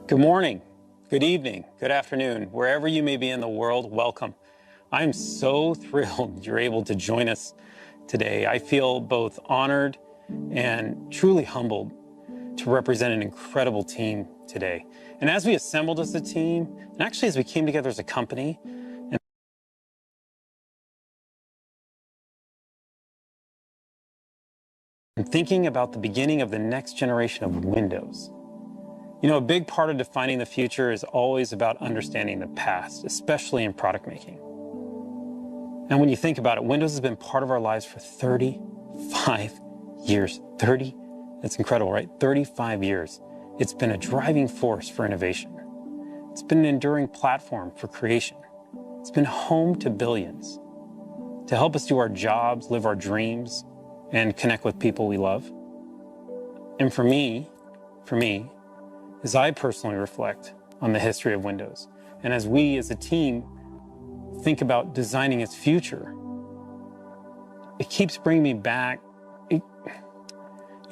Good morning, good evening, good afternoon, wherever you may be in the world, welcome. I'm so thrilled you're able to join us today. I feel both honored and truly humbled to represent an incredible team today. And as we assembled as a team, and actually as we came together as a company, and thinking about the beginning of the next generation of Windows. You know, a big part of defining the future is always about understanding the past, especially in product making. And when you think about it, Windows has been part of our lives for 35 years. That's incredible, right? 35 years. It's been a driving force for innovation. It's been an enduring platform for creation. It's been home to billions to help us do our jobs, live our dreams, and connect with people we love. And for me, as I personally reflect on the history of Windows, and as we as a team think about designing its future, it keeps bringing me back, it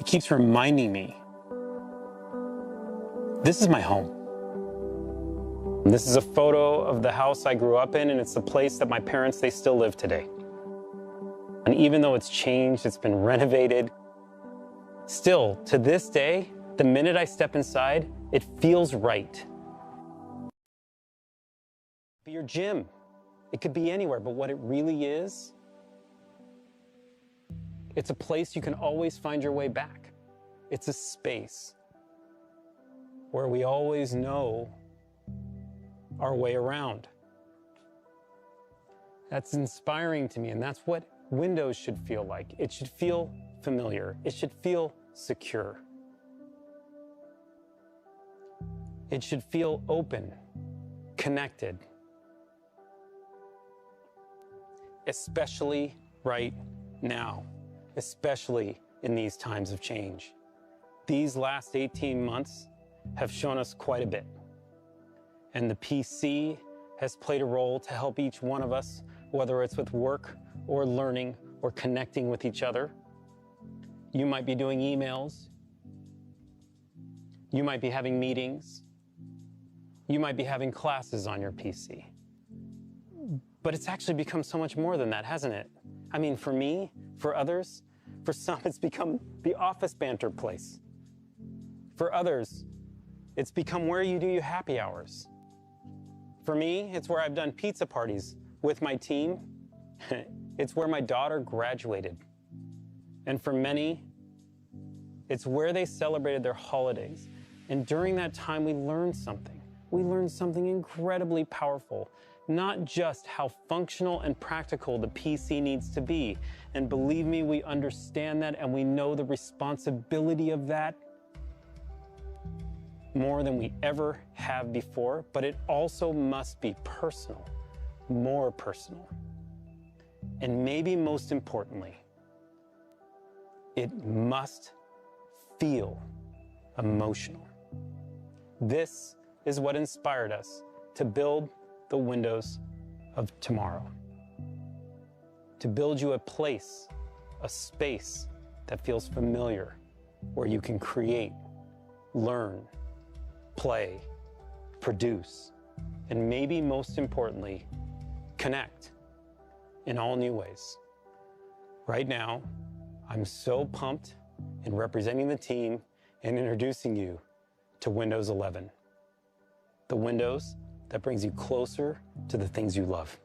keeps reminding me, this is my home. This is a photo of the house I grew up in, and it's the place that my parents, they still live today. And even though it's changed, it's been renovated, still, to this day, the minute I step inside, it feels right. Be your gym. It could be anywhere, but what it really is, it's a place you can always find your way back. It's a space where we always know our way around. That's inspiring to me, and that's what Windows should feel like. It should feel familiar. It should feel secure. It should feel open, connected, especially right now, especially in these times of change. These last 18 months have shown us quite a bit. And the PC has played a role to help each one of us, whether it's with work or learning or connecting with each other. You might be doing emails. You might be having meetings. You might be having classes on your PC. But it's actually become so much more than that, hasn't it? I mean, for me, for others, for some, it's become the office banter place. For others, it's become where you do your happy hours. For me, it's where I've done pizza parties with my team. It's where my daughter graduated. And for many, it's where they celebrated their holidays. And during that time, we learned something. We learned something incredibly powerful, not just how functional and practical the PC needs to be. And believe me, we understand that, and we know the responsibility of that more than we ever have before, but it also must be personal, more personal. And maybe most importantly, it must feel emotional. This is what inspired us to build the Windows of tomorrow. To build you a place, a space that feels familiar, where you can create, learn, play, produce, and maybe most importantly, connect in all new ways. Right now, I'm so pumped in representing the team and introducing you to Windows 11. The Windows that brings you closer to the things you love.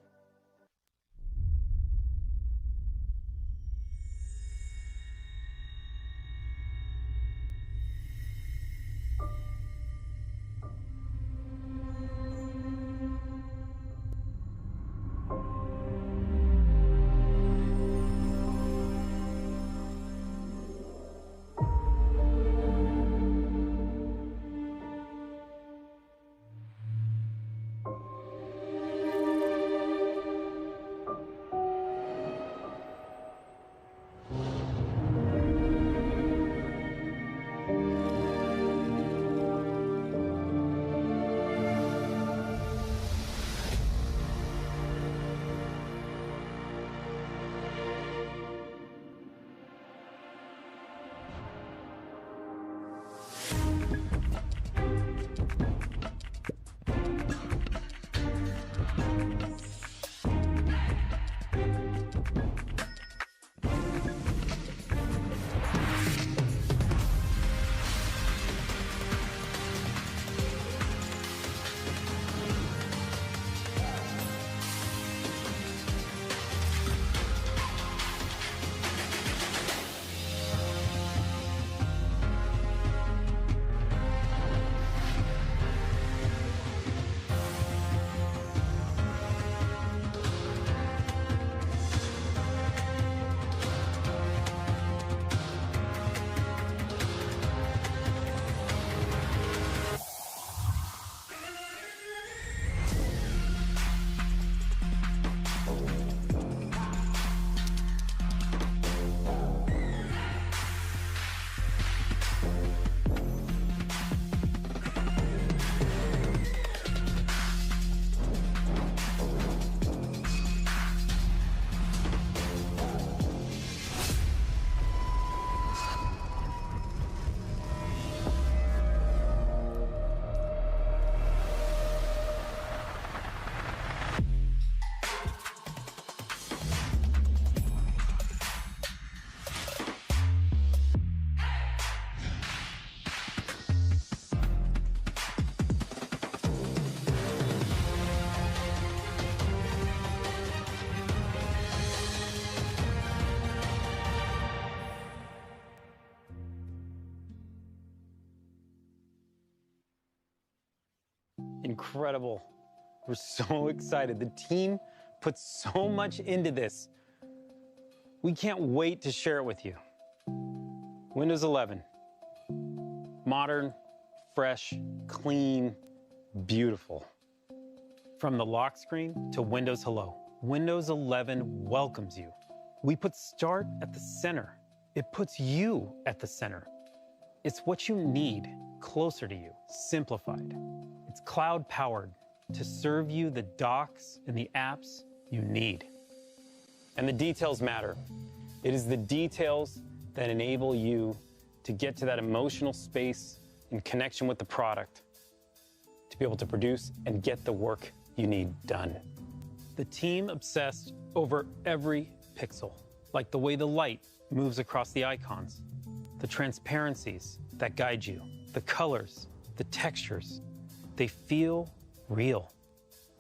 incredible. We're so excited. The team put so much into this. We can't wait to share it with you. Windows 11. Modern, fresh, clean, beautiful. From the lock screen to Windows Hello, Windows 11 welcomes you. We put Start at the center. It puts you at the center. It's what you need closer to you, simplified. It's cloud-powered to serve you the docs and the apps you need. And the details matter. It is the details that enable you to get to that emotional space in connection with the product, to be able to produce and get the work you need done. The team obsessed over every pixel, like the way the light moves across the icons, the transparencies that guide you, the colors, the textures. They feel real.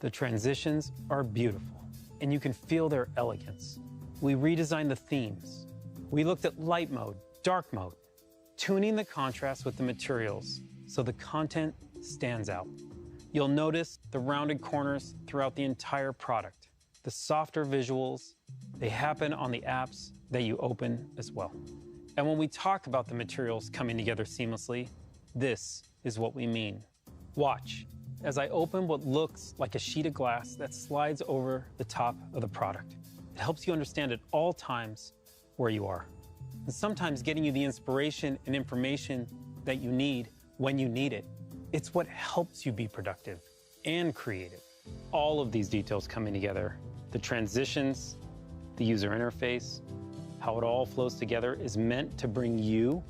The transitions are beautiful, and you can feel their elegance. We redesigned the themes. We looked at light mode, dark mode, tuning the contrast with the materials so the content stands out. You'll notice the rounded corners throughout the entire product. The softer visuals, they happen on the apps that you open as well. And when we talk about the materials coming together seamlessly, this is what we mean. Watch as I open what looks like a sheet of glass that slides over the top of the product. It helps you understand at all times where you are, and sometimes getting you the inspiration and information that you need when you need it. It's what helps you be productive and creative. All of these details coming together, the transitions, the user interface, how it all flows together is meant to bring you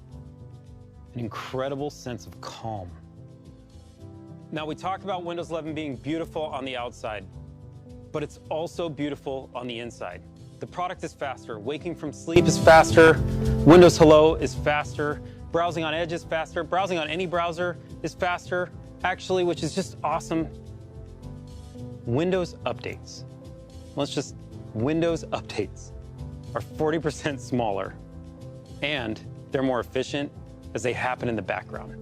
an incredible sense of calm. Now, we talk about Windows 11 being beautiful on the outside, but it's also beautiful on the inside. The product is faster. Waking from sleep is faster. Windows Hello is faster. Browsing on Edge is faster. Browsing on any browser is faster, actually, which is just awesome. Windows updates. Windows updates are 40% smaller, and they're more efficient as they happen in the background.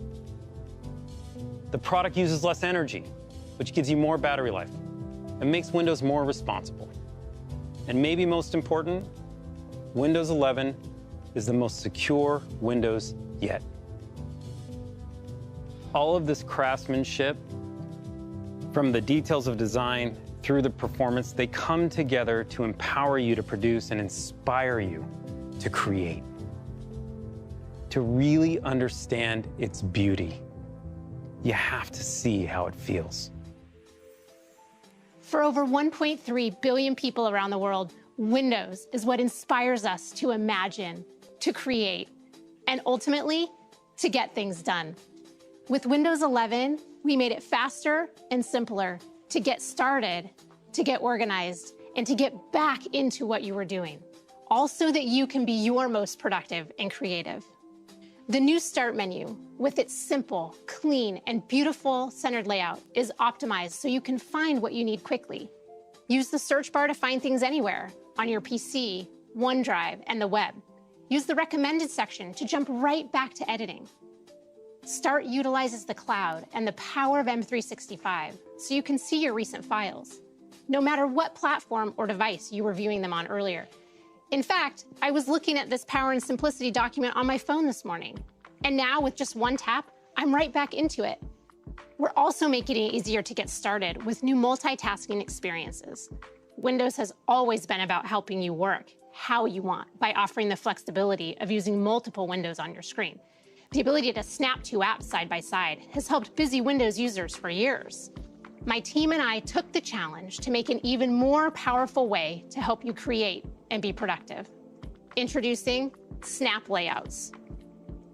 The product uses less energy, which gives you more battery life and makes Windows more responsible. And maybe most important, Windows 11 is the most secure Windows yet. All of this craftsmanship, from the details of design through the performance, they come together to empower you to produce and inspire you to create, to really understand its beauty. You have to see how it feels. For over 1.3 billion people around the world, Windows is what inspires us to imagine, to create, and ultimately, to get things done. With Windows 11, we made it faster and simpler to get started, to get organized, and to get back into what you were doing, all so that you can be your most productive and creative. The new Start menu, with its simple, clean, and beautiful centered layout, is optimized so you can find what you need quickly. Use the search bar to find things anywhere, on your PC, OneDrive, and the web. Use the recommended section to jump right back to editing. Start utilizes the cloud and the power of M365 so you can see your recent files, no matter what platform or device you were viewing them on earlier. In fact, I was looking at this Power and Simplicity document on my phone this morning, and now with just one tap, I'm right back into it. We're also making it easier to get started with new multitasking experiences. Windows has always been about helping you work how you want by offering the flexibility of using multiple windows on your screen. The ability to snap two apps side by side has helped busy Windows users for years. My team and I took the challenge to make an even more powerful way to help you create and be productive. Introducing Snap Layouts.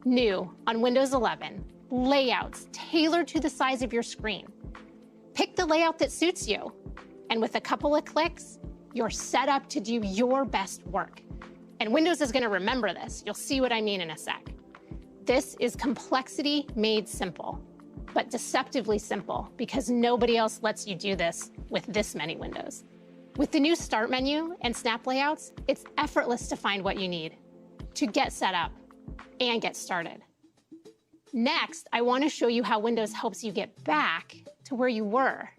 New on Windows 11, layouts tailored to the size of your screen. Pick the layout that suits you, and with a couple of clicks, you're set up to do your best work. And Windows is going to remember this. You'll see what I mean in a sec. This is complexity made simple, but deceptively simple because nobody else lets you do this with this many windows. With the new Start menu and Snap Layouts, it's effortless to find what you need, to get set up and get started. Next, I want to show you how Windows helps you get back to where you were.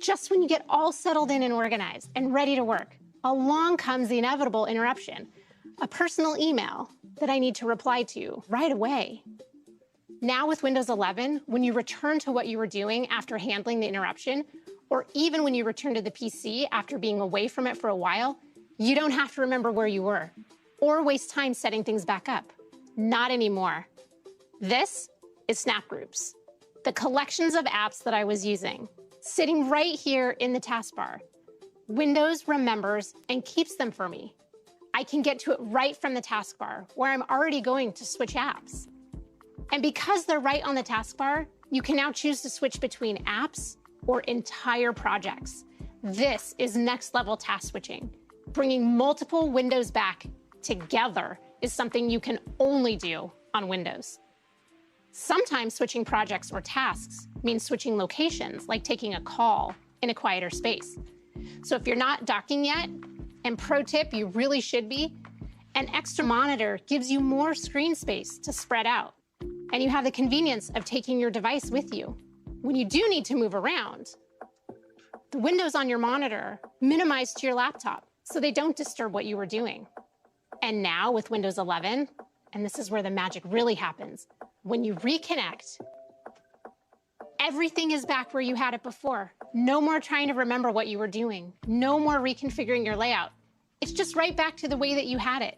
Just when you get all settled in and organized and ready to work, along comes the inevitable interruption, a personal email that I need to reply to right away. Now with Windows 11, when you return to what you were doing after handling the interruption, or even when you return to the PC after being away from it for a while, you don't have to remember where you were or waste time setting things back up. Not anymore. This is Snap Groups, the collections of apps that I was using, sitting right here in the taskbar. Windows remembers and keeps them for me. I can get to it right from the taskbar where I'm already going to switch apps. And because they're right on the taskbar, you can now choose to switch between apps or entire projects. This is next level task switching. Bringing multiple windows back together is something you can only do on Windows. Sometimes switching projects or tasks means switching locations, like taking a call in a quieter space. So if you're not docking yet, and pro tip, you really should be, an extra monitor gives you more screen space to spread out. And you have the convenience of taking your device with you. When you do need to move around, the windows on your monitor minimize to your laptop so they don't disturb what you were doing. And now with Windows 11, and this is where the magic really happens, when you reconnect, everything is back where you had it before. No more trying to remember what you were doing. No more reconfiguring your layout. It's just right back to the way that you had it.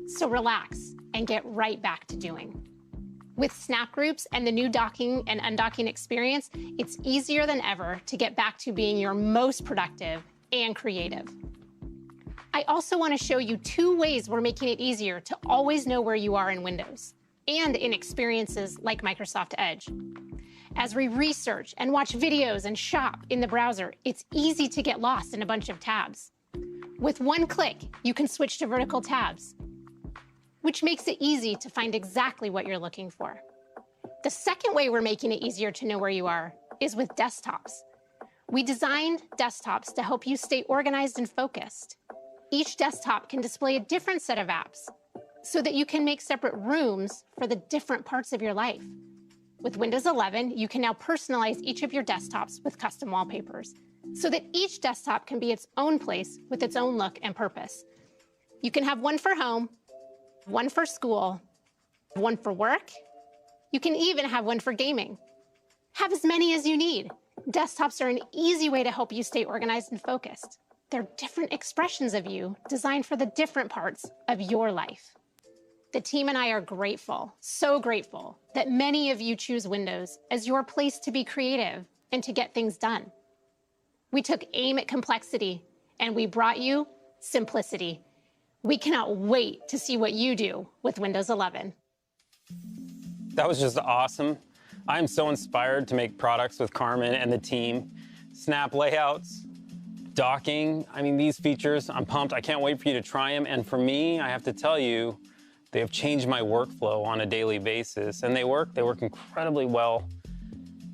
So relax and get right back to doing. With Snap Groups and the new docking and undocking experience, it's easier than ever to get back to being your most productive and creative. I also want to show you 2 ways we're making it easier to always know where you are in Windows and in experiences like Microsoft Edge. As we research and watch videos and shop in the browser, it's easy to get lost in a bunch of tabs. With one click, you can switch to vertical tabs, which makes it easy to find exactly what you're looking for. The second way we're making it easier to know where you are is with desktops. We designed desktops to help you stay organized and focused. Each desktop can display a different set of apps so that you can make separate rooms for the different parts of your life. With Windows 11, you can now personalize each of your desktops with custom wallpapers so that each desktop can be its own place with its own look and purpose. You can have one for home, one for school, one for work. You can even have one for gaming. Have as many as you need. Desktops are an easy way to help you stay organized and focused. They're different expressions of you designed for the different parts of your life. The team and I are grateful, so grateful, that many of you choose Windows as your place to be creative and to get things done. We took aim at complexity and we brought you simplicity. We cannot wait to see what you do with Windows 11. That was just awesome. I'm so inspired to make products with Carmen and the team. Snap layouts, docking, I mean, these features, I'm pumped. I can't wait for you to try them. And for me, I have to tell you, they have changed my workflow on a daily basis. And they work incredibly well.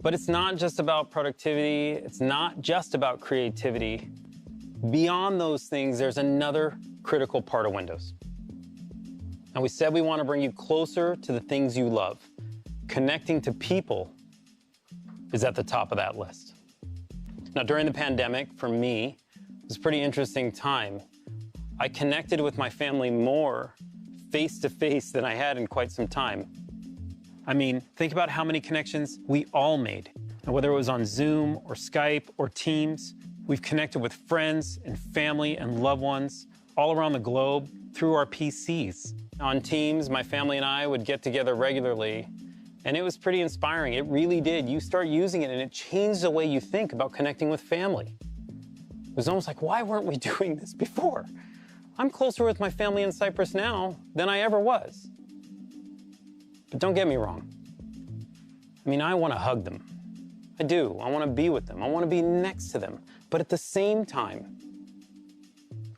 But it's not just about productivity. It's not just about creativity. Beyond those things, there's another critical part of Windows. And we said we want to bring you closer to the things you love. Connecting to people is at the top of that list. Now, during the pandemic, for me, it was a pretty interesting time. I connected with my family more face-to-face than I had in quite some time. I mean, think about how many connections we all made. And whether it was on Zoom or Skype or Teams, we've connected with friends and family and loved ones all around the globe through our PCs. On Teams, my family and I would get together regularly, and it was pretty inspiring. It really did. You start using it, and it changed the way you think about connecting with family. It was almost like, why weren't we doing this before? I'm closer with my family in Cyprus now than I ever was. But don't get me wrong. I mean, I want to hug them. I do. I want to be with them. I want to be next to them. But at the same time,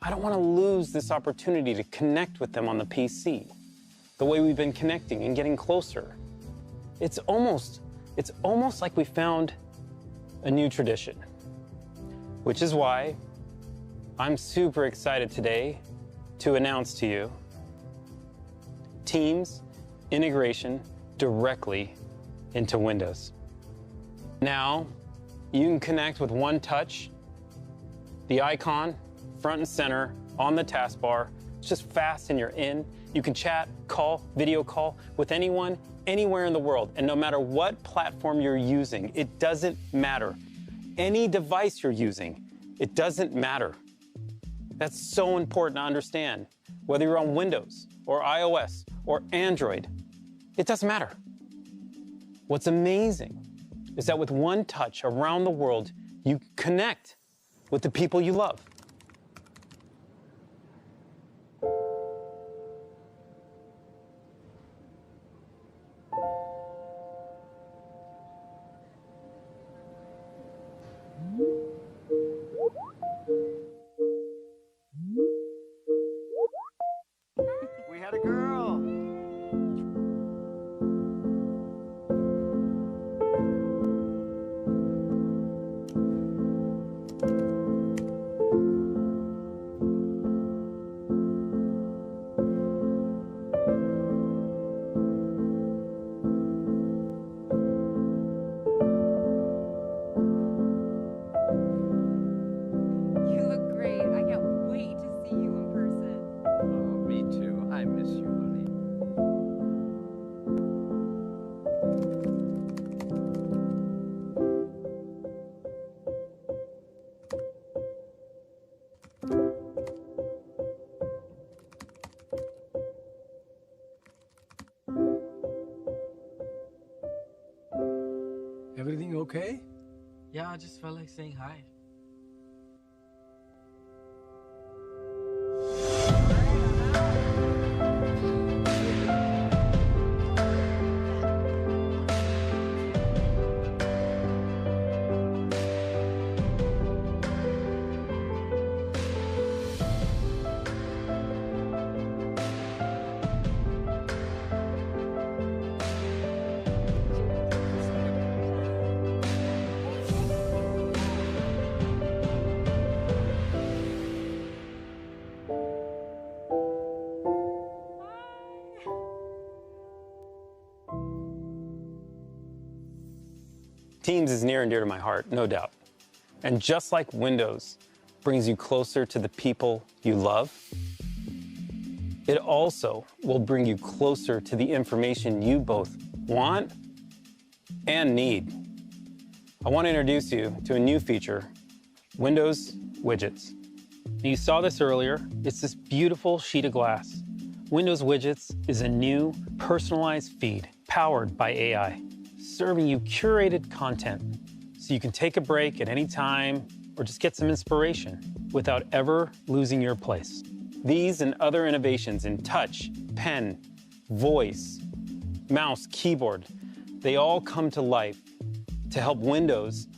I don't want to lose this opportunity to connect with them on the PC, the way we've been connecting and getting closer. It's almost like we found a new tradition, which is why I'm super excited today to announce to you Teams integration directly into Windows. Now, You can connect with one touch, the icon, front and center, on the taskbar. It's just fast and you're in. You can chat, call, video call with anyone, anywhere in the world. And no matter what platform you're using, it doesn't matter. Any device you're using, it doesn't matter. That's so important to understand. Whether you're on Windows or iOS or Android, it doesn't matter. What's amazing is that with one touch around the world, you connect with the people you love. We had a girl. You look great. I can't wait to see you in person. Oh, me too. I miss you, honey. Everything okay? Yeah, I just felt like saying hi. Teams is near and dear to my heart, no doubt. And just like Windows brings you closer to the people you love, it also will bring you closer to the information you both want and need. I want to introduce you to a new feature, Windows Widgets. You saw this earlier. It's this beautiful sheet of glass. Windows Widgets is a new personalized feed powered by AI, serving you curated content so you can take a break at any time or just get some inspiration without ever losing your place. These and other innovations in touch, pen, voice, mouse, keyboard, they all come to life to help Windows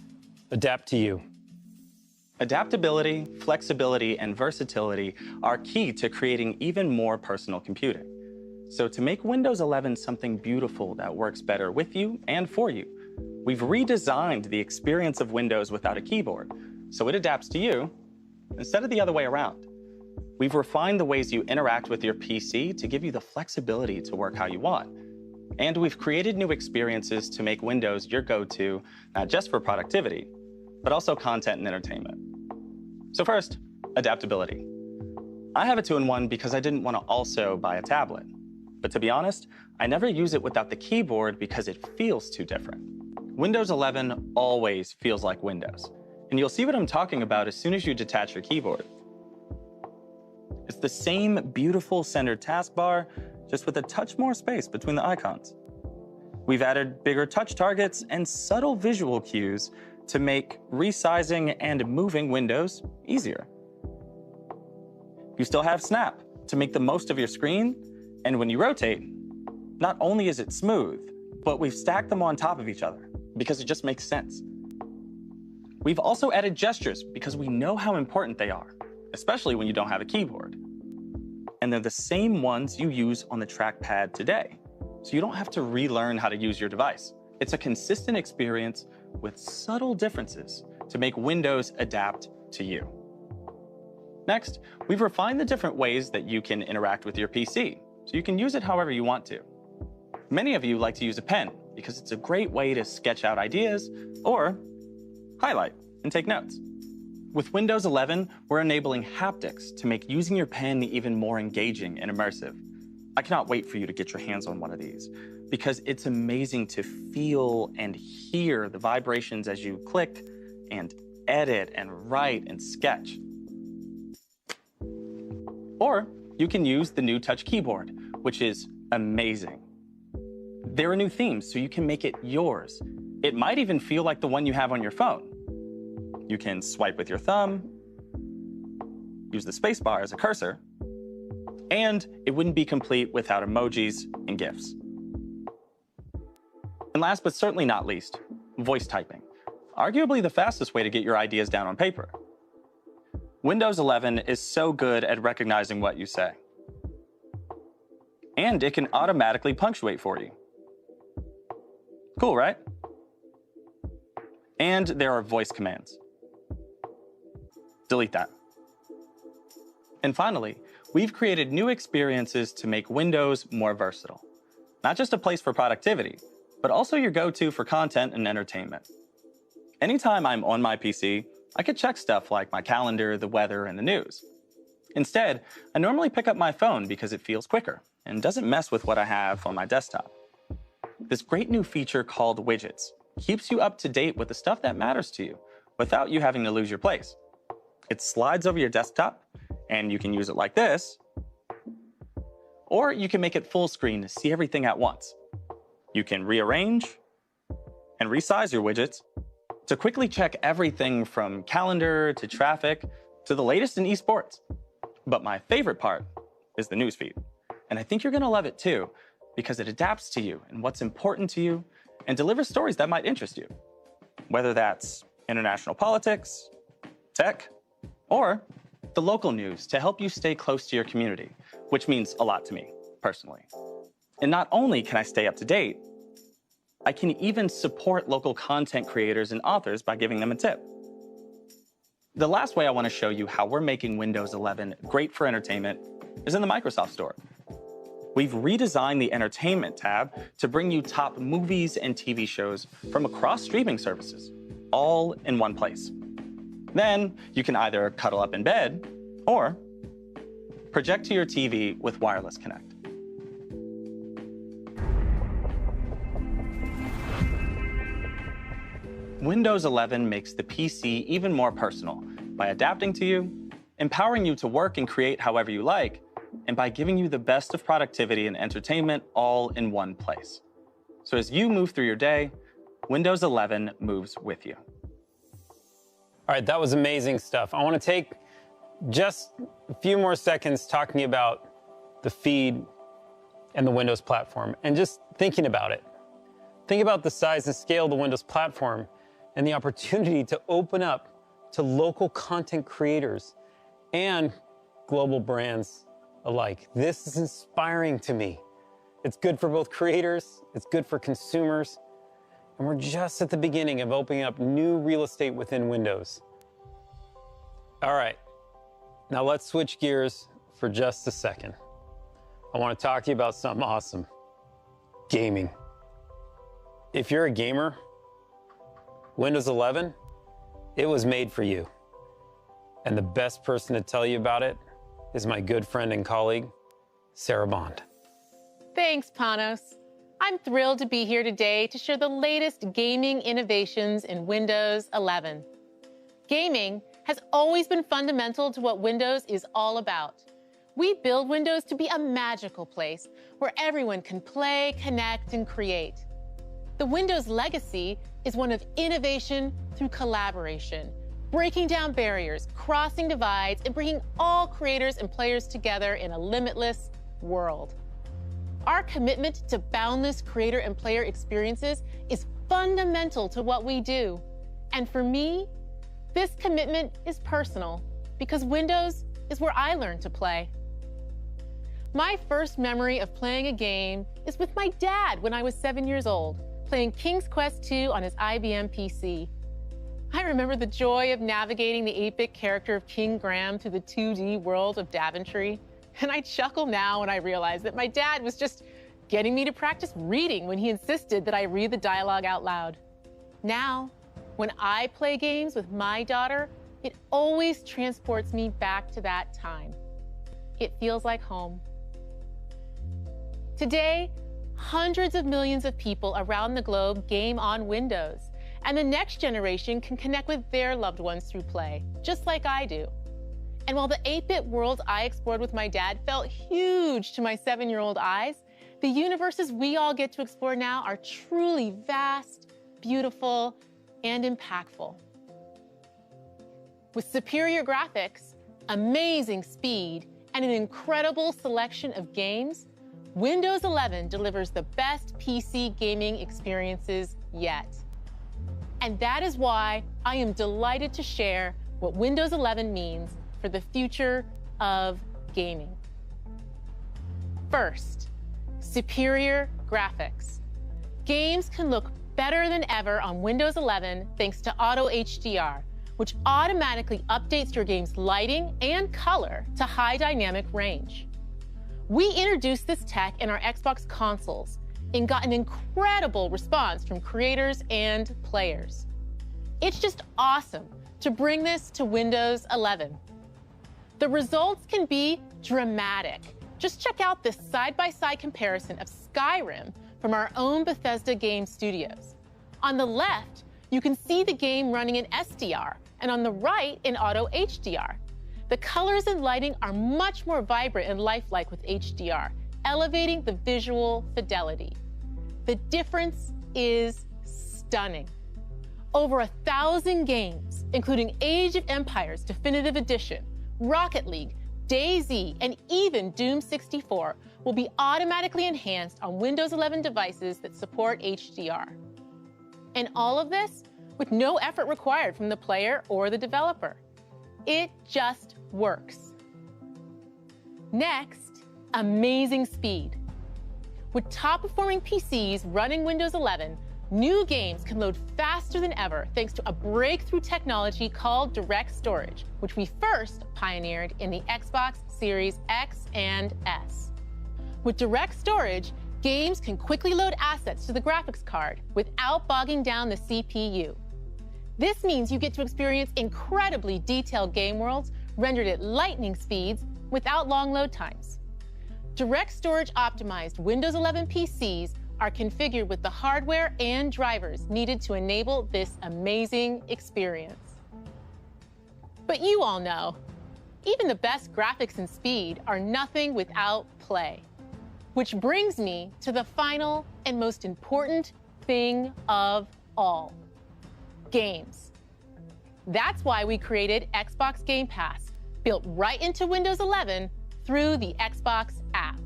adapt to you. Adaptability, flexibility, and versatility are key to creating even more personal computing. So to make Windows 11 something beautiful that works better with you and for you, we've redesigned the experience of Windows without a keyboard, so it adapts to you instead of the other way around. We've refined the ways you interact with your PC to give you the flexibility to work how you want. And we've created new experiences to make Windows your go-to, not just for productivity, but also content and entertainment. So first, adaptability. I have a 2-in-1 because I didn't want to also buy a tablet. But to be honest, I never use it without the keyboard because it feels too different. Windows 11 always feels like Windows. And you'll see what I'm talking about as soon as you detach your keyboard. It's the same beautiful centered taskbar, just with a touch more space between the icons. We've added bigger touch targets and subtle visual cues to make resizing and moving windows easier. You still have Snap to make the most of your screen, and when you rotate, not only is it smooth, but we've stacked them on top of each other because it just makes sense. We've also added gestures because we know how important they are, especially when you don't have a keyboard. And they're the same ones you use on the trackpad today, so you don't have to relearn how to use your device. It's a consistent experience with subtle differences to make Windows adapt to you. Next, we've refined the different ways that you can interact with your PC, so you can use it however you want to. Many of you like to use a pen because it's a great way to sketch out ideas or highlight, and take notes. With Windows 11, we're enabling haptics to make using your pen even more engaging and immersive. I cannot wait for you to get your hands on one of these because it's amazing to feel and hear the vibrations as you click and edit and write and sketch. Or you can use the new touch keyboard, which is amazing. There are new themes, so you can make it yours. It might even feel like the one you have on your phone. You can swipe with your thumb, use the spacebar as a cursor, and it wouldn't be complete without emojis and GIFs. And last but certainly not least, voice typing. Arguably the fastest way to get your ideas down on paper. Windows 11 is so good at recognizing what you say. And it can automatically punctuate for you. Cool, right? And there are voice commands. Delete that. And finally, we've created new experiences to make Windows more versatile. Not just a place for productivity, but also your go-to for content and entertainment. Anytime I'm on my PC, I could check stuff like my calendar, the weather, and the news. Instead, I normally pick up my phone because it feels quicker and doesn't mess with what I have on my desktop. This great new feature called widgets keeps you up to date with the stuff that matters to you without you having to lose your place. It slides over your desktop, and you can use it like this, or you can make it full screen to see everything at once. You can rearrange and resize your widgets to quickly check everything from calendar to traffic to the latest in esports. But my favorite part is the newsfeed. And I think you're gonna love it too, because it adapts to you and what's important to you and delivers stories that might interest you. Whether that's international politics, tech, or the local news to help you stay close to your community, which means a lot to me, personally. And not only can I stay up to date, I can even support local content creators and authors by giving them a tip. The last way I want to show you how we're making Windows 11 great for entertainment is in the Microsoft Store. We've redesigned the Entertainment tab to bring you top movies and TV shows from across streaming services, all in one place. Then you can either cuddle up in bed or project to your TV with Wireless Connect. Windows 11 makes the PC even more personal by adapting to you, empowering you to work and create however you like, and by giving you the best of productivity and entertainment all in one place. So as you move through your day, Windows 11 moves with you. All right, that was amazing stuff. I want to take just a few more seconds talking about the feed and the Windows platform and just thinking about it. Think about the size and scale of the Windows platform and the opportunity to open up to local content creators and global brands alike. This is inspiring to me. It's good for both creators, it's good for consumers, and we're just at the beginning of opening up new real estate within Windows. All right, now let's switch gears for just a second. I want to talk to you about something awesome. Gaming. If you're a gamer, Windows 11, it was made for you. And the best person to tell you about it is my good friend and colleague, Sarah Bond. Thanks, Panos. I'm thrilled to be here today to share the latest gaming innovations in Windows 11. Gaming has always been fundamental to what Windows is all about. We build Windows to be a magical place where everyone can play, connect, and create. The Windows legacy is one of innovation through collaboration, breaking down barriers, crossing divides, and bringing all creators and players together in a limitless world. Our commitment to boundless creator and player experiences is fundamental to what we do. And for me, this commitment is personal because Windows is where I learned to play. My first memory of playing a game is with my dad when I was 7 years old, playing King's Quest II on his IBM PC. I remember the joy of navigating the 8-bit character of King Graham through the 2D world of Daventry. And I chuckle now when I realize that my dad was just getting me to practice reading when he insisted that I read the dialogue out loud. Now, When I play games with my daughter, it always transports me back to that time. It feels like home. Today, hundreds of millions of people around the globe game on Windows, and the next generation can connect with their loved ones through play, just like I do. And while the 8-bit world I explored with my dad felt huge to my 7-year-old eyes, the universes we all get to explore now are truly vast, beautiful, and impactful. With superior graphics, amazing speed, and an incredible selection of games, Windows 11 delivers the best PC gaming experiences yet. And that is why I am delighted to share what Windows 11 means for the future of gaming. First, superior graphics. Games can look better than ever on Windows 11 thanks to Auto HDR, which automatically updates your game's lighting and color to high dynamic range. We introduced this tech in our Xbox consoles and got an incredible response from creators and players. It's just awesome to bring this to Windows 11. The results can be dramatic. Just check out this side-by-side comparison of Skyrim from our own Bethesda game studios. On the left, you can see the game running in SDR, and on the right in Auto HDR. The colors and lighting are much more vibrant and lifelike with HDR, elevating the visual fidelity. The difference is stunning. Over 1,000 games, including Age of Empires Definitive Edition, Rocket League, DayZ, and even Doom 64 will be automatically enhanced on Windows 11 devices that support HDR. And all of this with no effort required from the player or the developer. It just works. Next, amazing speed. With top-performing PCs running Windows 11, new games can load faster than ever thanks to a breakthrough technology called direct storage, which we first pioneered in the Xbox Series X and S. With direct storage, games can quickly load assets to the graphics card without bogging down the CPU. This means you get to experience incredibly detailed game worlds rendered at lightning speeds without long load times. Direct storage optimized Windows 11 PCs are configured with the hardware and drivers needed to enable this amazing experience. But you all know, even the best graphics and speed are nothing without play. Which brings me to the final and most important thing of all: games. That's why we created Xbox Game Pass, built right into Windows 11 through the Xbox app.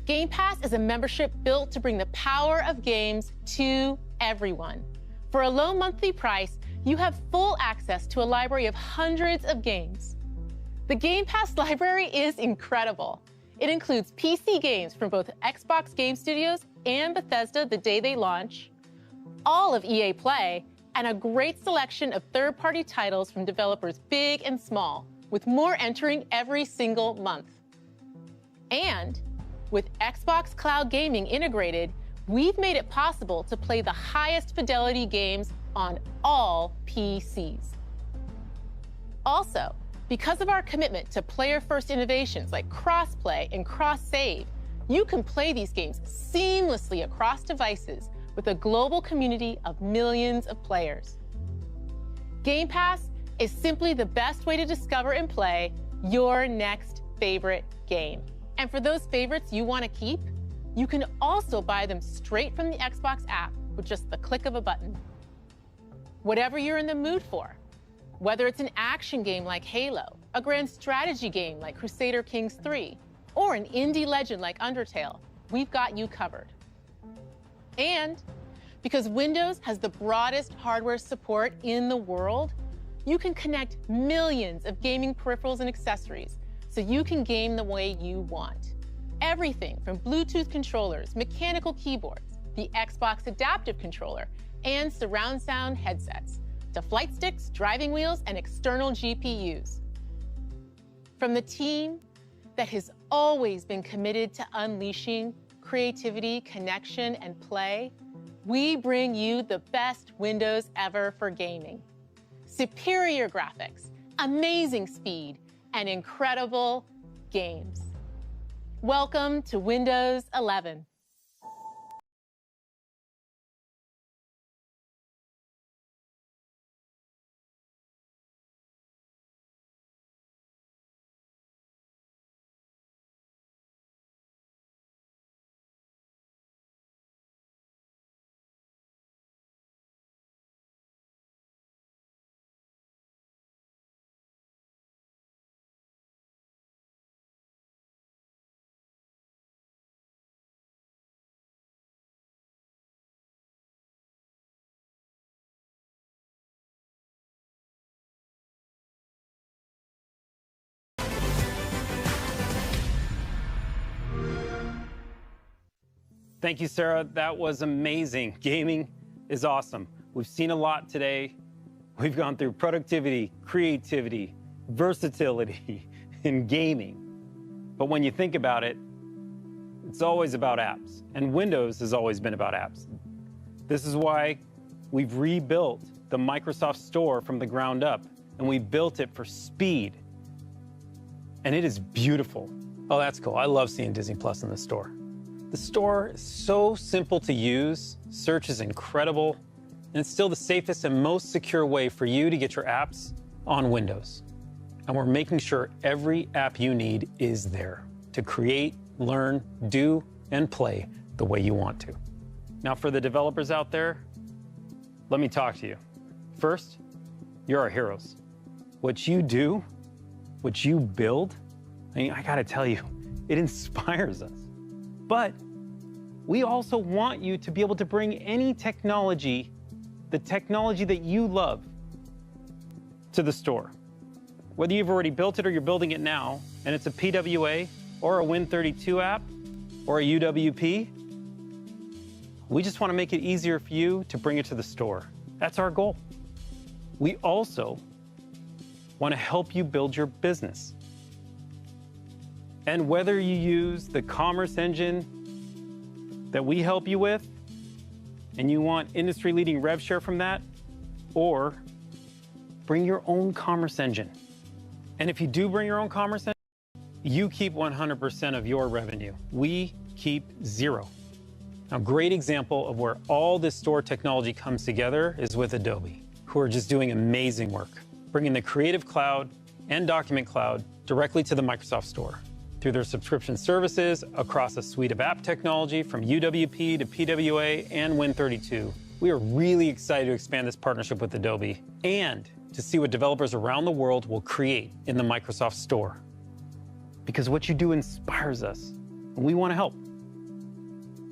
Game Pass is a membership built to bring the power of games to everyone. For a low monthly price, you have full access to a library of hundreds of games. The Game Pass library is incredible. It includes PC games from both Xbox Game Studios and Bethesda the day they launch, all of EA Play, and a great selection of third-party titles from developers big and small, with more entering every single month. And with Xbox Cloud Gaming integrated, we've made it possible to play the highest fidelity games on all PCs. Also, because of our commitment to player-first innovations like cross-play and cross-save, you can play these games seamlessly across devices with a global community of millions of players. Game Pass is simply the best way to discover and play your next favorite game. And for those favorites you want to keep, you can also buy them straight from the Xbox app with just the click of a button. Whatever you're in the mood for, whether it's an action game like Halo, a grand strategy game like Crusader Kings 3, or an indie legend like Undertale, we've got you covered. And because Windows has the broadest hardware support in the world, you can connect millions of gaming peripherals and accessories so you can game the way you want. Everything from Bluetooth controllers, mechanical keyboards, the Xbox Adaptive Controller, and surround sound headsets, to flight sticks, driving wheels, and external GPUs. From the team that has always been committed to unleashing creativity, connection, and play, we bring you the best Windows ever for gaming. Superior graphics, amazing speed, and incredible games. Welcome to Windows 11. Thank you, Sarah. That was amazing. Gaming is awesome. We've seen a lot today. We've gone through productivity, creativity, versatility in gaming. But when you think about it, it's always about apps. And Windows has always been about apps. This is why we've rebuilt the Microsoft Store from the ground up, and we built it for speed. And it is beautiful. Oh, that's cool. I love seeing Disney Plus in the store. The store is so simple to use, search is incredible, and it's still the safest and most secure way for you to get your apps on Windows. And we're making sure every app you need is there to create, learn, do, and play the way you want to. Now for the developers out there, let me talk to you. First, you're our heroes. What you do, what you build, I gotta tell you, it inspires us. But we also want you to be able to bring any technology, the technology that you love, to the store. Whether you've already built it or you're building it now, and it's a PWA or a Win32 app or a UWP, we just want to make it easier for you to bring it to the store. That's our goal. We also want to help you build your business. And whether you use the commerce engine that we help you with, and you want industry-leading rev share from that, or bring your own commerce engine. And if you do bring your own commerce engine, you keep 100% of your revenue. We keep 0. A great example of where all this store technology comes together is with Adobe, who are just doing amazing work, bringing the Creative Cloud and Document Cloud directly to the Microsoft Store. Through their subscription services across a suite of app technology from UWP to PWA and Win32. We are really excited to expand this partnership with Adobe and to see what developers around the world will create in the Microsoft Store. Because what you do inspires us, and we want to help.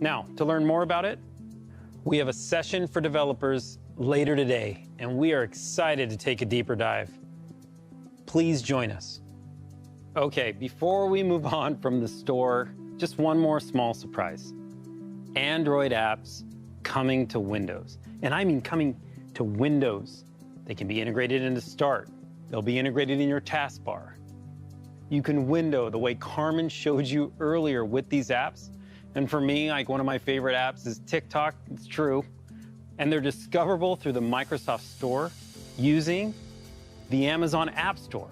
Now, to learn more about it, we have a session for developers later today, and we are excited to take a deeper dive. Please join us. Okay, before we move on from the store, just one more small surprise. Android apps coming to Windows. And I mean coming to Windows. They can be integrated into Start. They'll be integrated in your taskbar. You can window the way Carmen showed you earlier with these apps. And for me, like one of my favorite apps is TikTok, it's true. And they're discoverable through the Microsoft Store using the Amazon App Store.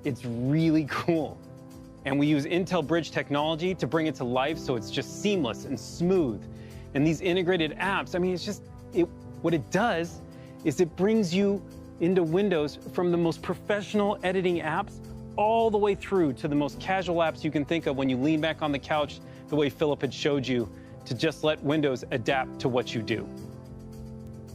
It's really cool. And we use Intel Bridge technology to bring it to life so it's just seamless and smooth. And these integrated apps, I mean, it's just, what it does is it brings you into Windows from the most professional editing apps all the way through to the most casual apps you can think of when you lean back on the couch the way Philip had showed you, to just let Windows adapt to what you do.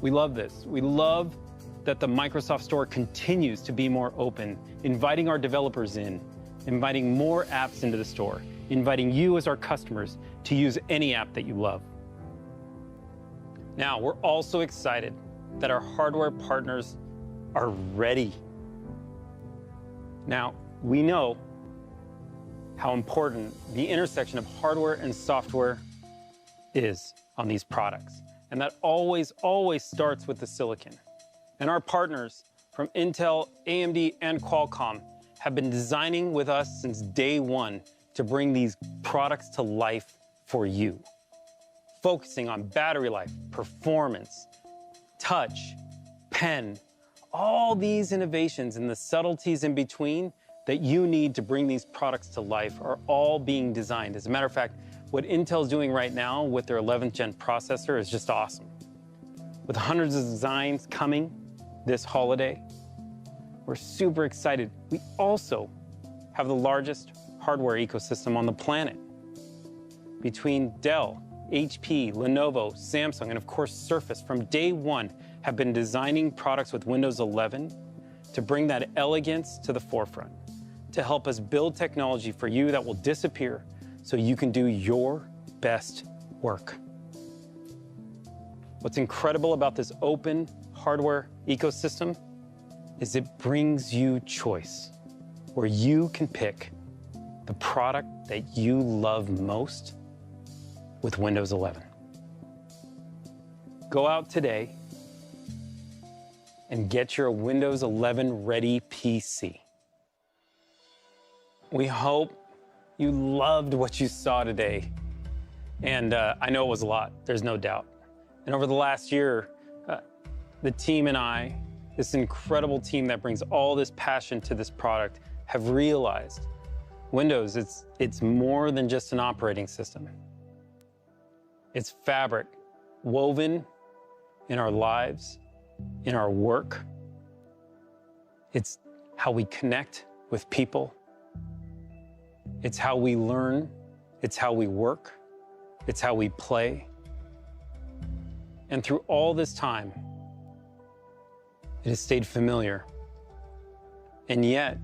We love this. We love that the Microsoft Store continues to be more open, inviting our developers in, inviting more apps into the store, inviting you as our customers to use any app that you love. Now, we're also excited that our hardware partners are ready. Now, we know how important the intersection of hardware and software is on these products. And that always starts with the silicon. And our partners from Intel, AMD, and Qualcomm have been designing with us since day one to bring these products to life for you. focusing on battery life, performance, touch, pen, all these innovations and the subtleties in between that you need to bring these products to life are all being designed. As a matter of fact, what Intel's doing right now with their 11th gen processor is just awesome. With hundreds of designs coming this holiday, we're super excited. We also have the largest hardware ecosystem on the planet. Between Dell, HP, Lenovo, Samsung, and of course Surface, from day one, have been designing products with Windows 11 to bring that elegance to the forefront, to help us build technology for you that will disappear so you can do your best work. What's incredible about this open hardware ecosystem is it brings you choice, where you can pick the product that you love most with Windows 11. Go out today and get your Windows 11 ready PC. We hope you loved what you saw today. And I know it was a lot, there's no doubt. And over the last year, the team and I, this incredible team that brings all this passion to this product, have realized Windows, it's more than just an operating system. It's fabric woven in our lives, in our work. It's how we connect with people. It's how we learn. It's how we work. It's how we play. And through all this time, it has stayed familiar. And yet,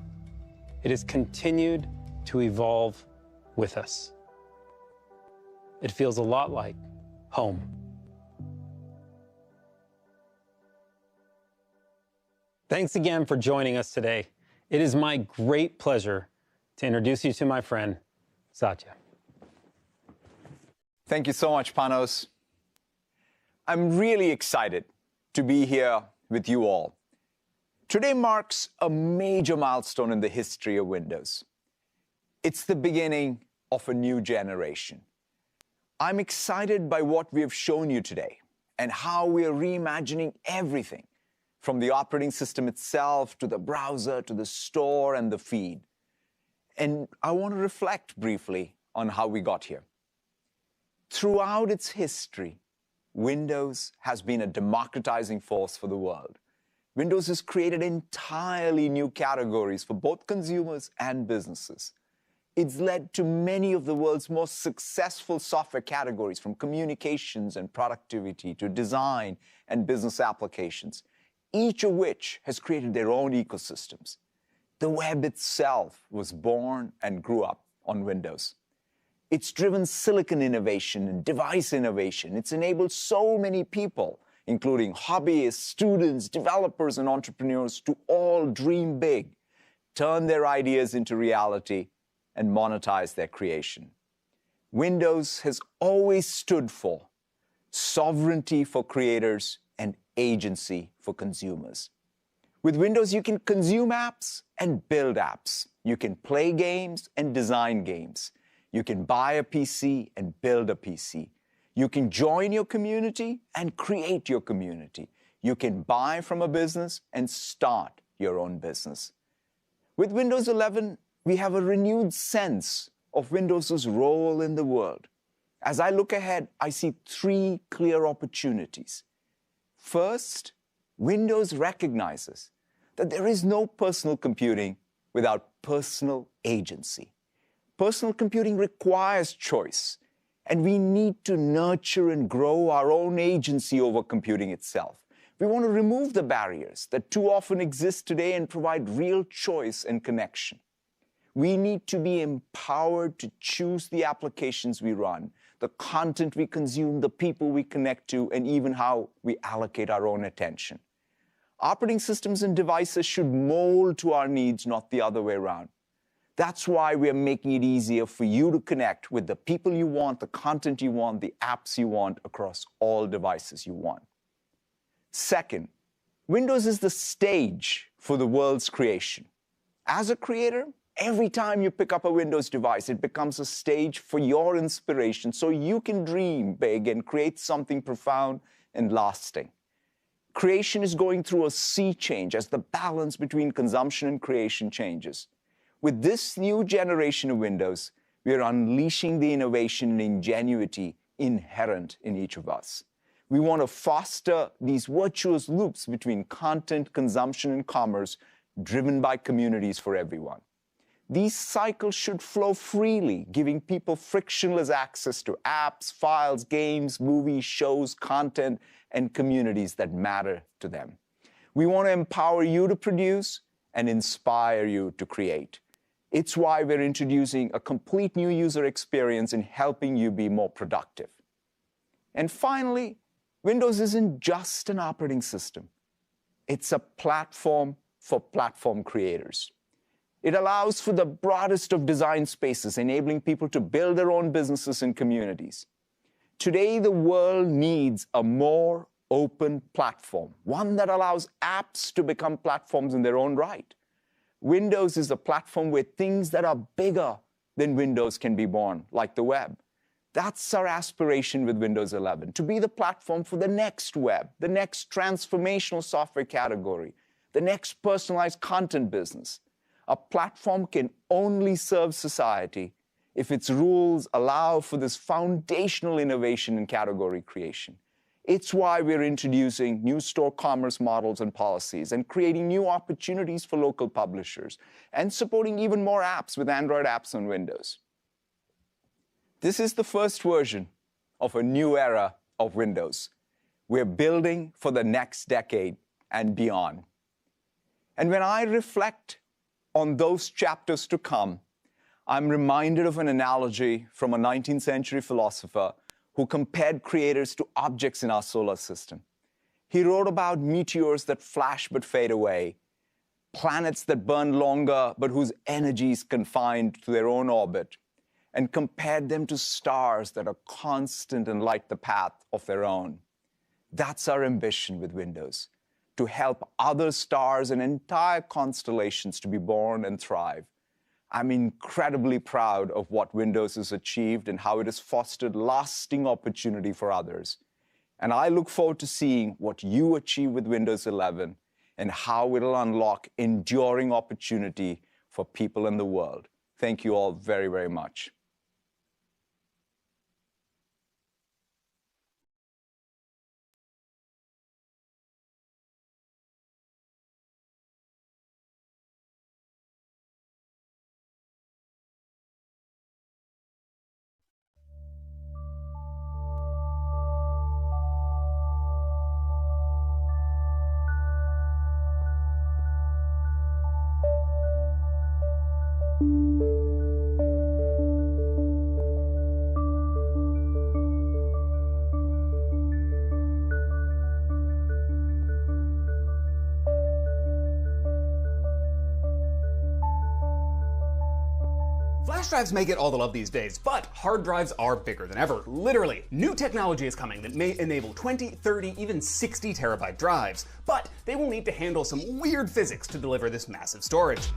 it has continued to evolve with us. It feels a lot like home. Thanks again for joining us today. It is my great pleasure to introduce you to my friend, Satya. Thank you so much, Panos. I'm really excited to be here with you all. Today marks a major milestone in the history of Windows. It's the beginning of a new generation. I'm excited by what we have shown you today and how we are reimagining everything, from the operating system itself to the browser to the store and the feed. And I want to reflect briefly on how we got here. Throughout its history, Windows has been a democratizing force for the world. Windows has created entirely new categories for both consumers and businesses. It's led to many of the world's most successful software categories, from communications and productivity to design and business applications, each of which has created their own ecosystems. The web itself was born and grew up on Windows. It's driven silicon innovation and device innovation. It's enabled so many people, including hobbyists, students, developers, and entrepreneurs, to all dream big, turn their ideas into reality, and monetize their creation. Windows has always stood for sovereignty for creators and agency for consumers. With Windows, you can consume apps and build apps. You can play games and design games. You can buy a PC and build a PC. You can join your community and create your community. You can buy from a business and start your own business. With Windows 11, we have a renewed sense of Windows' role in the world. As I look ahead, I see three clear opportunities. First, Windows recognizes that there is no personal computing without personal agency. Personal computing requires choice, and we need to nurture and grow our own agency over computing itself. We want to remove the barriers that too often exist today and provide real choice and connection. We need to be empowered to choose the applications we run, the content we consume, the people we connect to, and even how we allocate our own attention. Operating systems and devices should mold to our needs, not the other way around. That's why we're making it easier for you to connect with the people you want, the content you want, the apps you want across all devices you want. Second, Windows is the stage for the world's creation. As a creator, Every time you pick up a Windows device, it becomes a stage for your inspiration so you can dream big and create something profound and lasting. Creation is going through a sea change as the balance between consumption and creation changes. With this new generation of Windows, we are unleashing the innovation and ingenuity inherent in each of us. We want to foster these virtuous loops between content, consumption, and commerce, driven by communities for everyone. These cycles should flow freely, giving people frictionless access to apps, files, games, movies, shows, content, and communities that matter to them. We want to empower you to produce and inspire you to create. It's why we're introducing a complete new user experience in helping you be more productive. And finally, Windows isn't just an operating system. It's a platform for platform creators. It allows for the broadest of design spaces, enabling people to build their own businesses and communities. Today, the world needs a more open platform, one that allows apps to become platforms in their own right. Windows is a platform where things that are bigger than Windows can be born, like the web. That's our aspiration with Windows 11, to be the platform for the next web, the next transformational software category, the next personalized content business. A platform can only serve society if its rules allow for this foundational innovation in category creation. It's why we're introducing new store commerce models and policies and creating new opportunities for local publishers and supporting even more apps with Android apps on Windows. This is the first version of a new era of Windows. We're building for the next decade and beyond. And when I reflect on those chapters to come, I'm reminded of an analogy from a 19th century philosopher who compared creators to objects in our solar system. He wrote about meteors that flash but fade away, planets that burn longer but whose energy is confined to their own orbit, and compared them to stars that are constant and light the path of their own. That's our ambition with Windows, to help other stars and entire constellations to be born and thrive. I'm incredibly proud of what Windows has achieved and how it has fostered lasting opportunity for others. And I look forward to seeing what you achieve with Windows 11 and how it'll unlock enduring opportunity for people in the world. Thank you all very, very much. Flash drives may get all the love these days, but hard drives are bigger than ever. Literally, new technology is coming that may enable 20, 30, even 60 terabyte drives, but they will need to handle some weird physics to deliver this massive storage.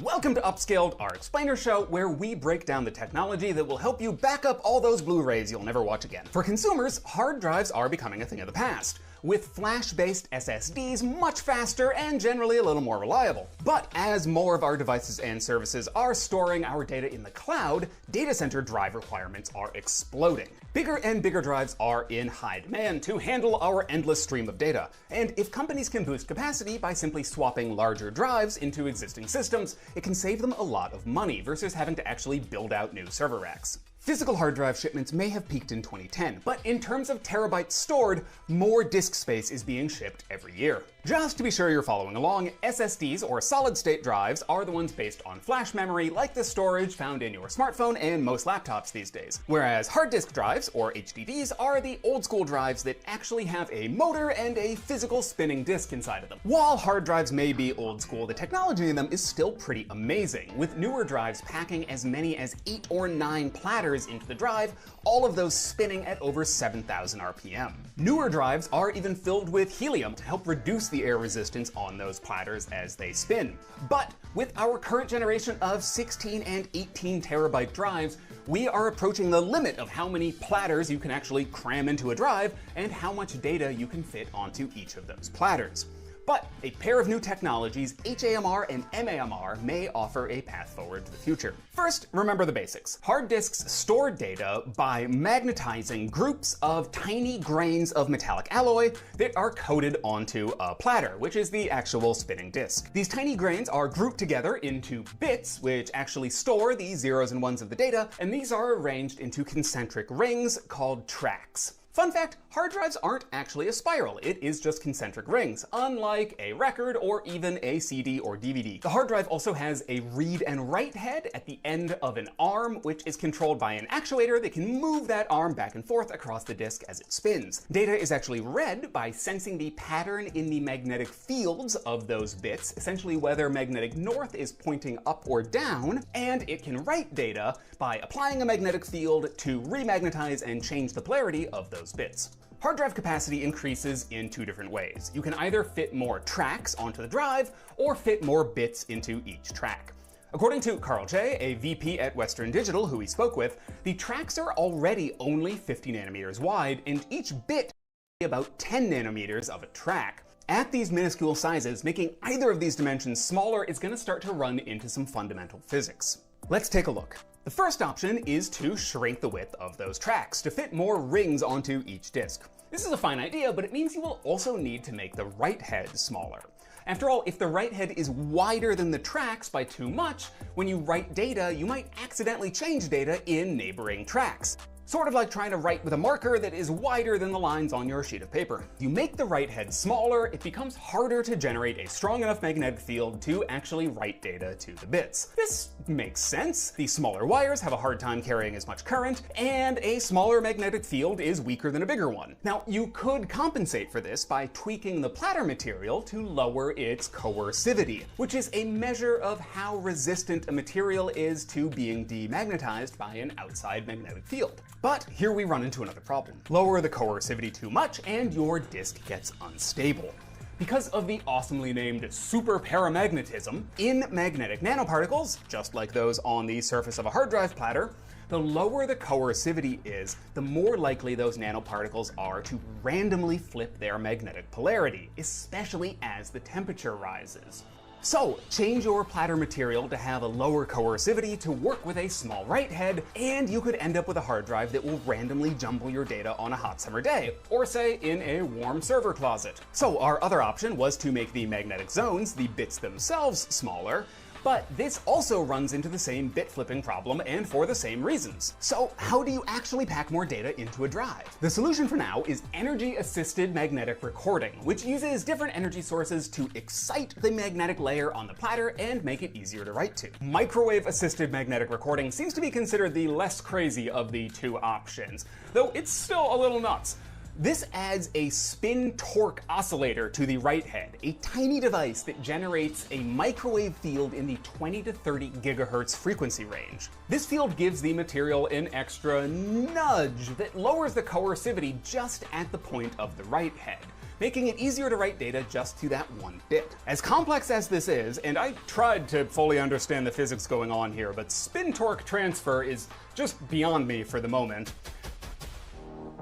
Welcome to Upscaled, our explainer show where we break down the technology that will help you back up all those Blu-rays you'll never watch again. For consumers, hard drives are becoming a thing of the past, with flash-based SSDs much faster and generally a little more reliable. But as more of our devices and services are storing our data in the cloud, data center drive requirements are exploding. Bigger and bigger drives are in high demand to handle our endless stream of data. And if companies can boost capacity by simply swapping larger drives into existing systems, it can save them a lot of money versus having to actually build out new server racks. Physical hard drive shipments may have peaked in 2010, but in terms of terabytes stored, more disk space is being shipped every year. Just to be sure you're following along, SSDs, or solid-state drives, are the ones based on flash memory, like the storage found in your smartphone and most laptops these days. Whereas hard disk drives, or HDDs, are the old-school drives that actually have a motor and a physical spinning disk inside of them. While hard drives may be old-school, the technology in them is still pretty amazing, with newer drives packing as many as 8 or 9 platters platters into the drive, all of those spinning at over 7,000 RPM. Newer drives are even filled with helium to help reduce the air resistance on those platters as they spin. But with our current generation of 16 and 18 terabyte drives, we are approaching the limit of how many platters you can actually cram into a drive and how much data you can fit onto each of those platters. But a pair of new technologies, HAMR and MAMR, may offer a path forward to the future. First, remember the basics. Hard disks store data by magnetizing groups of tiny grains of metallic alloy that are coated onto a platter, which is the actual spinning disk. These tiny grains are grouped together into bits, which actually store the zeros and ones of the data, and these are arranged into concentric rings called tracks. Fun fact, hard drives aren't actually a spiral, it is just concentric rings, unlike a record or even a CD or DVD. The hard drive also has a read and write head at the end of an arm, which is controlled by an actuator that can move that arm back and forth across the disk as it spins. Data is actually read by sensing the pattern in the magnetic fields of those bits, essentially whether magnetic north is pointing up or down, and it can write data by applying a magnetic field to remagnetize and change the polarity of those bits. Hard drive capacity increases in two different ways. You can either fit more tracks onto the drive or fit more bits into each track. According to Carl J., a VP at Western Digital who we spoke with, the tracks are already only 50 nanometers wide, and each bit is about 10 nanometers of a track. At these minuscule sizes, making either of these dimensions smaller is going to start to run into some fundamental physics. Let's take a look. The first option is to shrink the width of those tracks to fit more rings onto each disk. This is a fine idea, but it means you will also need to make the write head smaller. After all, if the write head is wider than the tracks by too much, when you write data, you might accidentally change data in neighboring tracks. Sort of like trying to write with a marker that is wider than the lines on your sheet of paper. If you make the write head smaller, it becomes harder to generate a strong enough magnetic field to actually write data to the bits. This makes sense. The smaller wires have a hard time carrying as much current, and a smaller magnetic field is weaker than a bigger one. Now, you could compensate for this by tweaking the platter material to lower its coercivity, which is a measure of how resistant a material is to being demagnetized by an outside magnetic field. But here we run into another problem. Lower the coercivity too much and your disk gets unstable. Because of the awesomely named super paramagnetism, in magnetic nanoparticles, just like those on the surface of a hard drive platter, the lower the coercivity is, the more likely those nanoparticles are to randomly flip their magnetic polarity, especially as the temperature rises. So, change your platter material to have a lower coercivity to work with a small write head, and you could end up with a hard drive that will randomly jumble your data on a hot summer day, or say in a warm server closet. So our other option was to make the magnetic zones, the bits themselves, smaller, but this also runs into the same bit flipping problem and for the same reasons. So how do you actually pack more data into a drive? The solution for now is energy-assisted magnetic recording, which uses different energy sources to excite the magnetic layer on the platter and make it easier to write to. Microwave-assisted magnetic recording seems to be considered the less crazy of the two options, though it's still a little nuts. This adds a spin torque oscillator to the write head, a tiny device that generates a microwave field in the 20 to 30 gigahertz frequency range. This field gives the material an extra nudge that lowers the coercivity just at the point of the write head, making it easier to write data just to that one bit. As complex as this is, and I tried to fully understand the physics going on here, but spin torque transfer is just beyond me for the moment.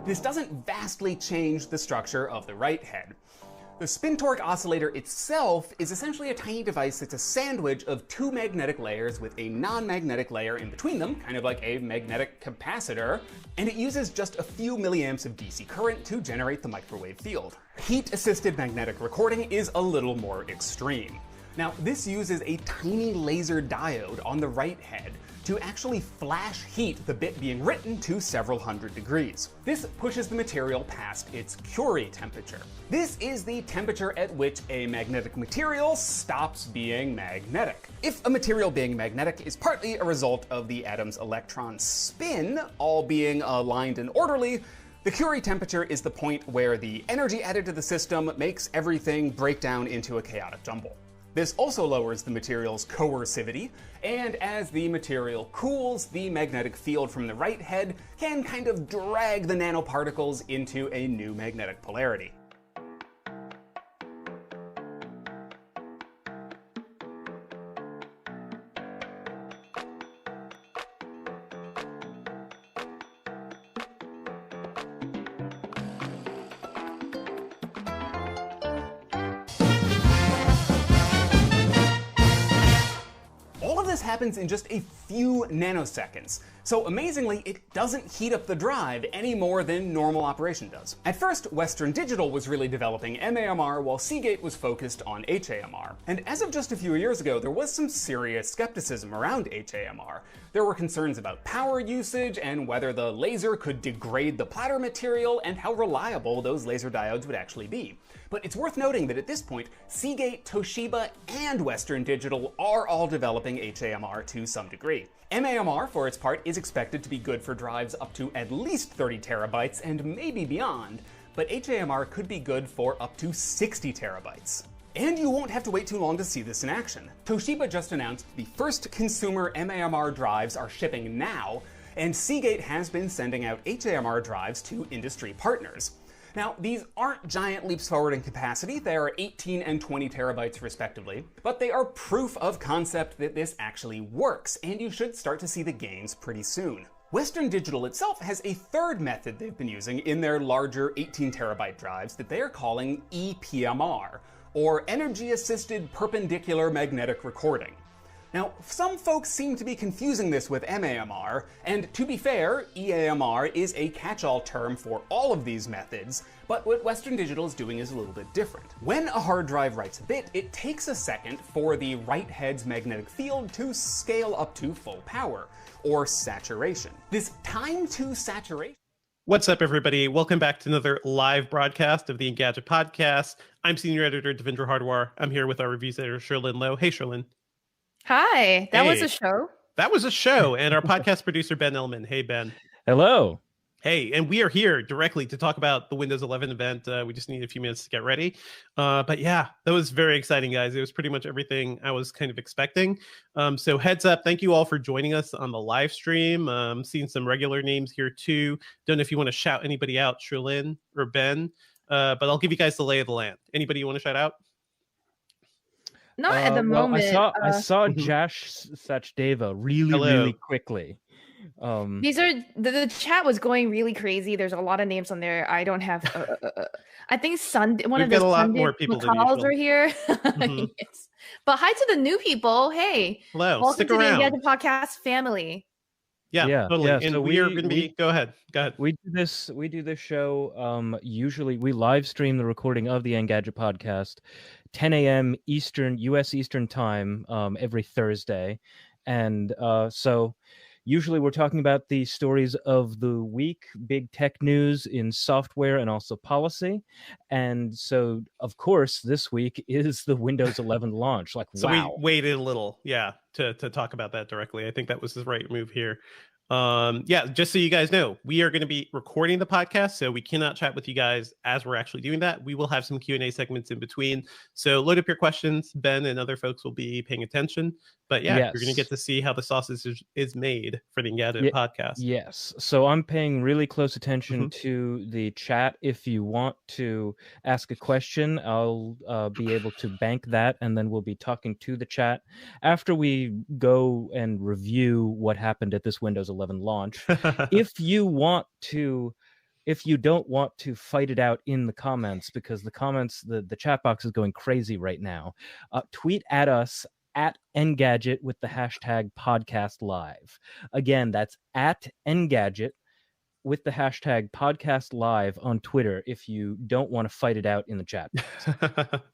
This doesn't vastly change the structure of the write head. The spin torque oscillator itself is essentially a tiny device that's a sandwich of two magnetic layers with a non-magnetic layer in between them, kind of like a magnetic capacitor, and it uses just a few milliamps of DC current to generate the microwave field. Heat-assisted magnetic recording is a little more extreme. Now, this uses a tiny laser diode on the write head to actually flash heat the bit being written to several hundred degrees. This pushes the material past its Curie temperature. This is the temperature at which a magnetic material stops being magnetic. If a material being magnetic is partly a result of the atom's electron spin all being aligned and orderly, the Curie temperature is the point where the energy added to the system makes everything break down into a chaotic jumble. This also lowers the material's coercivity, and as the material cools, the magnetic field from the right head can kind of drag the nanoparticles into a new magnetic polarity. Happens in just a few nanoseconds. So amazingly, it doesn't heat up the drive any more than normal operation does. At first, Western Digital was really developing MAMR while Seagate was focused on HAMR. And as of just a few years ago, there was some serious skepticism around HAMR. There were concerns about power usage and whether the laser could degrade the platter material and how reliable those laser diodes would actually be. But it's worth noting that at this point, Seagate, Toshiba, and Western Digital are all developing HAMR to some degree. MAMR, for its part, is expected to be good for drives up to at least 30 terabytes and maybe beyond, but HAMR could be good for up to 60 terabytes. And you won't have to wait too long to see this in action. Toshiba just announced the first consumer MAMR drives are shipping now, and Seagate has been sending out HAMR drives to industry partners. Now, these aren't giant leaps forward in capacity, they are 18 and 20 terabytes respectively, but they are proof of concept that this actually works, and you should start to see the gains pretty soon. Western Digital itself has a third method they've been using in their larger 18 terabyte drives that they are calling EPMR, or Energy Assisted Perpendicular Magnetic Recording. Now, some folks seem to be confusing this with MAMR, and to be fair, EAMR is a catch-all term for all of these methods, but what Western Digital is doing is a little bit different. When a hard drive writes a bit, it takes a second for the right head's magnetic field to scale up to full power, or saturation. This time to saturation... What's up, everybody? Welcome back to another live broadcast of the Engadget Podcast. I'm Senior Editor Devendra Hardwar. I'm here with our reviews editor, Sherlyn Lowe. Hey, Sherlyn. Hi, that was a show. That was a show. And our podcast producer, Ben Ellman. Hey, Ben. Hello. Hey, and we are here directly to talk about the Windows 11 event. We just need a few minutes to get ready. But yeah, that was very exciting, guys. It was pretty much everything I was kind of expecting. So heads up, thank you all for joining us on the live stream. Seeing some regular names here too. Don't know if you want to shout anybody out, Sherlyn or Ben, but I'll give you guys the lay of the land. Anybody you want to shout out? Not at the moment. I saw Josh Sachdeva really quickly. These are the chat was going really crazy. There's a lot of names on there. I don't have. I think one We've of got the a lot more people than calls usual. are here. Yes. But hi to the new people. Hey, hello. Welcome Stick to around. the Engadget Podcast family. Yeah, totally. Yeah, and so we are going to be. Go ahead. We do this show. Usually, we live stream the recording of the Engadget Podcast, 10 a.m. Eastern, U.S. Eastern time, every Thursday, and so usually we're talking about the stories of the week, big tech news in software and also policy, and so of course this week is the Windows 11 launch. Like, so wow. we waited a little, to talk about that directly. I think that was the right move here. Just so you guys know, we are going to be recording the podcast, so we cannot chat with you guys as we're actually doing that. We will have some Q&A segments in between, so load up your questions. Ben and other folks will be paying attention, but you're going to get to see how the sausage is made for the Engadget podcast. Yes, so I'm paying really close attention to the chat. If you want to ask a question, I'll be able to bank that, and then we'll be talking to the chat after we go and review what happened at this Windows 11 launch. If you don't want to fight it out in the comments, because the comments, the chat box is going crazy right now, tweet at us at Engadget with the hashtag podcast live. Again, that's at Engadget with the hashtag podcast live on Twitter if you don't want to fight it out in the chat box.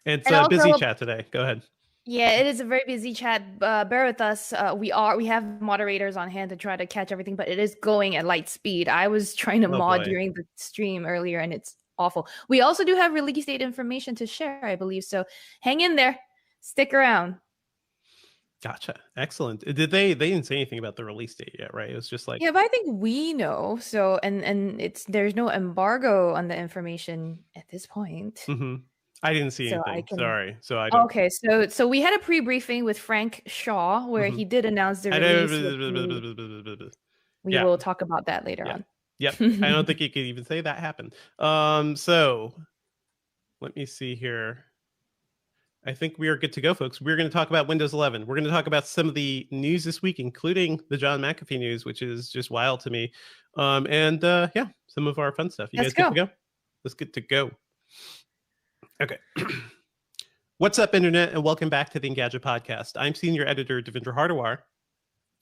It's a busy chat today. Go ahead. Yeah, it is a very busy chat. Bear with us. We have moderators on hand to try to catch everything, but it is going at light speed. I was trying to mod during the stream earlier, and it's awful. We also do have release date information to share, I believe. So hang in there. Stick around. Gotcha. Excellent. Did they didn't say anything about the release date yet, right? It was just like, yeah, but I think we know. So and there's no embargo on the information at this point. I didn't see So anything. I can... Sorry. So I don't. Okay, so we had a pre-briefing with Frank Shaw where he did announce the release. We will talk about that later on. Yep. I don't think you could even say that happened. So let me see here. I think we are good to go, folks. We're going to talk about Windows 11. We're going to talk about some of the news this week, including the John McAfee news, which is just wild to me. Yeah, some of our fun stuff. You guys good to go? Let's get to go. Okay. What's up, Internet, and welcome back to the Engadget Podcast. I'm Senior Editor Devindra Hardawar.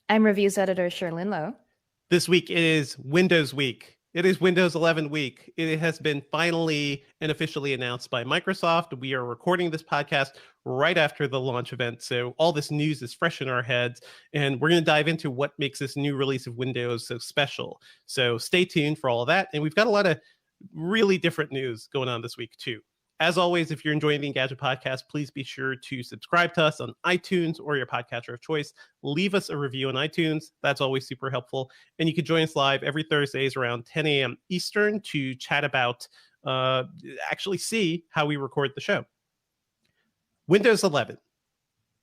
I'm Reviews Editor Sherlyn Lowe. This week is Windows Week. It is Windows 11 week. It has been finally and officially announced by Microsoft. We are recording this podcast right after the launch event, so all this news is fresh in our heads, and we're going to dive into what makes this new release of Windows so special. So stay tuned for all of that, and we've got a lot of really different news going on this week, too. As always, if you're enjoying the Engadget Podcast, please be sure to subscribe to us on iTunes or your podcatcher of choice. Leave us a review on iTunes. That's always super helpful. And you can join us live every Thursdays around 10 a.m. Eastern to chat about, actually see how we record the show. Windows 11.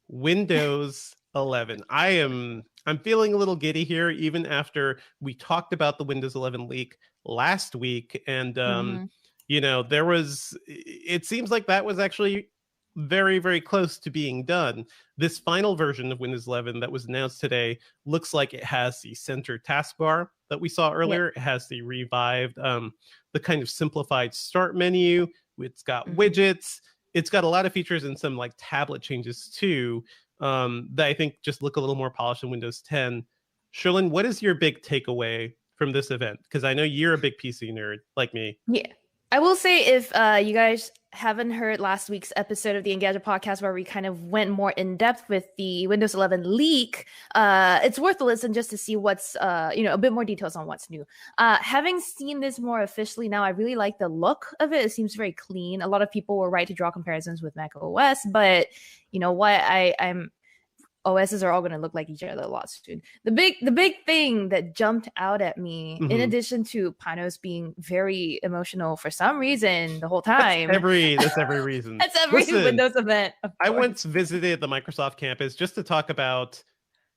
Windows 11. I'm feeling a little giddy here, even after we talked about the Windows 11 leak last week. And, you know, it seems like that was actually very, very close to being done. This final version of Windows 11 that was announced today looks like it has the center taskbar that we saw earlier. It has the revived, the kind of simplified start menu. It's got widgets. It's got a lot of features and some like tablet changes too, that I think just look a little more polished than Windows 10. Sherlyn, what is your big takeaway from this event? Because I know you're a big PC nerd like me. Yeah. I will say, if you guys haven't heard last week's episode of the Engadget Podcast where we kind of went more in depth with the Windows 11 leak, it's worth a listen just to see what's, a bit more details on what's new. Having seen this more officially now, I really like the look of it. It seems very clean. A lot of people were right to draw comparisons with Mac OS, but you know what? I'm OSs are all going to look like each other a lot soon. The big thing that jumped out at me, in addition to Panos being very emotional for some reason the whole time. That's every reason. That's every Windows event. I once visited the Microsoft campus just to talk about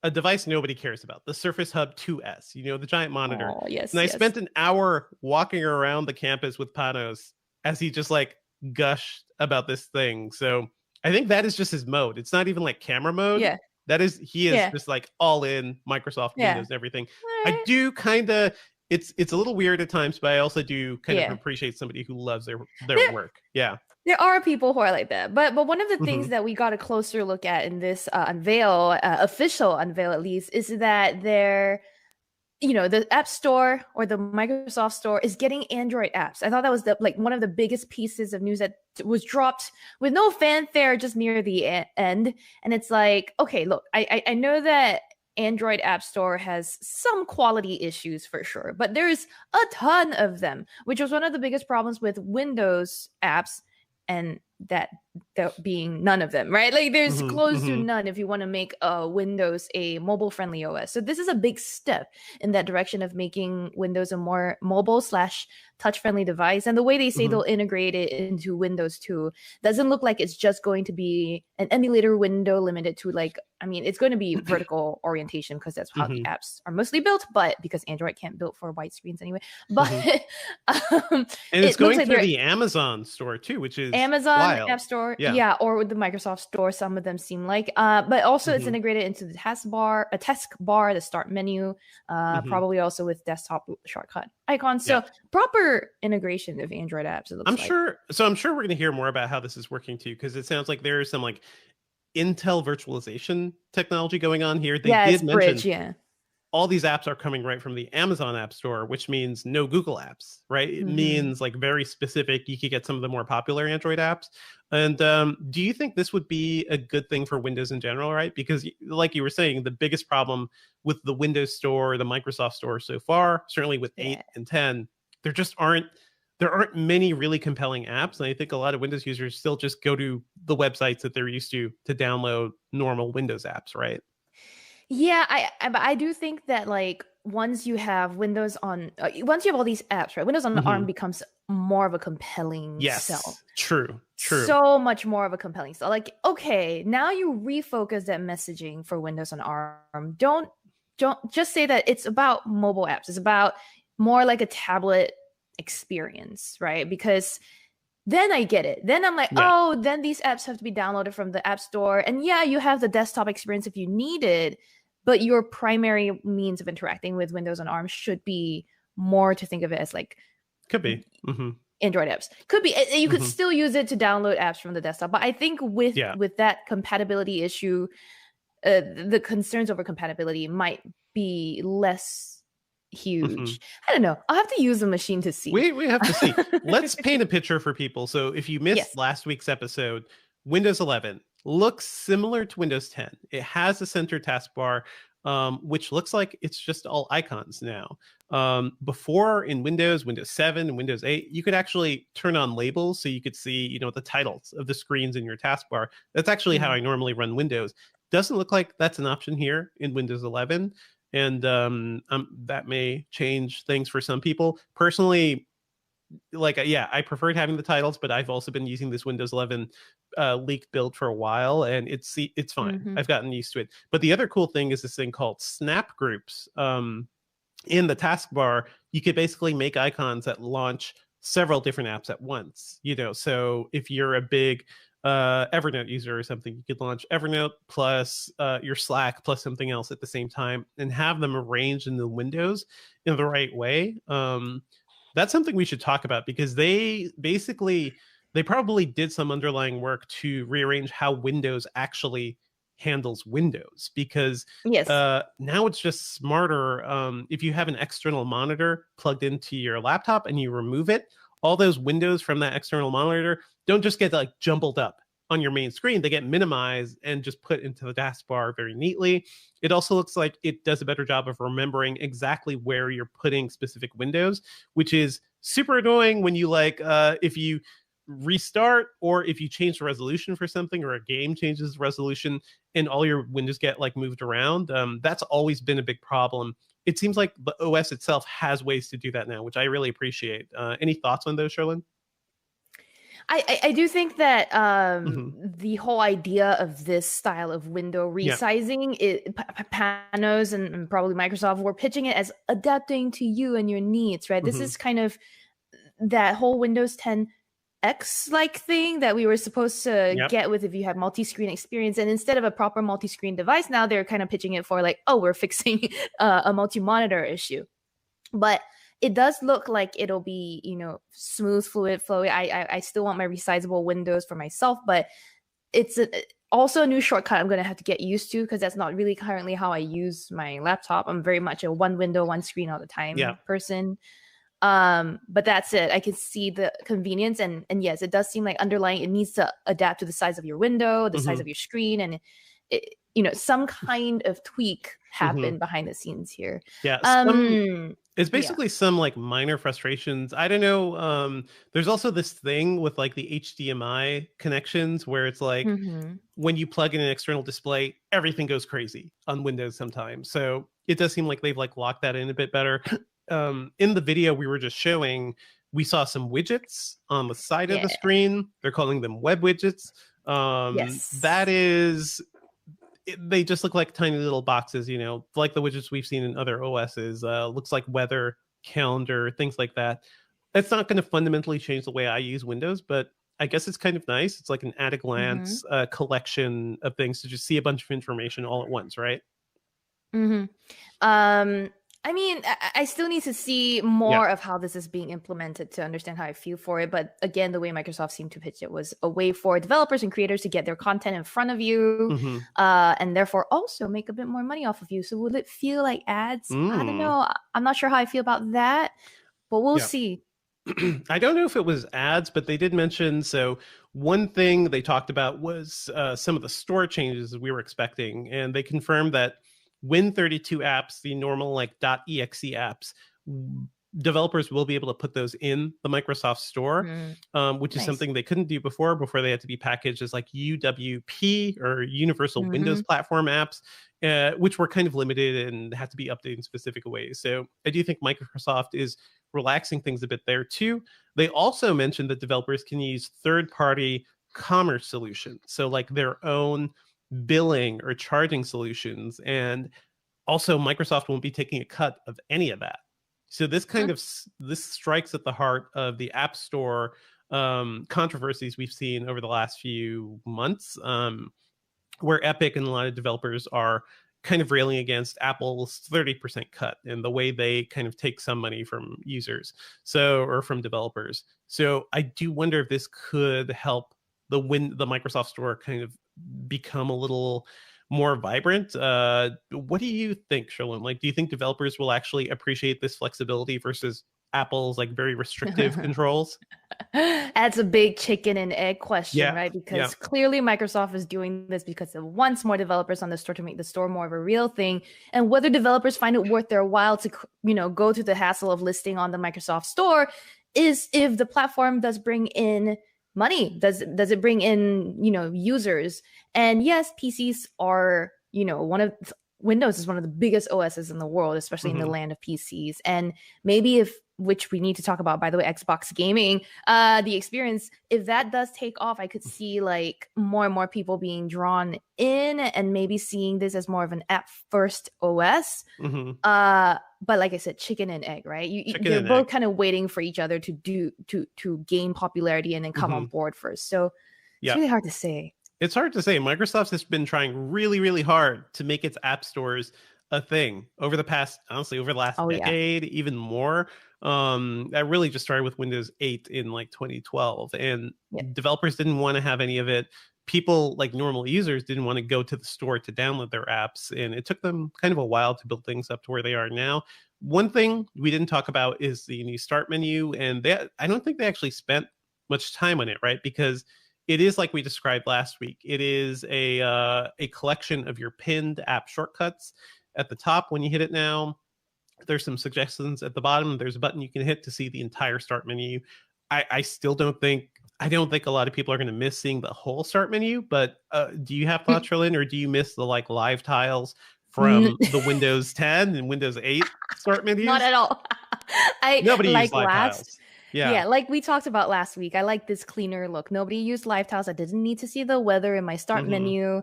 a device nobody cares about, the Surface Hub 2S, the giant monitor. Oh, yes, and I spent an hour walking around the campus with Panos as he just like gushed about this thing. So I think that is just his mode. It's not even like camera mode. Yeah. He is just like all in Microsoft Windows and everything. I do kind of, it's a little weird at times, but I also do kind of appreciate somebody who loves their work. Yeah. There are people who are like that, but one of the things that we got a closer look at in this official unveil at least, is that the App Store or the Microsoft Store is getting Android apps. I thought that was one of the biggest pieces of news that was dropped with no fanfare just near the end. And it's like, okay, look, I know that Android App Store has some quality issues for sure, but there's a ton of them, which was one of the biggest problems with Windows apps, and that being none of them, right? Like there's close to none if you want to make Windows a mobile-friendly OS. So this is a big step in that direction of making Windows a more mobile/touch-friendly device. And the way they say they'll integrate it into Windows 2 doesn't look like it's just going to be an emulator window limited to it's going to be vertical orientation because that's how the apps are mostly built, but because Android can't build for wide screens anyway. But and it's going through the Amazon store too, which is Amazon wild. App Store, or with the Microsoft Store, some of them seem like. But also it's integrated into the taskbar, the start menu, probably also with desktop shortcut icons. So proper integration of Android apps. It looks I'm sure we're going to hear more about how this is working too, because it sounds like there's some Intel virtualization technology going on here. They did mention Bridge, all these apps are coming right from the Amazon App Store, which means no Google apps, right? It means very specific. You could get some of the more popular Android apps. And do you think this would be a good thing for Windows in general, right? Because like you were saying, the biggest problem with the Windows Store, the Microsoft Store so far, certainly with 8 and 10, there aren't many really compelling apps. And I think a lot of Windows users still just go to the websites that they're used to download normal Windows apps, right? Yeah, I do think that once you have Windows on, once you have all these apps, right? Windows on ARM becomes more of a compelling Yes, sell. true. So much more of a compelling sell. Like, okay, now you refocus that messaging for Windows and ARM. Don't just say that it's about mobile apps. It's about more like a tablet experience, right? Because then I get it. Then I'm like, oh, then these apps have to be downloaded from the App Store. And yeah, you have the desktop experience if you need it, but your primary means of interacting with Windows and ARM should be more to think of it as like could be Android apps. Could be. You could still use it to download apps from the desktop. But I think with that compatibility issue, the concerns over compatibility might be less huge. I don't know. I'll have to use the machine to see. We have to see. Let's paint a picture for people. So if you missed last week's episode, Windows 11 looks similar to Windows 10. It has a center taskbar, which looks like it's just all icons now. Before in Windows 7, and Windows 8, you could actually turn on labels so you could see, the titles of the screens in your taskbar. That's actually how I normally run Windows. Doesn't look like that's an option here in Windows 11. And that may change things for some people. Personally, I preferred having the titles, but I've also been using this Windows 11 leaked build for a while, and it's fine. I've gotten used to it. But the other cool thing is this thing called Snap Groups. In the taskbar, you could basically make icons that launch several different apps at once. So if you're a big Evernote user or something, you could launch Evernote plus your Slack plus something else at the same time and have them arranged in the windows in the right way. That's something we should talk about, because they probably did some underlying work to rearrange how Windows actually handles Windows, because now it's just smarter. If you have an external monitor plugged into your laptop and you remove it, all those windows from that external monitor don't just get jumbled up on your main screen. They get minimized and just put into the taskbar very neatly. It also looks like it does a better job of remembering exactly where you're putting specific windows, which is super annoying when you if you restart or if you change the resolution for something, or a game changes the resolution and all your windows get moved around. That's always been a big problem. It seems like the OS itself has ways to do that now, which I really appreciate. Any thoughts on those, Sherlyn? I do think that the whole idea of this style of window resizing, Panos and probably Microsoft were pitching it as adapting to you and your needs, right? This is kind of that whole Windows 10 X-like thing that we were supposed to get with if you have multi-screen experience. And instead of a proper multi-screen device, now they're kind of pitching it for we're fixing a multi-monitor issue. But it does look like it'll be, smooth, fluid, flowy. I still want my resizable windows for myself, but it's also a new shortcut I'm going to have to get used to, because that's not really currently how I use my laptop. I'm very much a one window, one screen all the time person. But that's it. I can see the convenience, and yes, it does seem like underlying it needs to adapt to the size of your window, the size of your screen, and some kind of tweak happened behind the scenes here. It's basically some minor frustrations. I don't know. There's also this thing with the HDMI connections where it's when you plug in an external display, everything goes crazy on Windows sometimes. So it does seem like they've locked that in a bit better. In the video we were just showing, we saw some widgets on the side of the screen. They're calling them web widgets. That is, they just look like tiny little boxes, like the widgets we've seen in other OSs. Looks like weather, calendar, things like that. It's not going to fundamentally change the way I use Windows, but I guess it's kind of nice. It's like an at a glance collection of things to just see a bunch of information all at once, right? I mean, I still need to see more of how this is being implemented to understand how I feel for it. But again, the way Microsoft seemed to pitch it was a way for developers and creators to get their content in front of you, and therefore also make a bit more money off of you. So will it feel like ads? I don't know. I'm not sure how I feel about that, but we'll see. I don't know if it was ads, but they did mention, so one thing they talked about was some of the store changes we were expecting, and they confirmed that Win32 apps, the normal .exe apps, developers will be able to put those in the Microsoft Store, which is something they couldn't do before. Before they had to be packaged as like UWP or Universal Windows Platform apps, which were kind of limited and had to be updated in specific ways. So I do think Microsoft is relaxing things a bit there too. They also mentioned that developers can use third-party commerce solutions, so like their own billing or charging solutions, and also Microsoft won't be taking a cut of any of that. So this kind of this strikes at the heart of the App Store controversies we've seen over the last few months, where Epic and a lot of developers are kind of railing against Apple's 30% cut and the way they kind of take some money from users, or from developers. So I do wonder if this could help the Microsoft Store kind of become a little more vibrant. What do you think, Sherlyn? Like, do you think developers will actually appreciate this flexibility versus Apple's like very restrictive controls? That's a big chicken and egg question, right? Because clearly Microsoft is doing this because it wants more developers on the store to make the store more of a real thing. And whether developers find it worth their while to, go through the hassle of listing on the Microsoft Store is if the platform does bring in money. Does it bring in, users? And yes, PCs are, Windows is one of the biggest OSs in the world, especially in the land of PCs. And maybe which we need to talk about, by the way, Xbox gaming, the experience, if that does take off, I could see like more and more people being drawn in and maybe seeing this as more of an app first OS. But like I said, chicken and egg, right? They're both kind of waiting for each other to gain popularity and then come on board first. So it's really hard to say. It's hard to say. Microsoft has been trying really, really hard to make its app stores a thing over the last decade, even more. That really just started with Windows 8 in like 2012, and developers didn't want to have any of it. People, like normal users, didn't want to go to the store to download their apps, and it took them kind of a while to build things up to where they are now. One thing we didn't talk about is the new start menu, and I don't think they actually spent much time on it, right? Because it is like we described last week. It is a collection of your pinned app shortcuts at the top when you hit it now. There's some suggestions at the bottom. There's a button you can hit to see the entire start menu. I don't think a lot of people are going to miss seeing the whole start menu, but do you have thoughts, Sherlyn, or do you miss the like live tiles from the Windows 10 and Windows 8 start menus? Not at all. Nobody used live tiles. Yeah, like we talked about last week. I like this cleaner look. Nobody used live tiles. I didn't need to see the weather in my start menu.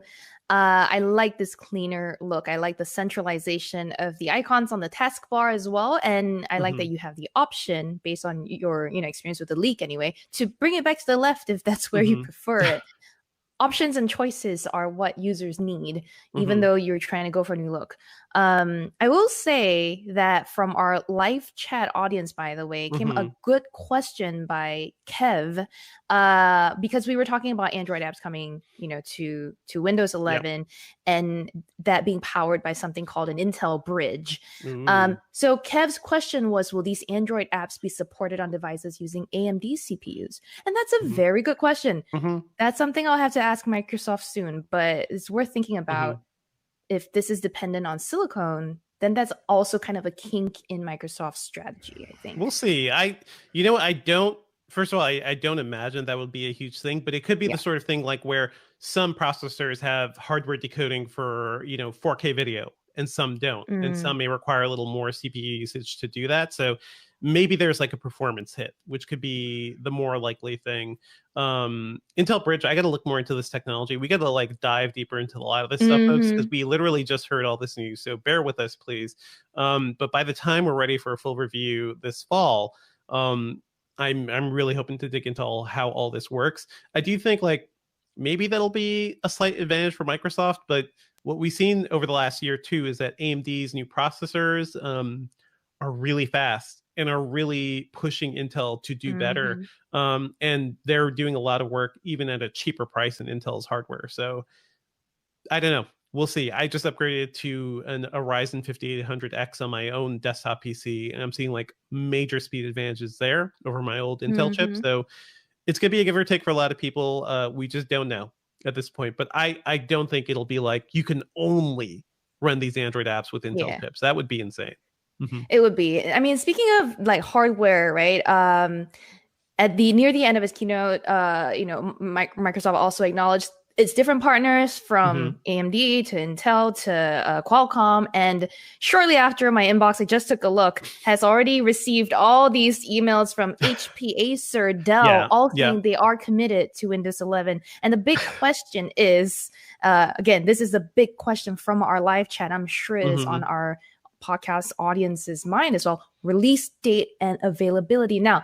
I like this cleaner look. I like the centralization of the icons on the taskbar as well. And I like that you have the option, based on your experience with the leak anyway, to bring it back to the left if that's where you prefer it. Options and choices are what users need, even though you're trying to go for a new look. I will say that from our live chat audience, by the way, came a good question by Kev, because we were talking about Android apps coming, to Windows 11 and that being powered by something called an Intel bridge. So Kev's question was, will these Android apps be supported on devices using AMD CPUs? And that's a very good question. That's something I'll have to ask Microsoft soon, but it's worth thinking about. If this is dependent on silicone, then that's also kind of a kink in Microsoft's strategy, I think. We'll see. First of all, I don't imagine that would be a huge thing, but it could be the sort of thing like where some processors have hardware decoding for, 4K video and some don't. And some may require a little more CPU usage to do that. So maybe there's like a performance hit, which could be the more likely thing. Intel Bridge, I got to look more into this technology. We got to like dive deeper into a lot of this stuff, folks, because we literally just heard all this news. So bear with us, please. But by the time we're ready for a full review this fall, I'm really hoping to dig into how all this works. I do think like maybe that'll be a slight advantage for Microsoft, but what we've seen over the last year too is that AMD's new processors are really fast and are really pushing Intel to do better. And they're doing a lot of work even at a cheaper price than Intel's hardware. So I don't know. We'll see. I just upgraded to a Ryzen 5800X on my own desktop PC, and I'm seeing like major speed advantages there over my old Intel chip. So it's going to be a give or take for a lot of people. We just don't know at this point. But I don't think it'll be like you can only run these Android apps with Intel chips. That would be insane. It would be. I mean, speaking of like hardware, right? Near the end of his keynote, Microsoft also acknowledged its different partners from AMD to Intel to Qualcomm. And shortly after, my inbox, I just took a look, has already received all these emails from HP, Acer, Dell, all saying they are committed to Windows 11. And the big question is, again, this is a big question from our live chat. I'm sure it is on our podcast audience's mind as well. Release date and availability. Now,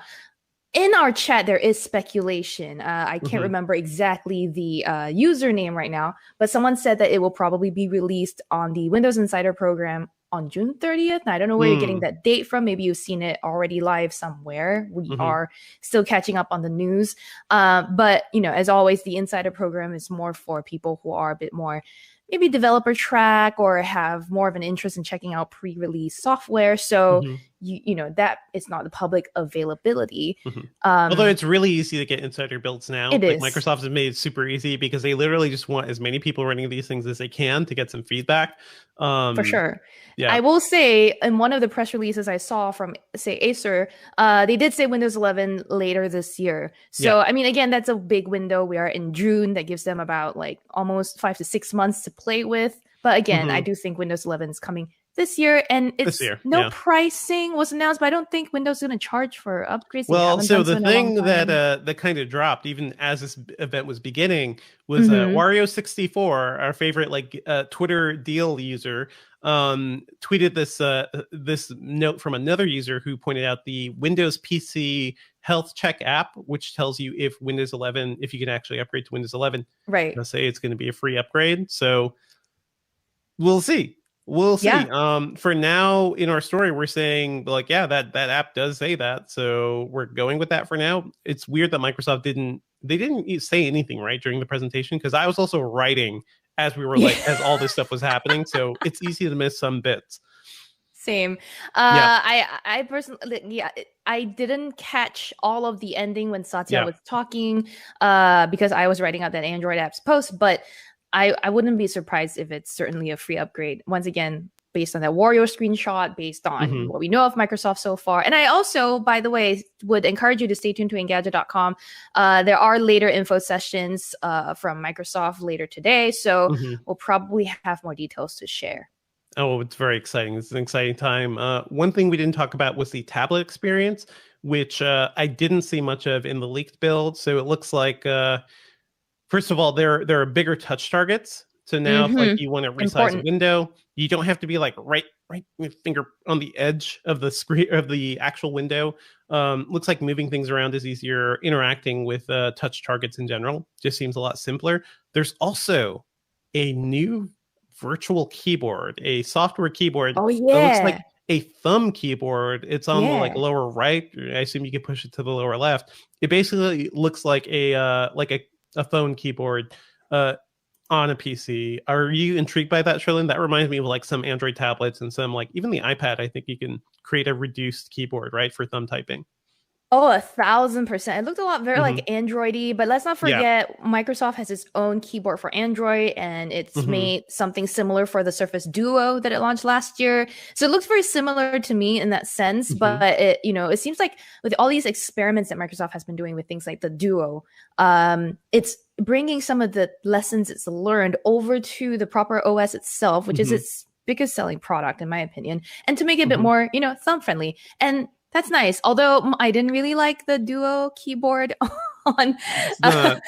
in our chat, there is speculation. I can't remember exactly the username right now, but someone said that it will probably be released on the Windows Insider program on June 30th. I don't know where you're getting that date from. Maybe you've seen it already live somewhere. We are still catching up on the news. But, as always, the Insider program is more for people who are a bit more maybe developer track or have more of an interest in checking out pre-release software. So, that is not the public availability. Although it's really easy to get insider builds now. It is. Microsoft has made it super easy because they literally just want as many people running these things as they can to get some feedback. For sure. Yeah. I will say in one of the press releases I saw from, say, Acer, they did say Windows 11 later this year. So, I mean, again, that's a big window. We are in June. That gives them about like almost 5 to 6 months to play with. But again, I do think Windows 11 is coming this year, and it's no pricing was announced, but I don't think Windows is going to charge for upgrades. Well, so the thing that kind of dropped even as this event was beginning was Wario64, our favorite Twitter deal user, tweeted this note from another user who pointed out the Windows PC health check app, which tells you if you can actually upgrade to Windows 11. Right. They'll say it's going to be a free upgrade. So we'll see. For now in our story, we're saying that app does say that. So we're going with that for now. It's weird that Microsoft didn't say anything right during the presentation, because I was also writing as we were as all this stuff was happening. So it's easy to miss some bits. Same. I personally, I didn't catch all of the ending when Satya was talking because I was writing out that Android apps post, but I wouldn't be surprised if it's certainly a free upgrade. Once again, based on that Wario screenshot, based on what we know of Microsoft so far. And I also, by the way, would encourage you to stay tuned to Engadget.com. There are later info sessions from Microsoft later today. So we'll probably have more details to share. Oh, it's very exciting. It's an exciting time. One thing we didn't talk about was the tablet experience, which I didn't see much of in the leaked build. So it looks like... First of all, there are bigger touch targets. So now if you want to resize a window, you don't have to be right your finger on the edge of the screen of the actual window. Looks like moving things around is easier. Interacting with touch targets in general just seems a lot simpler. There's also a new virtual keyboard, a software keyboard. Oh, yeah. That looks like a thumb keyboard. It's on the lower right. I assume you can push it to the lower left. It basically looks like a phone keyboard on a PC. Are you intrigued by that, Sherlyn? That reminds me of some Android tablets and some even the iPad. I think you can create a reduced keyboard, right, for thumb typing. Oh, 1,000%. It looked a lot very Android-y, but let's not forget Microsoft has its own keyboard for Android, and it's made something similar for the Surface Duo that it launched last year. So it looks very similar to me in that sense, but it seems like with all these experiments that Microsoft has been doing with things like the Duo, it's bringing some of the lessons it's learned over to the proper OS itself, which is its biggest selling product, in my opinion, and to make it a bit more, thumb-friendly. And that's nice. Although I didn't really like the Duo keyboard on the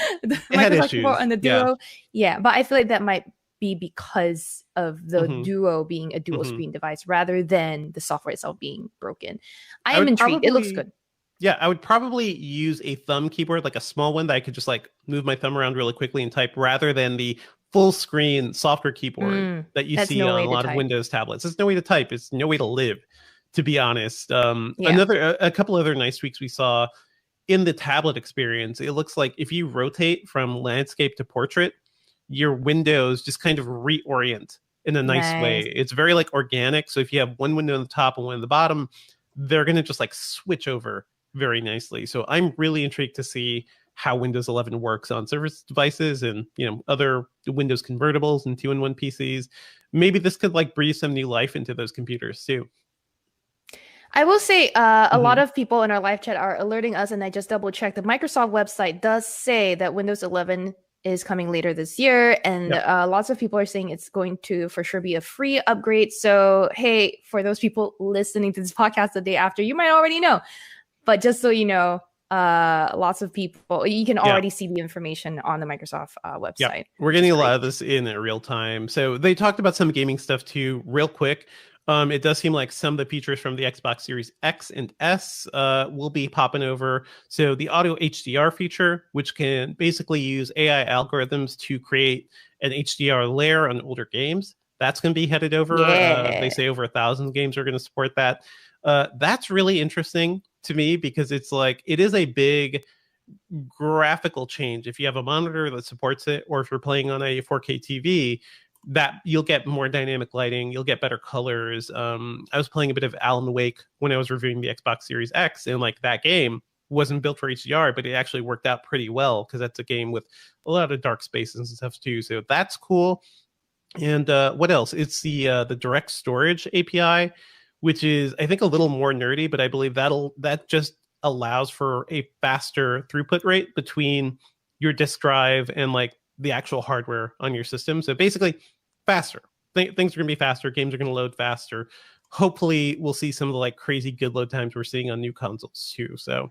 Microsoft keyboard on the Duo. Yeah, but I feel like that might be because of the Duo being a dual screen device rather than the software itself being broken. I am intrigued. It looks good. Yeah, I would probably use a thumb keyboard, like a small one that I could just move my thumb around really quickly and type, rather than the full screen software keyboard that you see on a lot of Windows tablets. There's no way to type. It's no way to live, to be honest. A couple other nice tweaks we saw in the tablet experience. It looks like if you rotate from landscape to portrait, your windows just kind of reorient in a nice way. It's very organic. So if you have one window on the top and one on the bottom, they're going to just switch over very nicely. So I'm really intrigued to see how Windows 11 works on Surface devices and other Windows convertibles and 2-in-1 PCs. Maybe this could breathe some new life into those computers too. I will say a lot of people in our live chat are alerting us, and I just double checked. The Microsoft website does say that Windows 11 is coming later this year, and lots of people are saying it's going to for sure be a free upgrade. So, hey, for those people listening to this podcast the day after, you might already know. But just so you know, lots of people, you can already see the information on the Microsoft website. Yeah. We're getting a lot of this in real time. So they talked about some gaming stuff too, real quick. It does seem like some of the features from the Xbox Series X and S will be popping over. So the audio HDR feature, which can basically use AI algorithms to create an HDR layer on older games, that's going to be headed over. They say over 1,000 games are going to support that. That's really interesting to me because it's like it is a big graphical change. If you have a monitor that supports it, or if you're playing on a 4K TV, that you'll get more dynamic lighting, you'll get better colors. I was playing a bit of Alan Wake when I was reviewing the Xbox Series X, and like that game wasn't built for HDR, but it actually worked out pretty well because that's a game with a lot of dark spaces and stuff too. So that's cool. And what else? It's the direct storage API, which is I think a little more nerdy, but I believe that just allows for a faster throughput rate between your disk drive and like the actual hardware on your system. So basically faster. Things are going to be faster. Games are going to load faster. Hopefully we'll see some of the like crazy good load times we're seeing on new consoles too. So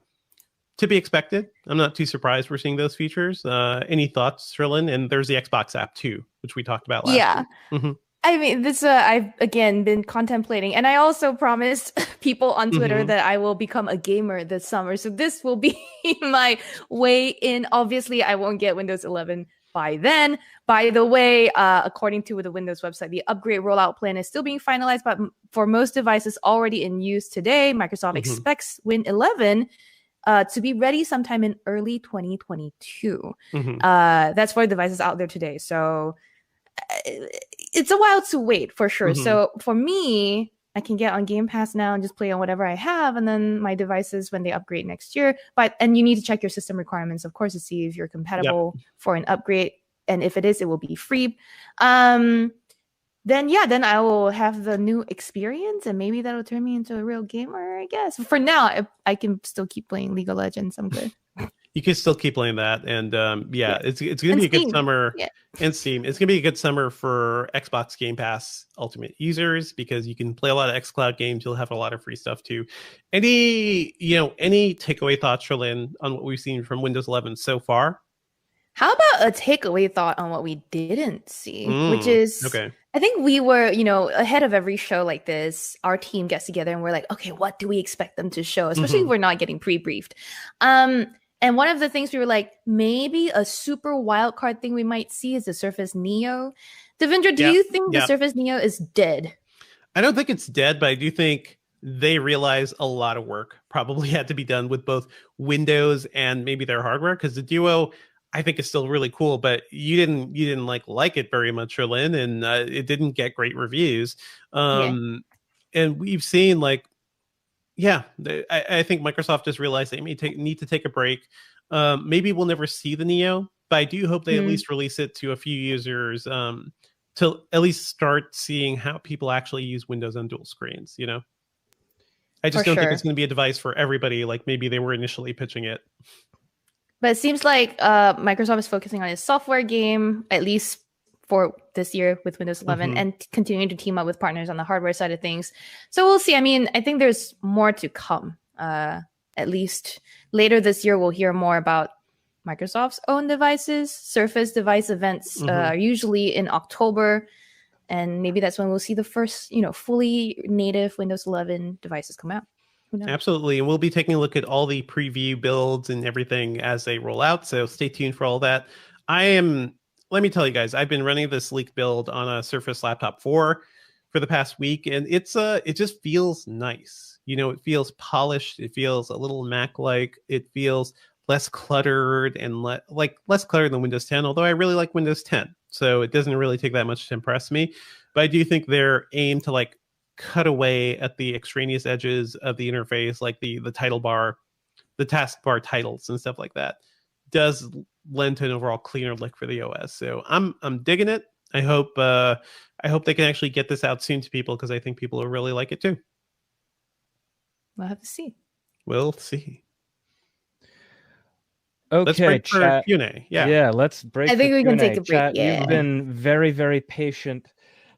to be expected. I'm not too surprised we're seeing those features. Any thoughts, Sherlyn? And there's the Xbox app too, which we talked about last week. I mean, this I've again been contemplating, and I also promised people on Twitter that I will become a gamer this summer. So this will be my way in. Obviously, I won't get Windows 11 by then. By the way, according to the Windows website, the upgrade rollout plan is still being finalized, but for most devices already in use today, Microsoft expects Win 11 to be ready sometime in early 2022. That's for devices out there today. So it's a while to wait for sure. So for me, I can get on Game Pass now and just play on whatever I have, and then my devices when they upgrade next year. And you need to check your system requirements, of course, to see if you're compatible for an upgrade. And if it is, it will be free. Then I will have the new experience, and maybe that'll turn me into a real gamer, I guess. For now, I can still keep playing League of Legends. I'm good. You can still keep playing that, and it's going to be a good summer. And Steam, it's going to be a good summer for Xbox Game Pass Ultimate users because you can play a lot of xCloud games. You'll have a lot of free stuff too. Any takeaway thoughts, Sherlyn, on what we've seen from Windows 11 so far? How about a takeaway thought on what we didn't see, which is I think we were, ahead of every show like this, our team gets together and we're like, okay, what do we expect them to show? Especially if we're not getting pre-briefed. And one of the things we were like, maybe a super wild card thing we might see is the Surface Neo. Devendra, do you think the Surface Neo is dead? I don't think it's dead, but I do think they realize a lot of work probably had to be done with both Windows and maybe their hardware, because the Duo, I think, is still really cool, but you didn't like it very much, Sherlyn, and it didn't get great reviews. And we've seen I think Microsoft just realized they need to take a break. Maybe we'll never see the Neo, but I do hope they at least release it to a few users to at least start seeing how people actually use Windows on dual screens. I just don't think it's going to be a device for everybody like maybe they were initially pitching it. But it seems like Microsoft is focusing on its software game, at least for this year with Windows 11, and continuing to team up with partners on the hardware side of things. So we'll see. I mean, I think there's more to come. At least later this year, we'll hear more about Microsoft's own devices. Surface device events are usually in October. And maybe that's when we'll see the first, fully native Windows 11 devices come out. Absolutely. And we'll be taking a look at all the preview builds and everything as they roll out. So stay tuned for all that. Let me tell you guys, I've been running this leak build on a Surface Laptop 4 for the past week, and it just feels nice. It feels polished. It feels a little Mac-like. It feels less cluttered and less cluttered than Windows 10, although I really like Windows 10. So it doesn't really take that much to impress me. But I do think their aim to cut away at the extraneous edges of the interface, like the title bar, the taskbar titles and stuff like that, does lend to an overall cleaner look for the OS. So I'm digging it. I hope they can actually get this out soon to people, because I think people will really like it too. We'll have to see. We'll see. Okay, let's break for chat. Q&A. Yeah, let's break. I think for we can Q&A. take a break. Chat, Yeah. You've been very, very patient.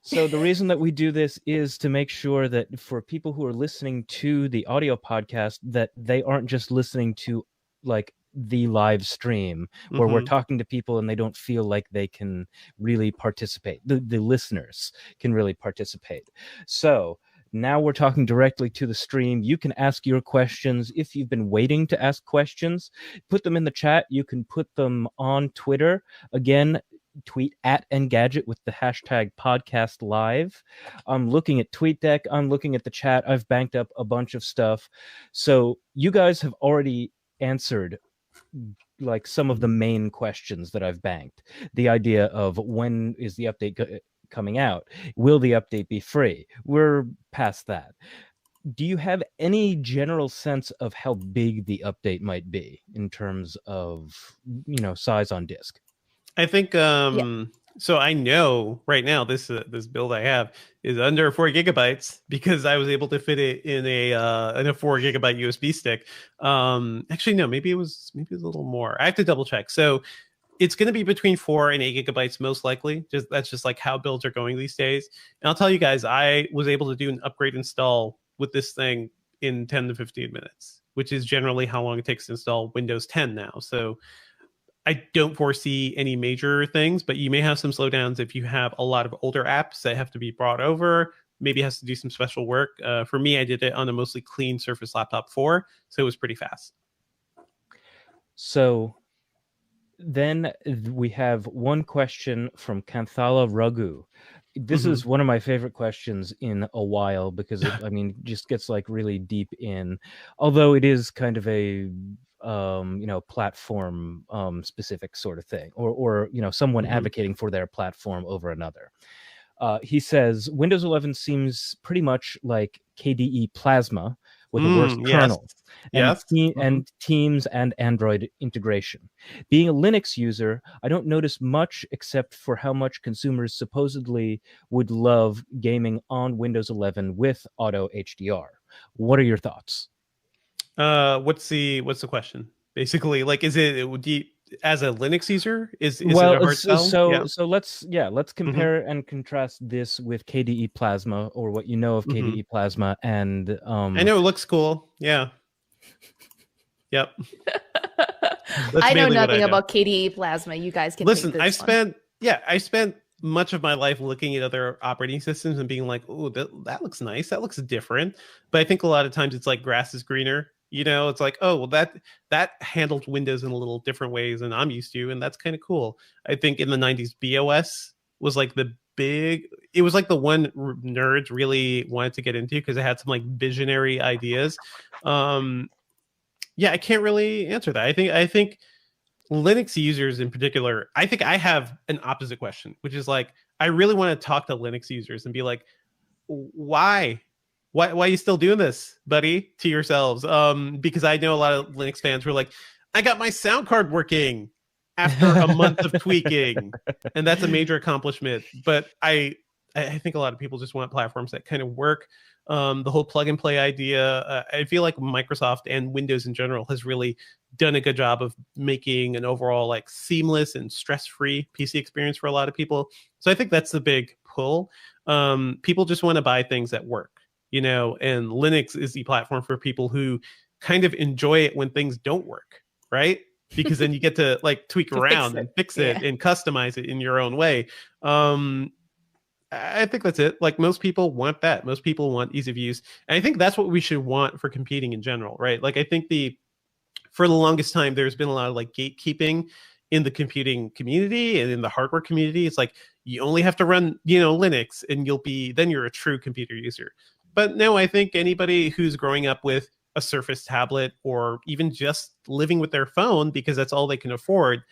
So the reason that we do this is to make sure that for people who are listening to the audio podcast, that they aren't just listening to like the live stream where we're talking to people and they don't feel like they can really participate. The listeners can really participate. So now we're talking directly to the stream. You can ask your questions. If you've been waiting to ask questions, put them in the chat. You can put them on Twitter. Again, tweet at Engadget with the hashtag podcast live. I'm looking at TweetDeck. I'm looking at the chat. I've banked up a bunch of stuff. So you guys have already answered like some of the main questions that I've banked. The idea of when is the update coming out? Will the update be free? We're past that. Do you have any general sense of how big the update might be in terms of, size on disk? I think so I know right now this build I have is under 4 gigabytes because I was able to fit it in a 4 gigabyte USB stick. Actually no, maybe it was a little more. I have to double check. So it's going to be between 4 and 8 gigabytes most likely. That's just like how builds are going these days. And I'll tell you guys, I was able to do an upgrade install with this thing in 10 to 15 minutes, which is generally how long it takes to install Windows 10 now. So I don't foresee any major things, but you may have some slowdowns if you have a lot of older apps that have to be brought over. Maybe it has to do some special work. For me, I did it on a mostly clean Surface Laptop 4, so it was pretty fast. So then we have one question from Kanthala Raghu. This is one of my favorite questions in a while because it, just gets like really deep in, although it is kind of a platform specific sort of thing, or someone advocating for their platform over another. He says Windows 11 seems pretty much like KDE Plasma with a worse kernel and Teams and Android integration. Being a Linux user, I don't notice much except for how much consumers supposedly would love gaming on Windows 11 with auto HDR. What are your thoughts? What's the question? Basically, like, is it as a Linux user? Is it a hard sell? So let's compare and contrast this with KDE Plasma, or what you know of KDE Plasma, and I know it looks cool. Yeah. Yep. I know nothing about KDE Plasma. You guys can listen. I spent much of my life looking at other operating systems and being like, oh, that looks nice. That looks different. But I think a lot of times it's like grass is greener. It's like, oh, well, that handled Windows in a little different ways than I'm used to, and that's kind of cool. I think in the 90s, BOS was like it was like the one nerds really wanted to get into because it had some like visionary ideas. I can't really answer that. I think Linux users in particular, I think I have an opposite question, which is like, I really want to talk to Linux users and be like, why are you still doing this, buddy, to yourselves? Because I know a lot of Linux fans who are like, I got my sound card working after a month of tweaking, and that's a major accomplishment. But I think a lot of people just want platforms that kind of work. The whole plug and play idea, I feel like Microsoft and Windows in general has really done a good job of making an overall like seamless and stress-free PC experience for a lot of people. So I think that's the big pull. People just want to buy things that work. And Linux is the platform for people who kind of enjoy it when things don't work, right? Because then you get to like tweak around and fix it and customize it in your own way. I think that's it. Like most people want that. Most people want ease of use. And I think that's what we should want for computing in general, right? Like I think for the longest time, there's been a lot of like gatekeeping in the computing community and in the hardware community. It's like, you only have to run, Linux and then you're a true computer user. But no, I think anybody who's growing up with a Surface tablet or even just living with their phone because that's all they can afford,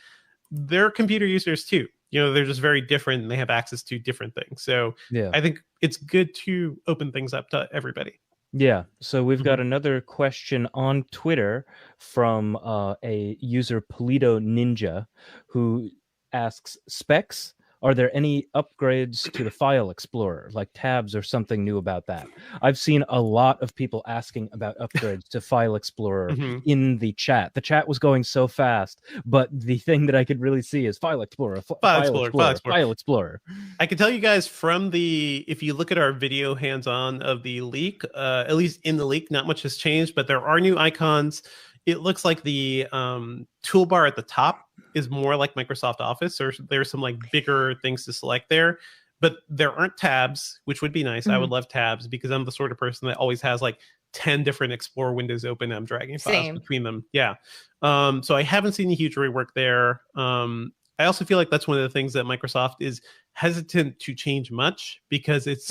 they're computer users too. They're just very different and they have access to different things. So I think it's good to open things up to everybody. Yeah. So we've got another question on Twitter from a user Polito Ninja who asks, specs Are there any upgrades to the File Explorer, like tabs or something new about that? I've seen a lot of people asking about upgrades to File Explorer in the chat. The chat was going so fast, but the thing that I could really see is File Explorer, File Explorer. I can tell you guys from if you look at our video hands-on of the leak, at least in the leak, not much has changed, but there are new icons. It looks like the toolbar at the top is more like Microsoft Office, or there's some like bigger things to select there, but there aren't tabs, which would be nice. I would love tabs because I'm the sort of person that always has like 10 different Explorer windows open. I'm dragging files between them. Yeah. So I haven't seen a huge rework there. I also feel like that's one of the things that Microsoft is hesitant to change much because it's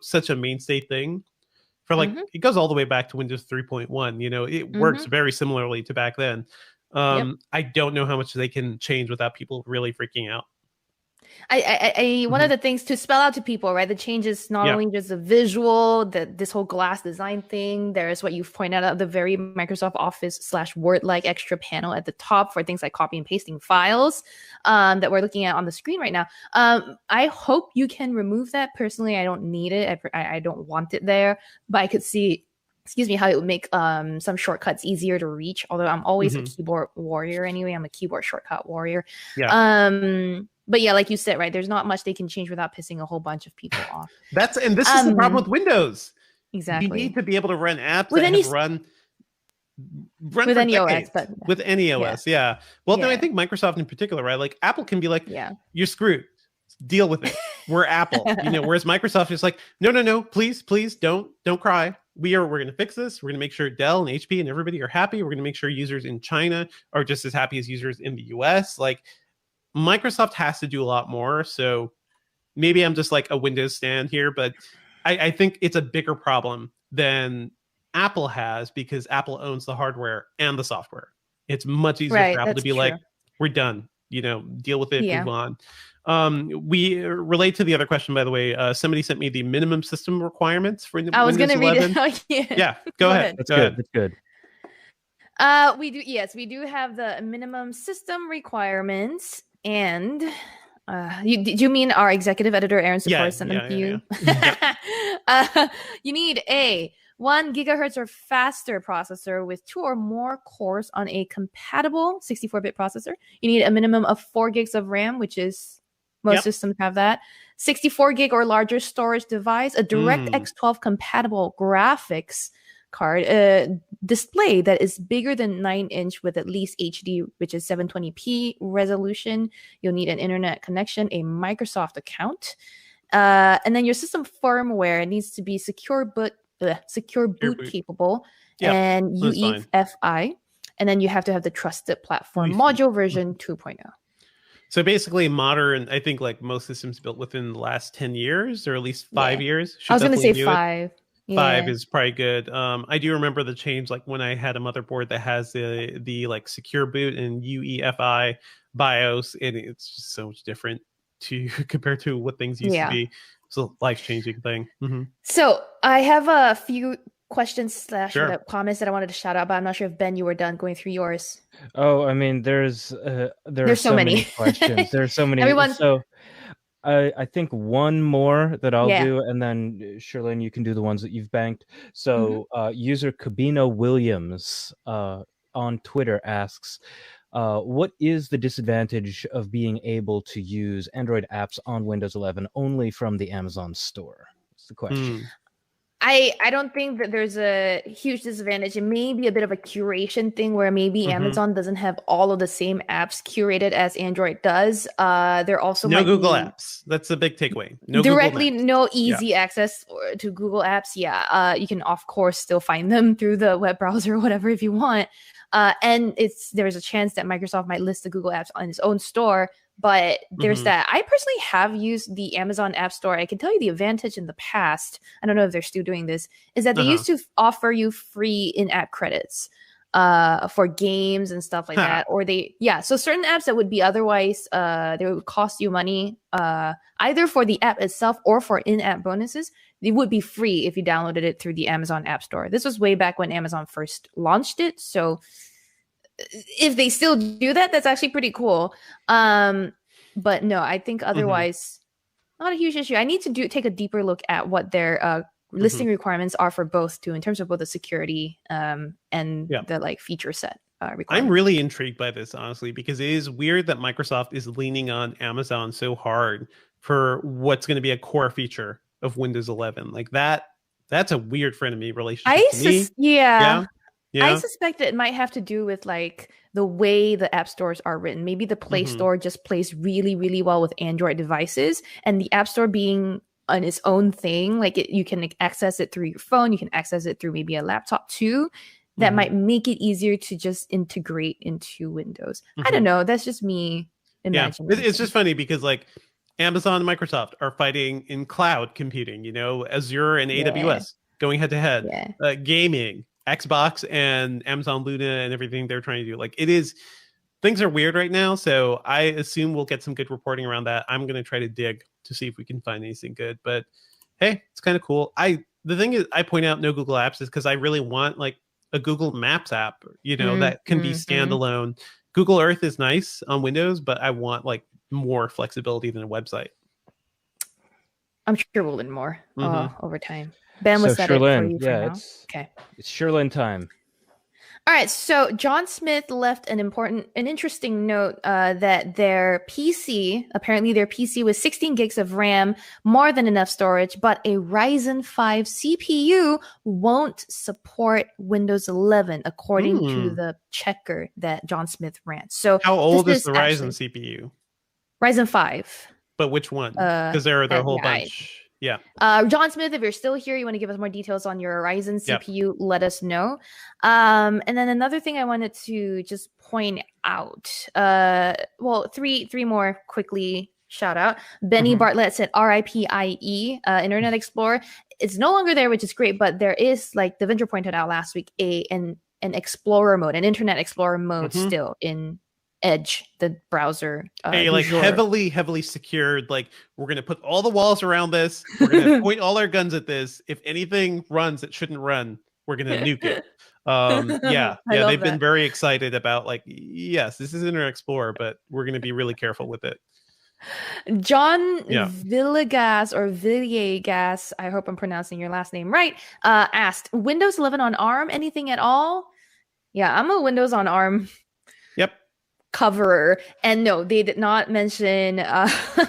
such a mainstay thing. For like, it goes all the way back to Windows 3.1. You know, it works very similarly to back then. I don't know how much they can change without people really freaking out. One of the things to spell out to people, right? The change is not only just the visual, this whole glass design thing. There's what you've pointed out, the very Microsoft Office / Word-like extra panel at the top for things like copy and pasting files that we're looking at on the screen right now. I hope you can remove that. Personally, I don't need it. I don't want it there, but I could see how it would make some shortcuts easier to reach. Although I'm always a keyboard warrior anyway. I'm a keyboard shortcut warrior. But yeah, like you said, right, there's not much they can change without pissing a whole bunch of people off. This is the problem with Windows. Exactly. You need to be able to run apps that run with any OS, but with any OS. Yeah. Well, no, I think Microsoft in particular, right? Like Apple can be like, you're screwed. Deal with it. We're Apple. You know, whereas Microsoft is like, no, please, don't cry. We're going to fix this. We're going to make sure Dell and HP and everybody are happy. We're going to make sure users in China are just as happy as users in the US. Like, Microsoft has to do a lot more. So maybe I'm just like a Windows stand here, but I think it's a bigger problem than Apple has because Apple owns the hardware and the software. It's much easier for Apple to be like, we're done, you know, deal with it, move on. We relate to the other question, by the way. Somebody sent me the minimum system requirements for Windows 11. I was going to read it. Yeah, go ahead. That's good. That's good. We do have the minimum system requirements. And do you mean our executive editor, Aaron Support, sent them to you? You need a 1 gigahertz or faster processor with 2 or more cores on a compatible 64-bit processor. You need a minimum of 4 gigs of RAM, which is most systems have that. 64 gig or larger storage device, a DirectX 12 compatible graphics card, display that is bigger than 9-inch with at least HD, which is 720p resolution. You'll need an internet connection, a Microsoft account, and then your system firmware needs to be secure boot capable and UEFI, and then you have to have the trusted platform module version 2.0. So basically modern, I think like most systems built within the last 10 years or at least 5 years. I was going to say 5. 5 is probably good. I do remember the change, like when I had a motherboard that has the like secure boot and UEFI BIOS, and it's just so much different compared to what things used to be. It's a life-changing thing. So I have a few questions / comments that I wanted to shout out, but I'm not sure if Ben, you were done going through yours. Oh, I mean, there's so many questions. There's so many. So I think one more that I'll do, and then Sherlyn, you can do the ones that you've banked. So user Cabino Williams on Twitter asks, what is the disadvantage of being able to use Android apps on Windows 11 only from the Amazon store? That's the question. I don't think that there's a huge disadvantage. It may be a bit of a curation thing where maybe Amazon doesn't have all of the same apps curated as Android does. There also no Google apps. That's a big takeaway. No easy access to Google apps. You can of course still find them through the web browser or whatever if you want. And there's a chance that Microsoft might list the Google apps on its own store. But there's that. I personally have used the Amazon App Store. I can tell you the advantage in the past, I don't know if they're still doing this, is that they used to offer you free in-app credits for games and stuff like that. Or so certain apps that would be otherwise, they would cost you money either for the app itself or for in-app bonuses. It would be free if you downloaded it through the Amazon App Store. This was way back when Amazon first launched it. So if they still do that, that's actually pretty cool. But no, I think otherwise, not a huge issue. I need to take a deeper look at what their listing requirements are for both too, in terms of both the security and the like feature set requirements. I'm really intrigued by this, honestly, because it is weird that Microsoft is leaning on Amazon so hard for what's going to be a core feature of Windows 11. Like that's a weird frenemy relationship to me. Yeah. Yeah. I suspect it might have to do with like the way the app stores are written. Maybe the Play Store just plays really, really well with Android devices, and the App Store being on its own thing, like you can access it through your phone, you can access it through maybe a laptop too. That might make it easier to just integrate into Windows. I don't know. That's just me imagining. Yeah. It's just funny because like Amazon and Microsoft are fighting in cloud computing, you know, Azure and AWS going head to head, gaming, Xbox and Amazon Luna and everything they're trying to do. Like things are weird right now. So I assume we'll get some good reporting around that. I'm going to try to dig to see if we can find anything good, but hey, it's kind of cool. The thing is I point out no Google apps is because I really want like a Google Maps app, you know, that can be standalone. Google Earth is nice on Windows, but I want like more flexibility than a website. I'm sure we'll learn more over time. Ben, was that it for you for now? It's Sherlyn time. All right, so John Smith left an interesting note that their PC with 16 gigs of RAM, more than enough storage, but a Ryzen 5 CPU won't support Windows 11, according to the checker that John Smith ran. So how old is the Ryzen CPU? Ryzen 5. But which one? Because there are a whole bunch. Yeah. John Smith, if you're still here, you want to give us more details on your Ryzen CPU, let us know. And then another thing I wanted to just point out, three more quickly shout out. Benny Bartlett said RIPIE, Internet Explorer. It's no longer there, which is great, but there is, like Devendra pointed out last week, an Explorer mode, an Internet Explorer mode still in Edge, the browser. Like heavily secured. Like we're gonna put all the walls around this. We're gonna point all our guns at this. If anything runs that shouldn't run, we're gonna nuke it. They've been very excited about like, yes, this is Internet Explorer, but we're gonna be really careful with it. John Villegas, I hope I'm pronouncing your last name right, asked, Windows 11 on ARM, anything at all? Yeah, I'm a Windows on ARM coverer, and no, they did not mention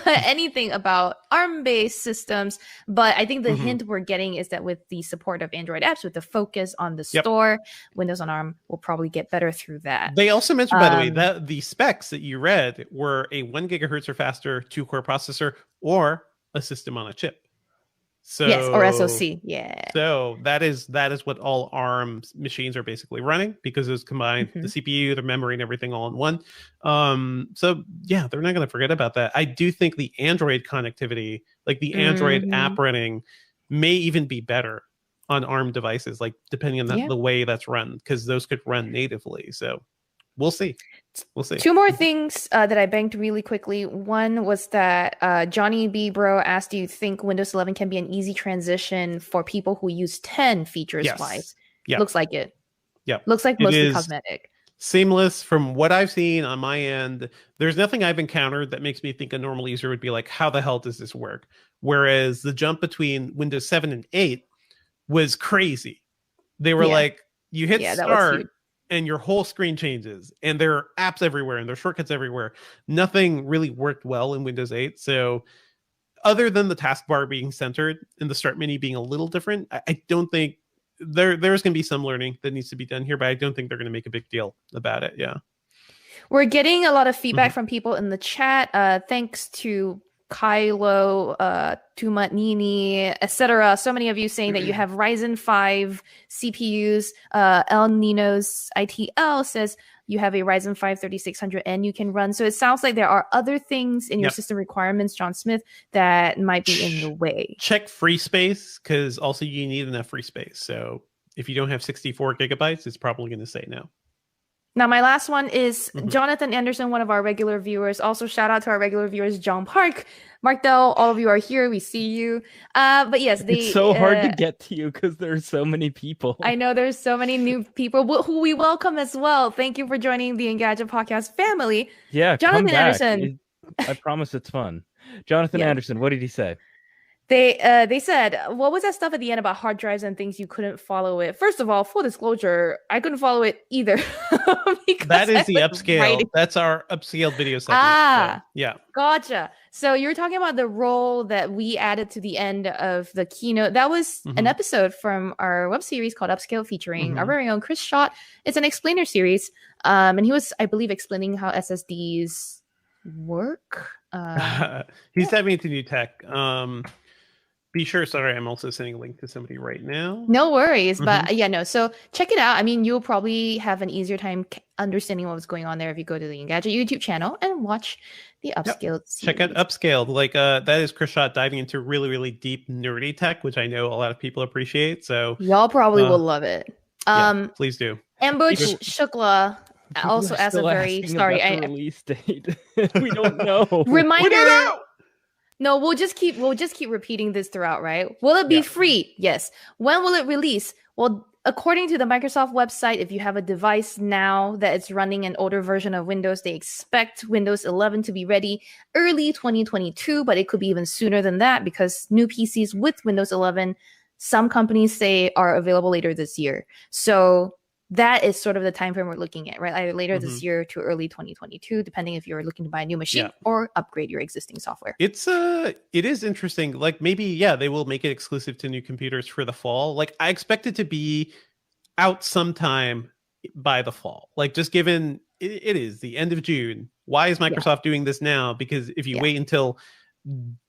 anything about ARM-based systems, but I think the hint we're getting is that with the support of Android apps, with the focus on the store, Windows on ARM will probably get better through that. They also mentioned, by the way, that the specs that you read were a 1 gigahertz or faster 2-core processor or a system on a chip. So yes, or SoC. Yeah. So that is what all ARM machines are basically running, because it's combined the CPU, the memory, and everything all in one. So yeah, they're not going to forget about that. I do think the Android connectivity, like the Android app running, may even be better on ARM devices, like depending on the way that's run, because those could run natively. So we'll see. Two more things that I banked really quickly. One was that Johnny B. Bro asked, do you think Windows 11 can be an easy transition for people who use 10 features-wise? Yeah. Looks like it. Yeah. Looks like mostly cosmetic. Seamless from what I've seen on my end. There's nothing I've encountered that makes me think a normal user would be like, how the hell does this work? Whereas the jump between Windows 7 and 8 was crazy. They were like, you hit start and your whole screen changes, and there are apps everywhere and there are shortcuts everywhere. Nothing really worked well in Windows 8. So other than the taskbar being centered and the start menu being a little different, I don't think there's going to be some learning that needs to be done here, but I don't think they're going to make a big deal about it. Yeah. We're getting a lot of feedback from people in the chat. Thanks to Kylo, Tumatnini, etc. So many of you saying that you have Ryzen 5 CPUs. El Nino's ITL says you have a Ryzen 5 3600 and you can run. So it sounds like there are other things in your system requirements, John Smith, that might be in the way. Check free space, because also you need enough free space. So if you don't have 64 gigabytes, it's probably going to say no. Now, my last one is Jonathan Anderson, one of our regular viewers. Also, shout out to our regular viewers, John Park, Mark Dell. All of you are here. We see you. But yes, it's so hard to get to you because there's so many people. I know there's so many new people who we welcome as well. Thank you for joining the Engadget Podcast family. Yeah, Jonathan Anderson. I promise it's fun. Jonathan Anderson, what did he say? They said, what was that stuff at the end about hard drives and things you couldn't follow it? First of all, full disclosure, I couldn't follow it either. That is the upscale. That's our upscaled video segment. Ah, yeah. Gotcha. So you were talking about the role that we added to the end of the keynote. That was an episode from our web series called Upscale, featuring our very own Chris Schott. It's an explainer series. And he was, I believe, explaining how SSDs work. He's diving into new tech. Be sure, sorry, I'm also sending a link to somebody right now. No worries. But yeah, no. So check it out. I mean, you'll probably have an easier time understanding what was going on there if you go to the Engadget YouTube channel and watch the Upscaled series. Check out Upscaled. Like that is Chris Schott diving into really, really deep nerdy tech, which I know a lot of people appreciate. So y'all probably will love it. Please do. Ambush Shukla also asked a very release date. We don't know. Reminder. No, we'll just keep repeating this throughout, right? Will it be free? Yes. When will it release? Well, according to the Microsoft website, if you have a device now that it's running an older version of Windows, they expect Windows 11 to be ready early 2022, but it could be even sooner than that because new PCs with Windows 11, some companies say, are available later this year. So that is sort of the time frame we're looking at, right? Either later this year to early 2022, depending if you're looking to buy a new machine or upgrade your existing software. It is interesting. Like maybe, they will make it exclusive to new computers for the fall. Like I expect it to be out sometime by the fall. Like just given it is the end of June. Why is Microsoft doing this now? Because if you wait until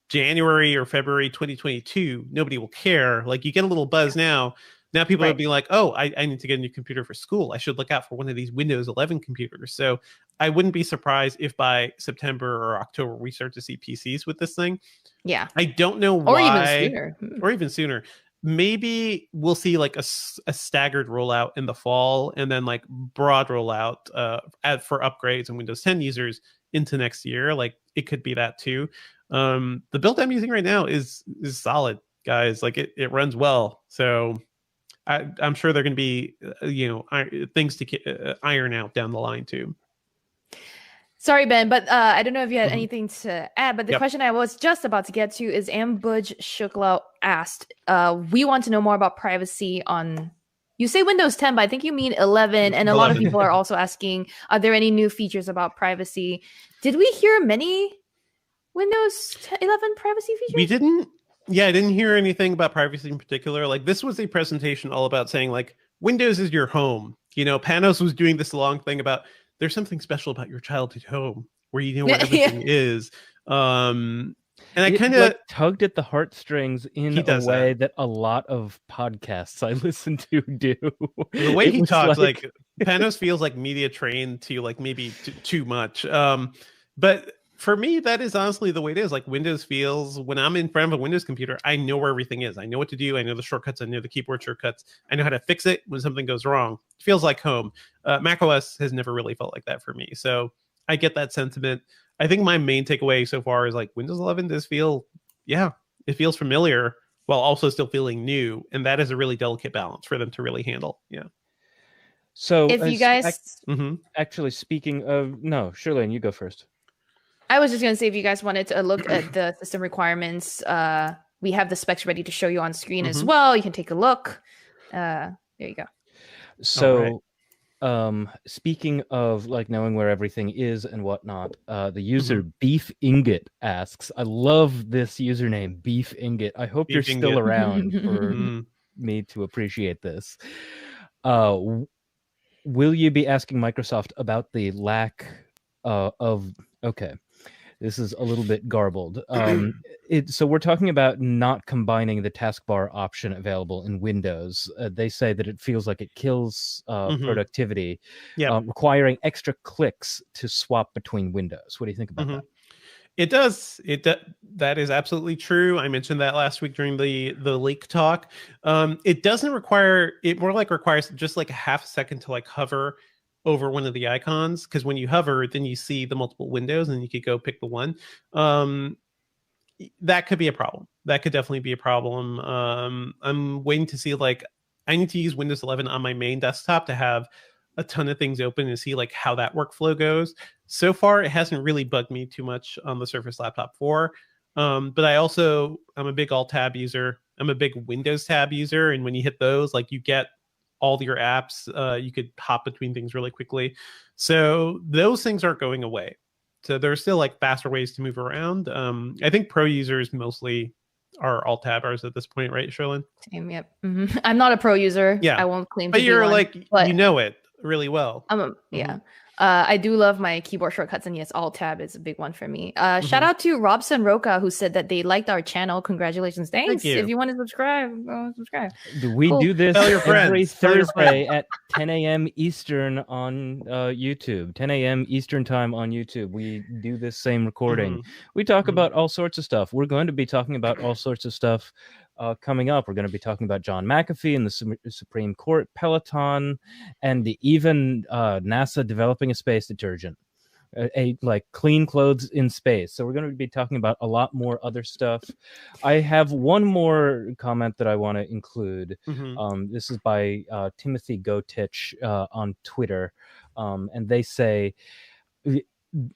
January or February 2022, nobody will care. Like you get a little buzz now. Now people are being like, oh, I need to get a new computer for school. I should look out for one of these Windows 11 computers. So I wouldn't be surprised if by September or October we start to see PCs with this thing. Yeah. I don't know why. Or even sooner. Maybe we'll see like a staggered rollout in the fall and then like broad rollout for upgrades and Windows 10 users into next year. Like it could be that too. The build I'm using right now is solid, guys. Like it runs well. So I'm sure there are going to be, things to iron out down the line too. Sorry, Ben, but I don't know if you had anything to add, but the question I was just about to get to is Ambuj Shukla asked, we want to know more about privacy on, you say Windows 10, but I think you mean 11. And a lot of people are also asking, are there any new features about privacy? Did we hear many Windows 11 privacy features? We didn't. Yeah, I didn't hear anything about privacy in particular. Like this was a presentation all about saying like Windows is your home. Panos was doing this long thing about there's something special about your childhood home where you know where everything is. And I kind of tugged at the heartstrings in a way that a lot of podcasts I listen to do. The way he talks, like Panos feels like media trained to like maybe too much. But for me, that is honestly the way it is. Like Windows feels, when I'm in front of a Windows computer, I know where everything is. I know what to do. I know the shortcuts. I know the keyboard shortcuts. I know how to fix it when something goes wrong. It feels like home. macOS has never really felt like that for me. So I get that sentiment. I think my main takeaway so far is like Windows 11 does feel, it feels familiar while also still feeling new. And that is a really delicate balance for them to really handle. Yeah. So if you guys... Actually, speaking of... No, Shirlane, you go first. I was just going to say, if you guys wanted to look at the system requirements, we have the specs ready to show you on screen as well. You can take a look. There you go. So, speaking of like knowing where everything is and whatnot, the user Beef Ingot asks, I love this username, Beef Ingot. I hope you're still around for me to appreciate this. Will you be asking Microsoft about the lack of... Okay. This is a little bit garbled. So we're talking about not combining the taskbar option available in Windows. They say that it feels like it kills productivity, requiring extra clicks to swap between windows. What do you think about that? It does. That is absolutely true. I mentioned that last week during the leak talk. It doesn't require, it more like requires just like a half second to like hover over one of the icons, because when you hover, then you see the multiple windows and you could go pick the one. That could be a problem. That could definitely be a problem. I'm waiting to see, like, I need to use Windows 11 on my main desktop to have a ton of things open and see like how that workflow goes. So far, it hasn't really bugged me too much on the Surface Laptop 4. But I'm a big Alt-Tab user. I'm a big Windows Tab user. And when you hit those, like you get all your apps, you could hop between things really quickly. So those things aren't going away. So there's still like faster ways to move around. I think pro users mostly are Alt-Tabbers at this point, right, Sherlyn? Same, yep. I'm not a pro user. Yeah. I won't claim to but be you're one, like, but you know it really well. Yeah. I do love my keyboard shortcuts, and yes, Alt-Tab is a big one for me. Shout out to Robson Roca, who said that they liked our channel. Congratulations. Thanks. Thank you. If you want to subscribe, go subscribe. We Cool. do this Tell your every friends. Tell your Thursday at 10 a.m. Eastern on YouTube. 10 a.m. Eastern time on YouTube. We do this same recording. We talk about all sorts of stuff. We're going to be talking about all sorts of stuff coming up. We're going to be talking about John McAfee and the Supreme Court, Peloton, and even NASA developing a space detergent. Like clean clothes in space. So we're going to be talking about a lot more other stuff. I have one more comment that I want to include. This is by Timothy Gotich on Twitter, and they say you're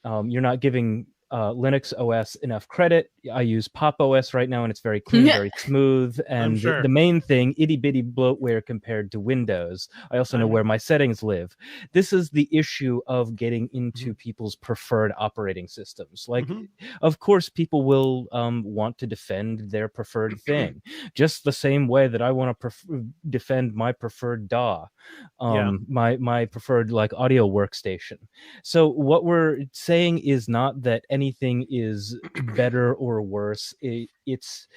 not giving Linux OS enough credit. I use Pop OS right now, and it's very clean, very smooth. And sure. the main thing, itty bitty bloatware compared to Windows. I also know where my settings live. This is the issue of getting into people's preferred operating systems. Like, of course, people will want to defend their preferred thing, just the same way that I want to defend my preferred DAW, my preferred like audio workstation. So what we're saying is not that anything is better or worse. It's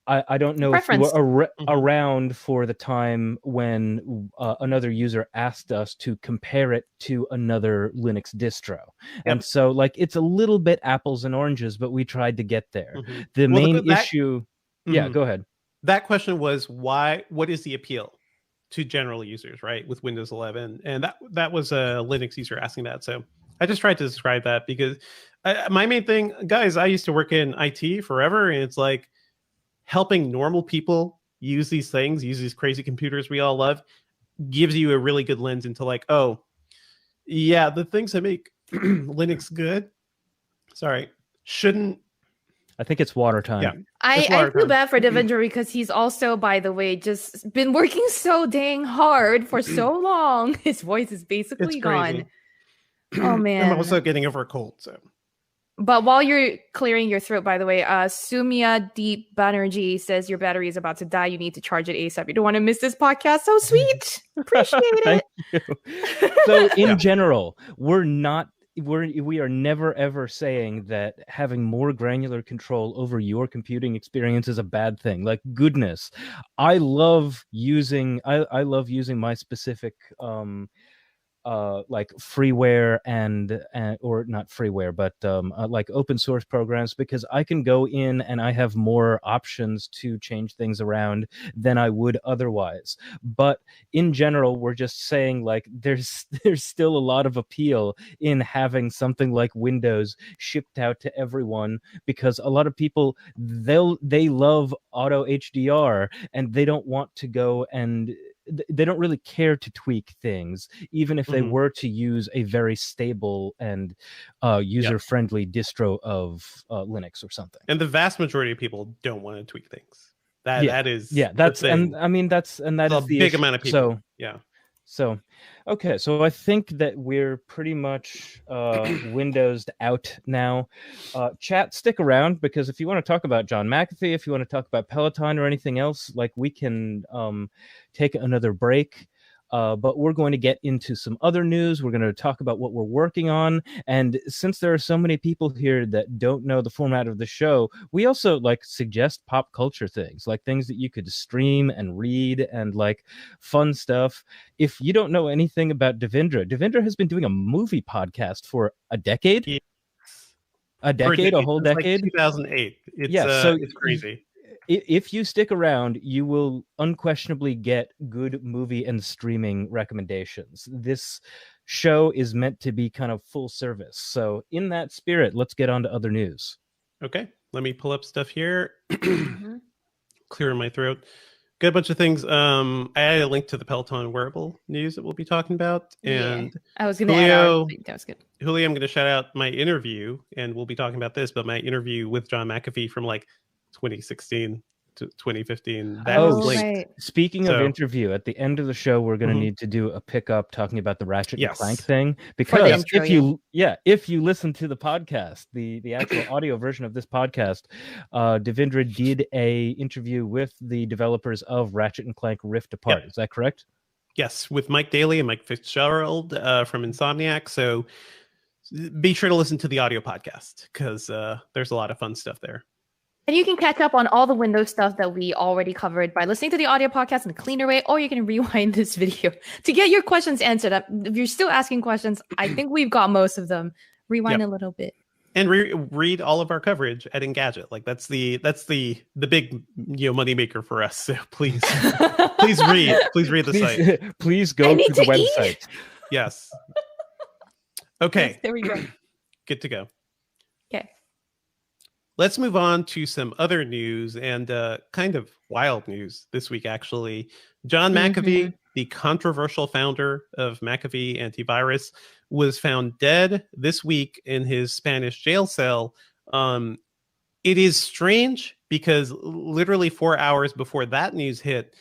I don't know if you were around for the time when another user asked us to compare it to another Linux distro. And so like it's a little bit apples and oranges, but we tried to get there. The main issue yeah, go ahead. That question was what is the appeal to general users, right, with Windows 11? And that was a Linux user asking that. So I just tried to describe that because my main thing, guys, I used to work in IT forever, and it's like helping normal people use these things, use these crazy computers we all love, gives you a really good lens into like, oh, yeah, the things that make Linux good, shouldn't. I think it's water time. Yeah. I feel bad for Devendra because he's also, by the way, just been working so dang hard for so long. His voice is basically gone. Oh, man. I'm also getting over a cold, so. But while you're clearing your throat, by the way, Sumia Deep Banerjee says your battery is about to die. You need to charge it ASAP. You don't want to miss this podcast. So sweet. Appreciate it. Thank you. So in general, we are never ever saying that having more granular control over your computing experience is a bad thing. Like, goodness, I love using my specific like freeware and or not freeware, but like open source programs, because I can go in and I have more options to change things around than I would otherwise. But in general, we're just saying like there's still a lot of appeal in having something like Windows shipped out to everyone, because a lot of people they love auto HDR and they don't want to go and they don't really care to tweak things, even if they were to use a very stable and user-friendly distro of Linux or something. And the vast majority of people don't want to tweak things. That is that's and I mean that is the big issue. amount of people. So yeah. So, okay, so I think that we're pretty much Windowsed out now. Chat, stick around, because if you want to talk about John McAfee, if you want to talk about Peloton or anything else, like we can take another break. But we're going to get into some other news. We're going to talk about what we're working on. And since there are so many people here that don't know the format of the show, we also like suggest pop culture things, like things that you could stream and read and like fun stuff. If you don't know anything about Devendra has been doing a movie podcast for a decade. Yes. A decade, a whole decade? Like 2008. It's crazy. If you stick around, you will unquestionably get good movie and streaming recommendations. This show is meant to be kind of full service. So in that spirit, let's get on to other news. Okay, let me pull up stuff here. Clearing my throat. got a bunch of things. I added a link to the Peloton wearable news that we'll be talking about. And I was going to add ours, but that was good. Julio, I'm going to shout out my interview, and we'll be talking about this, but my interview with John McAfee from like 2016 to 2015. That was linked. Right. Speaking of interview, at the end of the show, we're going to need to do a pickup talking about the Ratchet and Clank thing, because if you listen to the podcast, the actual audio version of this podcast, Devindra did a interview with the developers of Ratchet and Clank Rift Apart. Is that correct? Yes, with Mike Daly and Mike Fitzgerald from Insomniac. So be sure to listen to the audio podcast, because there's a lot of fun stuff there. And you can catch up on all the Windows stuff that we already covered by listening to the audio podcast in a cleaner way, or you can rewind this video to get your questions answered. If you're still asking questions, I think we've got most of them. Rewind a little bit. And read all of our coverage at Engadget. Like that's the big moneymaker for us. So please read the site. Please go to the website. Yes. Okay. Yes, there we go. Good to go. Okay. Let's move on to some other news, and kind of wild news this week, actually. John McAfee, the controversial founder of McAfee Antivirus, was found dead this week in his Spanish jail cell. It is strange because literally 4 hours before that news hit,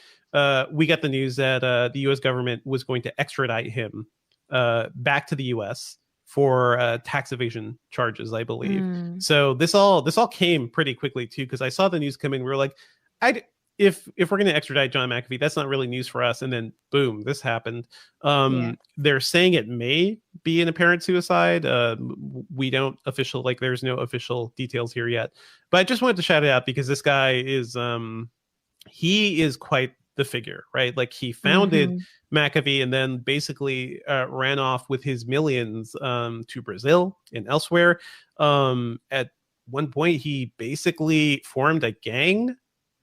we got the news that the U.S. government was going to extradite him back to the U.S. for tax evasion charges, I believe. So this all came pretty quickly too, because I saw the news come in. We were like, if we're going to extradite John McAfee, that's not really news for us. And then boom, this happened. They're saying it may be an apparent suicide. We don't there's no official details here yet. But I just wanted to shout it out because this guy is he is quite the figure, right? Like he founded McAfee and then basically ran off with his millions to Brazil and elsewhere. At one point, he basically formed a gang,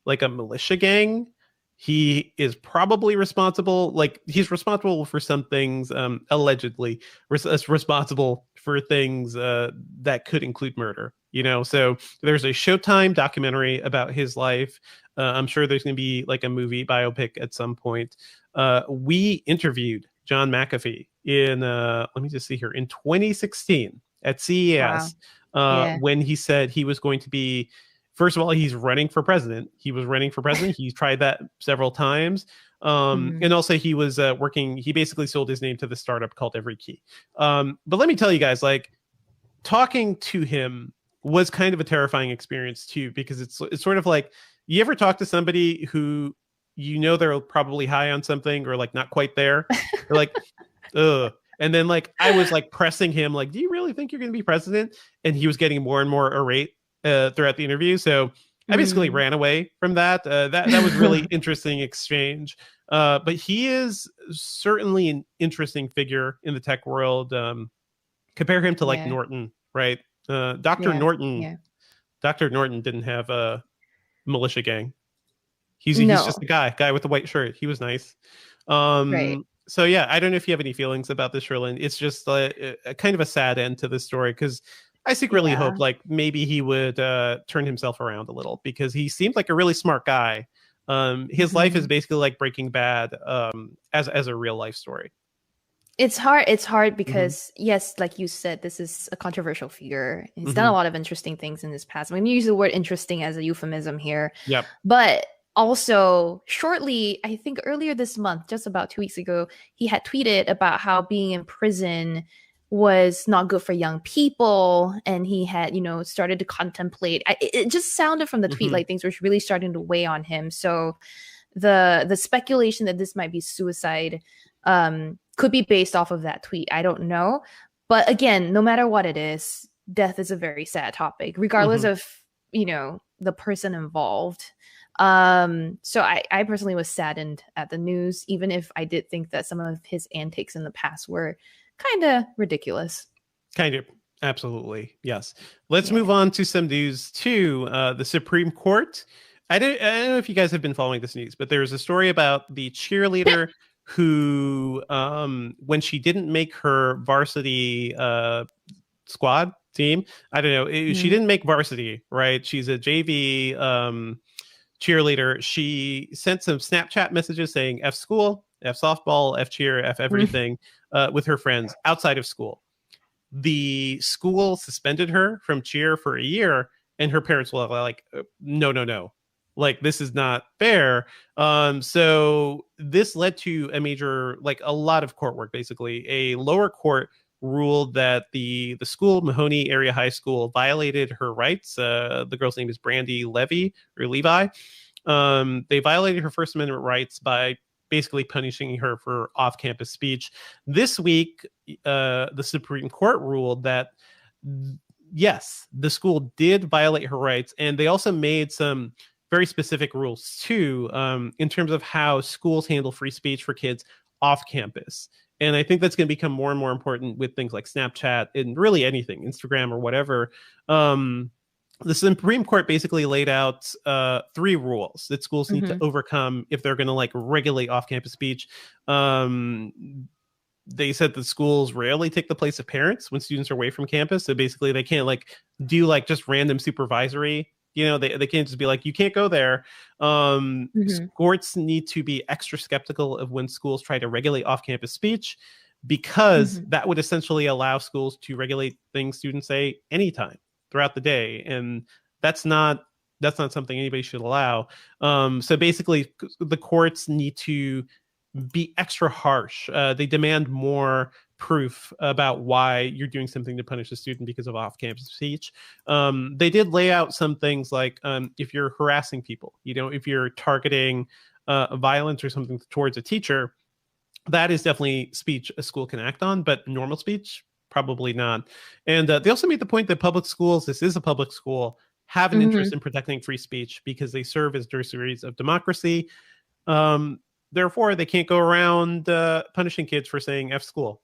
like a militia gang. He is probably responsible, he's responsible for some things, allegedly responsible for things that could include murder, So there's a Showtime documentary about his life. I'm sure there's going to be like a movie biopic at some point. We interviewed John McAfee in, let me just see here, in 2016 at CES, when he said he was going to be, first of all, he's running for president. He was running for president. He's tried that several times. And also he was he basically sold his name to the startup called Every Key. But let me tell you guys, talking to him was kind of a terrifying experience too, because it's sort of like, you ever talk to somebody who they're probably high on something or not quite there? Or ugh. And then I was pressing him, do you really think you're going to be president? And he was getting more and more irate throughout the interview. So I basically ran away from that. That was really interesting exchange. But he is certainly an interesting figure in the tech world. Compare him to Norton, right? Dr. Norton didn't have a militia gang. He's just a guy with the white shirt. He was nice. Right. So yeah, I don't know if you have any feelings about this, Sherlyn. It's just a kind of a sad end to this story, because I secretly hope maybe he would turn himself around a little, because he seemed like a really smart guy. His life is basically like Breaking Bad as a real life story. It's hard because yes, like you said, this is a controversial figure. He's done a lot of interesting things in his past. I'm going to use the word interesting as a euphemism here. Yep. But also, shortly, I think earlier this month, just about 2 weeks ago, he had tweeted about how being in prison was not good for young people, and he had, started to contemplate. It just sounded from the tweet like things were really starting to weigh on him. So, the speculation that this might be suicide could be based off of that tweet. I don't know, but again, no matter what it is, death is a very sad topic, regardless of the person involved. So I personally was saddened at the news, even if I did think that some of his antics in the past were kind of ridiculous. Kind of. Absolutely. Yes. Let's move on to some news too. The Supreme Court. I don't know if you guys have been following this news, but there's a story about the cheerleader who, when she didn't make her varsity squad team, I don't know, she didn't make varsity, right? She's a JV cheerleader, she sent some Snapchat messages saying F school, F softball, F cheer, F everything with her friends outside of school. The school suspended her from cheer for a year, and her parents were like, no. Like, this is not fair. So this led to a lot of court work, basically. A lower court ruled that the school, Mahoney Area High School, violated her rights. The girl's name is Brandy Levi. They violated her First Amendment rights by basically punishing her for off-campus speech. This week, the Supreme Court ruled that, yes, the school did violate her rights, and they also made some very specific rules too, in terms of how schools handle free speech for kids off campus. And I think that's going to become more and more important with things like Snapchat and really anything, Instagram or whatever. The Supreme Court basically laid out 3 rules that schools need to overcome if they're going to regulate off-campus speech. They said that schools rarely take the place of parents when students are away from campus. So basically they can't do just random supervisory. They can't just be like, you can't go there. Courts need to be extra skeptical of when schools try to regulate off-campus speech, because that would essentially allow schools to regulate things students say anytime throughout the day. And that's not something anybody should allow. So basically the courts need to be extra harsh. They demand more proof about why you're doing something to punish a student because of off-campus speech. They did lay out some things like if you're harassing people, if you're targeting violence or something towards a teacher, that is definitely speech a school can act on, but normal speech, probably not. And they also made the point that public schools, this is a public school, have an interest in protecting free speech because they serve as nurseries of democracy. Therefore, they can't go around punishing kids for saying F school.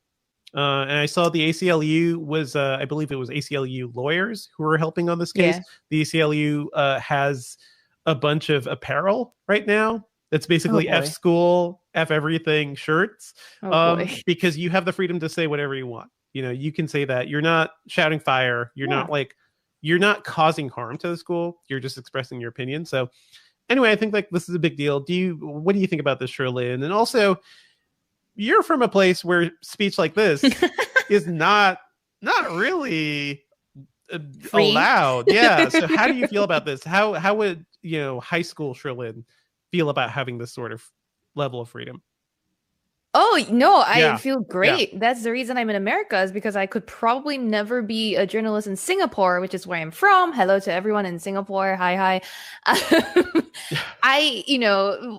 And I saw the ACLU was, I believe it was ACLU lawyers who were helping on this case. Yeah. The ACLU has a bunch of apparel right now. That's basically F school, F everything shirts, because you have the freedom to say whatever you want. You can say that. You're not shouting fire. You're not causing harm to the school. You're just expressing your opinion. So anyway, I think this is a big deal. What do you think about this, Sherlyn? And also, you're from a place where speech like this is not really allowed. Yeah. So how do you feel about this? How would high school Sherlyn feel about having this sort of level of freedom? Oh, no, I feel great. Yeah. That's the reason I'm in America, is because I could probably never be a journalist in Singapore, which is where I'm from. Hello to everyone in Singapore. Hi.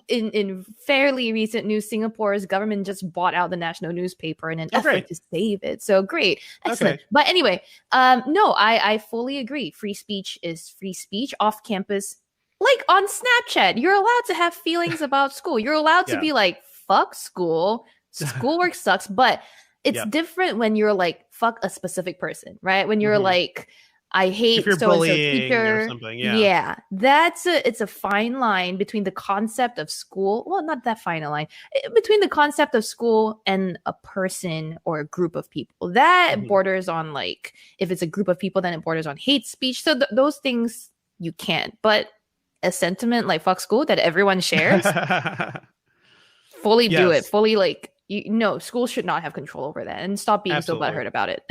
In fairly recent news, Singapore's government just bought out the national newspaper in an effort to save it. So great. Excellent. Okay. But anyway, no, I fully agree. Free speech is free speech off campus. Like on Snapchat, you're allowed to have feelings about school. You're allowed to be like, fuck school. Schoolwork sucks. But it's different when you're like, fuck a specific person, right? When you're like, I hate so-and-so teacher. Or something, yeah. It's a fine line between the concept of school. Well, not that fine a line. Between the concept of school and a person or a group of people. That borders on if it's a group of people, then it borders on hate speech. So those things you can't. But a sentiment like fuck school that everyone shares, fully do it. Fully school should not have control over that, and stop being so butthurt about it.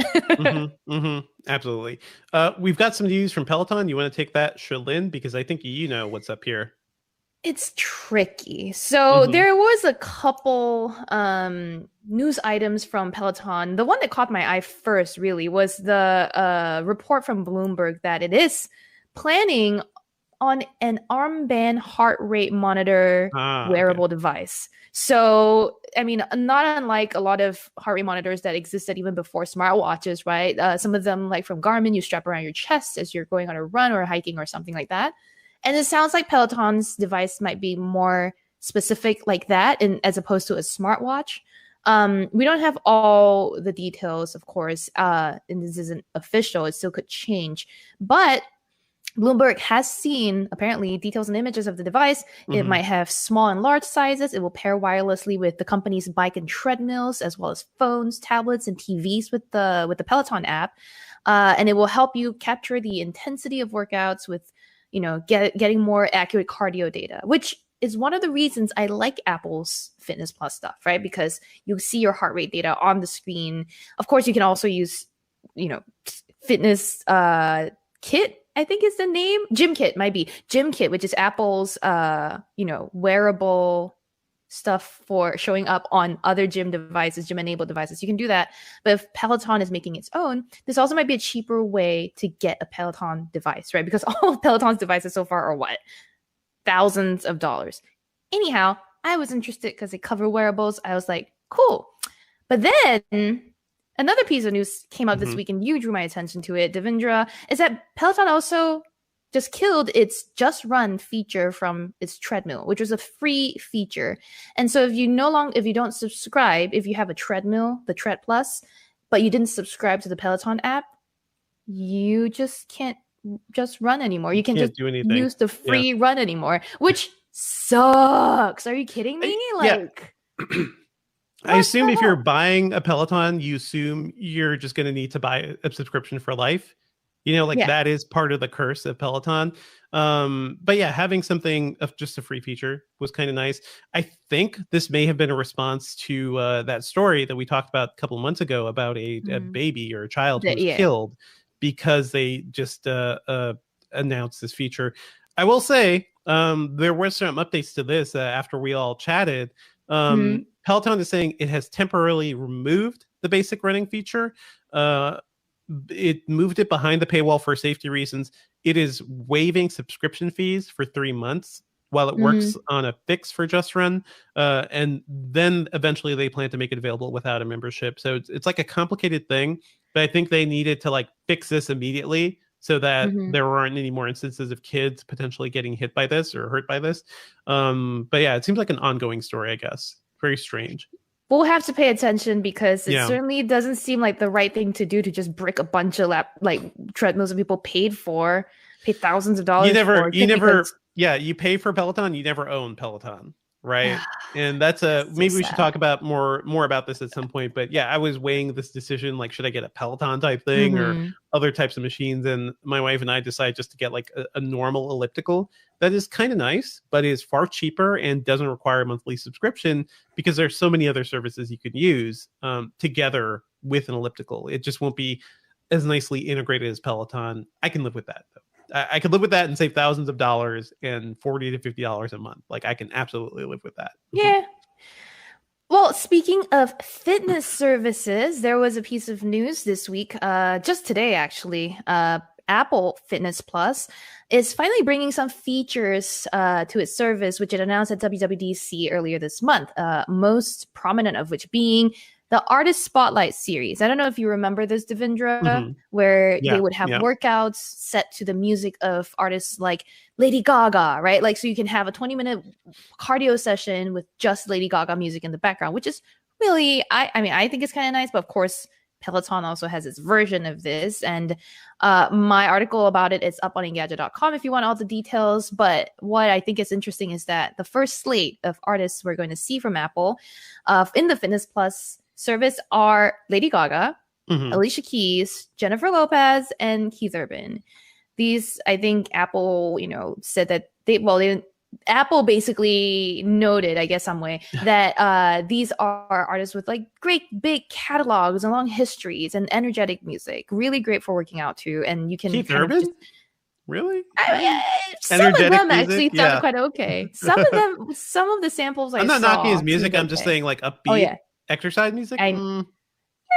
Absolutely. We've got some news from Peloton. You want to take that, Sherlyn? Because I think you know what's up here. It's tricky. So there was a couple news items from Peloton. The one that caught my eye first really was the report from Bloomberg that it is planning on an armband heart rate monitor wearable device. So, I mean, not unlike a lot of heart rate monitors that existed even before smartwatches, right? Some of them, like from Garmin, you strap around your chest as you're going on a run or hiking or something like that. And it sounds like Peloton's device might be more specific like that, as opposed to a smartwatch. We don't have all the details, of course, and this isn't official. It still could change. But Bloomberg has seen, apparently, details and images of the device. It might have small and large sizes. It will pair wirelessly with the company's bike and treadmills, as well as phones, tablets, and TVs with the Peloton app. And it will help you capture the intensity of workouts with, getting more accurate cardio data, which is one of the reasons I like Apple's Fitness Plus stuff, right? Because you see your heart rate data on the screen. Of course, you can also use, Fitness Kit, I think is the name. Gym Kit might be. Gym Kit, which is Apple's, wearable stuff for showing up on other gym-enabled devices. You can do that. But if Peloton is making its own, this also might be a cheaper way to get a Peloton device, right? Because all of Peloton's devices so far are what? Thousands of dollars. Anyhow, I was interested because they cover wearables. I was like, cool. But then another piece of news came out this week, and you drew my attention to it, Devindra, is that Peloton also just killed its Just Run feature from its treadmill, which was a free feature. And so if you don't subscribe, if you have a treadmill, the Tread Plus, but you didn't subscribe to the Peloton app, you just can't just run anymore. You can't just use the free run anymore, which sucks. Are you kidding me? I assume if you're buying a Peloton, you assume you're just going to need to buy a subscription for life. That is part of the curse of Peloton. But yeah, having something of just a free feature was kind of nice. I think this may have been a response to that story that we talked about a couple of months ago about a baby or a child who was killed because they just announced this feature. I will say there were some updates to this after we all chatted. Peloton is saying it has temporarily removed the basic running feature. It moved it behind the paywall for safety reasons. It is waiving subscription fees for 3 months while it works on a fix for Just Run. And then eventually they plan to make it available without a membership. So it's like a complicated thing, but I think they needed to fix this immediately so that there aren't any more instances of kids potentially getting hit by this or hurt by this. But yeah, it seems like an ongoing story, I guess. Very strange. We'll have to pay attention because it certainly doesn't seem like the right thing to do to just brick a bunch of treadmills that people paid thousands of dollars you pay for Peloton, you never own Peloton, right? And that's maybe we should talk about more about this at some point. But yeah, I was weighing this decision, should I get a Peloton type thing or other types of machines? And my wife and I decided just to get a normal elliptical that is kind of nice, but is far cheaper and doesn't require a monthly subscription because there's so many other services you could use together with an elliptical. It just won't be as nicely integrated as Peloton. I can live with that, though. I could live with that and save thousands of dollars and $40 to $50 a month. I can absolutely live with that. Yeah. Well, speaking of fitness services, there was a piece of news this week, just today, actually. Apple Fitness Plus is finally bringing some features to its service, which it announced at WWDC earlier this month, most prominent of which being the Artist Spotlight series. I don't know if you remember this, Devindra, where they would have workouts set to the music of artists like Lady Gaga, right? So you can have a 20-minute cardio session with just Lady Gaga music in the background, which is really, I think it's kind of nice, but of course, Peloton also has its version of this. And my article about it is up on Engadget.com if you want all the details. But what I think is interesting is that the first slate of artists we're going to see from Apple in the Fitness Plus service are Lady Gaga, Alicia Keys, Jennifer Lopez, and Keith Urban. These, I think Apple, said that Apple basically noted, I guess some way, that these are artists with great big catalogs and long histories and energetic music. Really great for working out too. And you can Keith Urban? Really? Some of them actually sound quite okay. Some of the samples I'm not knocking his music. I'm just saying upbeat exercise music. I don't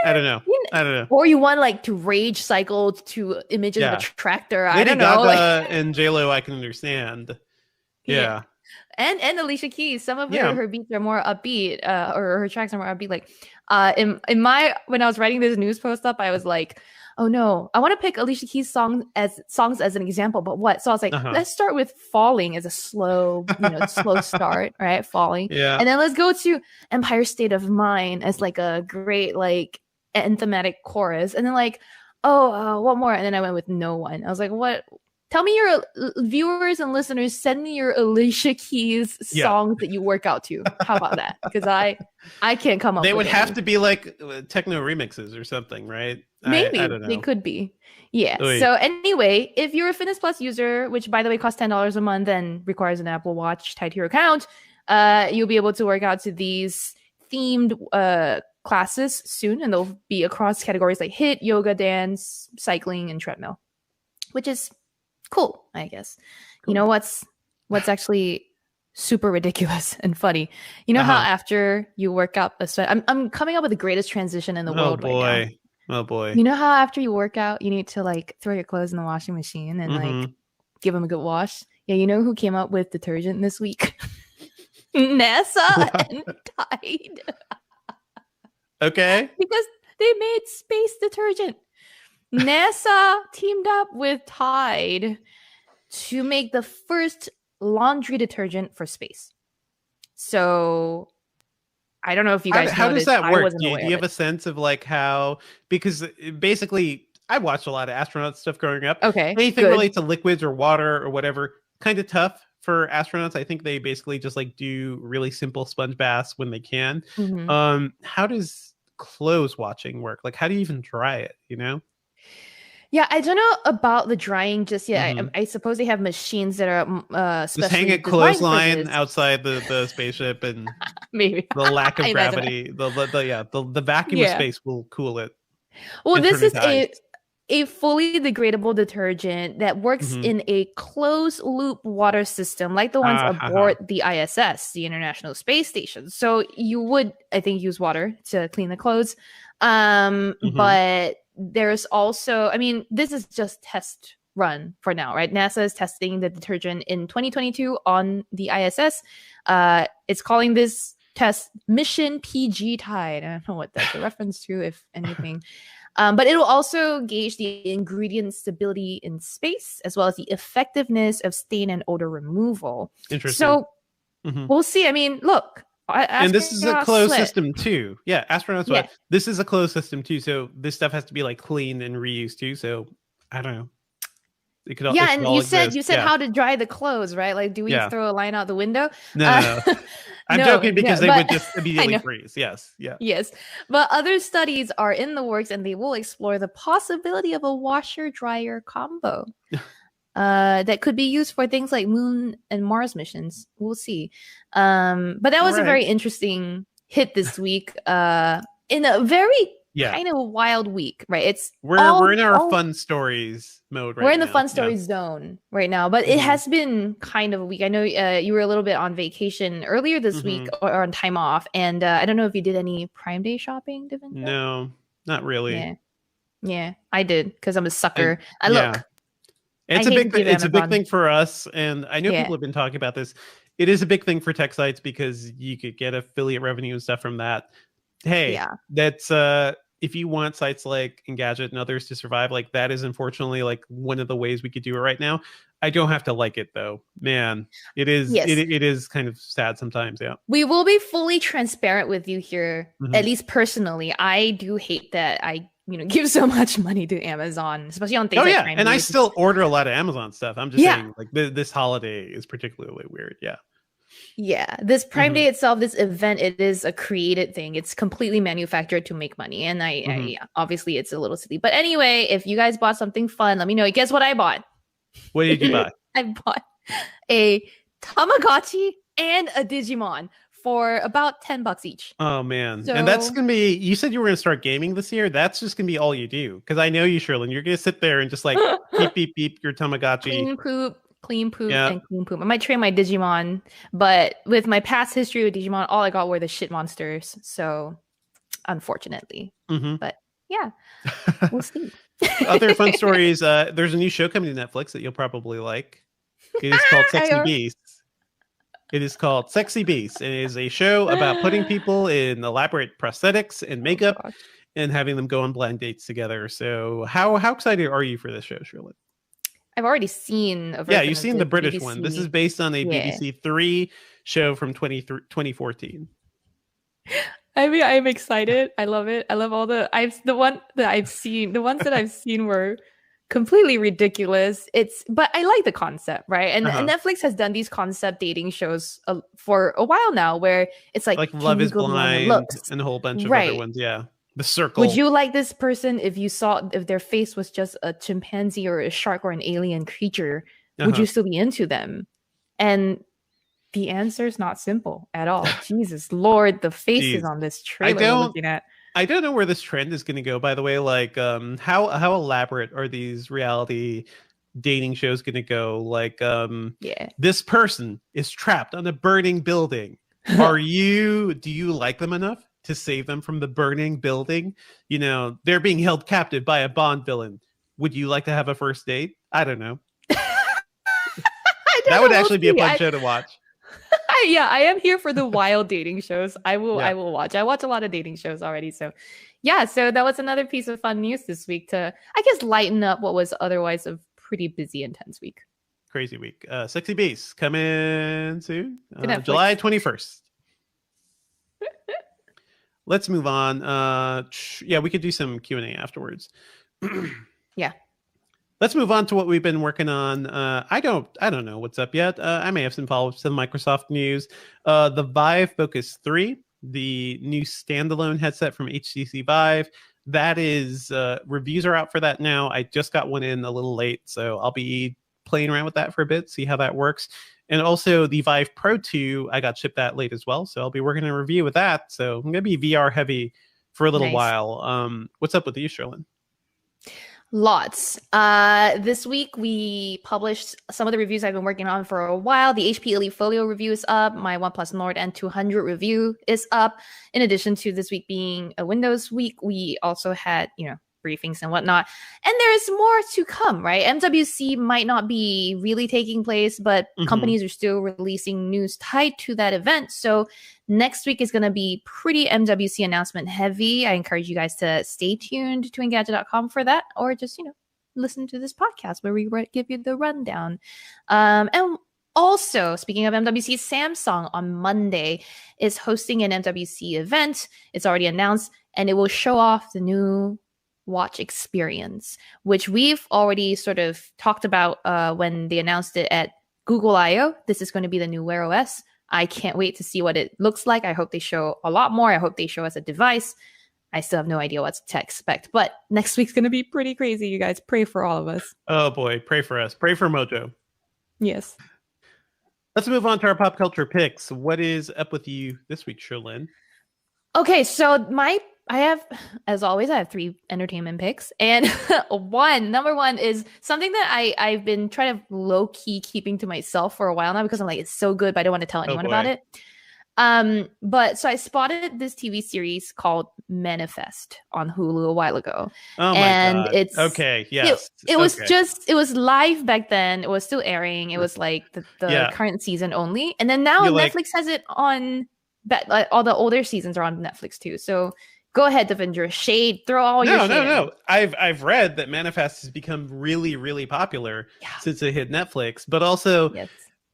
know. I don't know. Or you want to rage cycle to images of a tractor. Lady I don't know. Gaga and J-Lo, I can understand. Yeah. And Alicia Keys, some of her beats are more upbeat, or her tracks are more upbeat. When I was writing this news post up, I was like, oh no, I want to pick Alicia Keys songs as an example, but what? So I was like, let's start with Falling as a slow, slow start, right? Falling. Yeah. And then let's go to Empire State of Mind as a great anthematic chorus. And then what more? And then I went with No One. I was like, what? Tell me your viewers and listeners, send me your Alicia Keys songs that you work out to. How about that? Because I can't come up with They would have any. to be like techno remixes or something, right? Maybe I don't know. they could be. Yeah. Oy. So anyway, if you're a Fitness Plus user, which by the way costs $10 a month and requires an Apple Watch tied to your account, you'll be able to work out to these themed classes soon, and they'll be across categories like HIIT, yoga, dance, cycling, and treadmill, which is cool, I guess. Cool. You know what's actually super ridiculous and funny? You know how after you work out I'm coming up with the greatest transition in the world right now. Oh boy. You know how after you work out, you need to like throw your clothes in the washing machine and like give them a good wash? Yeah, you know who came up with detergent this week? NASA and Tide. Okay. Because they made space detergent. NASA teamed up with Tide to make the first laundry detergent for space. So I don't know if you guys how know does this. that work? Do Do you have a sense of like how, because basically I watched a lot of astronaut stuff growing up. Okay. Anything related to liquids or water or whatever, kind of tough for astronauts. I think they basically just like do really simple sponge baths when they can. How does clothes washing work? Like, how do you even dry it, you know? Yeah, I don't know about the drying just yet. I suppose they have machines that are just hang a clothesline outside the spaceship, and maybe the lack of gravity, the vacuum of space will cool it. Well, this is a fully degradable detergent that works in a closed loop water system, like the ones aboard the ISS, the International Space Station. So you would, I think, use water to clean the clothes, but there's also, I mean, this is just test run for now, right? NASA is testing the detergent in 2022 on the ISS. It's calling this test Mission PG Tide. I don't know what that's a reference to, if anything. But it will also gauge the ingredient stability in space, as well as the effectiveness of stain and odor removal. Interesting. So we'll see. I mean, look. And this is a closed system too. Yeah, astronauts. This is a closed system too. So this stuff has to be like cleaned and reused too. So I don't know. It could. Yeah, and you said how to dry the clothes, right? Like, do we throw a line out the window? No. I'm joking because they would just immediately freeze. Yes. Yeah. Yes. But other studies are in the works, and they will explore the possibility of a washer-dryer combo that could be used for things like Moon and Mars missions. We'll see. But that was a very interesting hit this week in a very kind of wild week, right? We're in our fun stories mode right now. We're in the fun stories zone right now, but it has been kind of a week. I know you were a little bit on vacation earlier this week or on time off, and I don't know if you did any Prime Day shopping, Devin? No, not really. Yeah, I did because I'm a sucker. It's a big thing for us, and I know people have been talking about this. It is a big thing for tech sites because you could get affiliate revenue and stuff from that. Hey, that's if you want sites like Engadget and others to survive, like that is unfortunately like one of the ways we could do it right now. I don't have to like it though, man. It is it is kind of sad sometimes. Yeah, we will be fully transparent with you here. At least personally, I do hate that I give so much money to Amazon, especially on things like Prime and I still order a lot of Amazon stuff. I'm just saying, like this holiday is particularly weird. Yeah, this Prime Day itself, this event, it is a created thing. It's completely manufactured to make money, and I obviously it's a little silly. But anyway, if you guys bought something fun, let me know. Guess what I bought? What did you buy? I bought a Tamagotchi and a Digimon for about $10 each. Oh man. And that's gonna be, you said you were gonna start gaming this year. That's just gonna be all you do, because I know you, Sherlyn. You're gonna sit there and just like beep beep beep your Tamagotchi, clean poop and clean poop. I might train my Digimon, but with my past history with Digimon, all I got were the shit monsters, so unfortunately. But yeah, we'll see. Other fun stories, there's a new show coming to Netflix that you'll probably like. It is called Sexy Beasts. It is called Sexy Beasts. It is a show about putting people in elaborate prosthetics and makeup and having them go on blind dates together. So how excited are you for this show, Sherlyn? I've already seen a version. Yeah, you've seen the British one. This is based on a BBC 3 show from 2014. I mean, I'm excited. I love it. I love all the ones that I've seen were completely ridiculous. But I like the concept, right? And Netflix has done these concept dating shows for a while now, where it's like Love Is Blind and a whole bunch of other ones. Yeah, The Circle. Would you like this person if their face was just a chimpanzee or a shark or an alien creature? Would you still be into them? And the answer is not simple at all. Jesus Lord, the faces on this trailer we're looking at. I don't know where this trend is going to go, by the way. Like, how elaborate are these reality dating shows going to go? Like, this person is trapped on a burning building. Do you like them enough to save them from the burning building? You know, they're being held captive by a Bond villain. Would you like to have a first date? I don't know. That would actually be a fun show to watch. I am here for the wild dating shows. I will watch. I watch a lot of dating shows already. So so that was another piece of fun news this week to, I guess, lighten up what was otherwise a pretty busy, intense week. Crazy week. Sexy Beast coming soon. July 21st. Let's move on. We could do some Q&A afterwards. Yeah. Let's move on to what we've been working on. I don't know what's up yet. I may have some follow-ups to the Microsoft news. The Vive Focus 3, the new standalone headset from HTC Vive. That is, reviews are out for that now. I just got one in a little late, so I'll be playing around with that for a bit, see how that works. And also the Vive Pro 2, I got shipped that late as well, so I'll be working on a review with that. So I'm going to be VR heavy for a little while. What's up with you, Sherlyn? Lots. This week we published some of the reviews I've been working on for a while. The HP Elite Folio review is up. My OnePlus Nord N200 review is up. In addition to this week being a Windows week, we also had, briefings and whatnot. And there's more to come, right? MWC might not be really taking place, but companies are still releasing news tied to that event. So next week is going to be pretty MWC announcement heavy. I encourage you guys to stay tuned to Engadget.com for that, or just, listen to this podcast where we give you the rundown. And also, speaking of MWC, Samsung on Monday is hosting an MWC event. It's already announced, and it will show off the new watch experience, which we've already sort of talked about when they announced it at Google I/O. This is going to be the new Wear OS. I can't wait to see what it looks like. I hope they show a lot more. I hope they show us a device. I still have no idea what to expect, but next week's going to be pretty crazy. You guys pray for all of us. Oh boy, pray for us. Pray for Mojo. Yes. Let's move on to our pop culture picks. What is up with you this week, Sherlyn? Okay, so I have 3 entertainment picks, and number one is something that I've been trying to low key keeping to myself for a while now, because I'm like, it's so good, but I don't want to tell anyone about it. But so I spotted this TV series called Manifest on Hulu a while ago. Oh my God. It's okay. Yes. It was it was live back then. It was still airing. It was like the current season only, and then now Netflix has it on. All the older seasons are on Netflix too. So go ahead, Devinder. Shade. Throw all your shade. No. I've read that Manifest has become really, really popular since it hit Netflix. But also,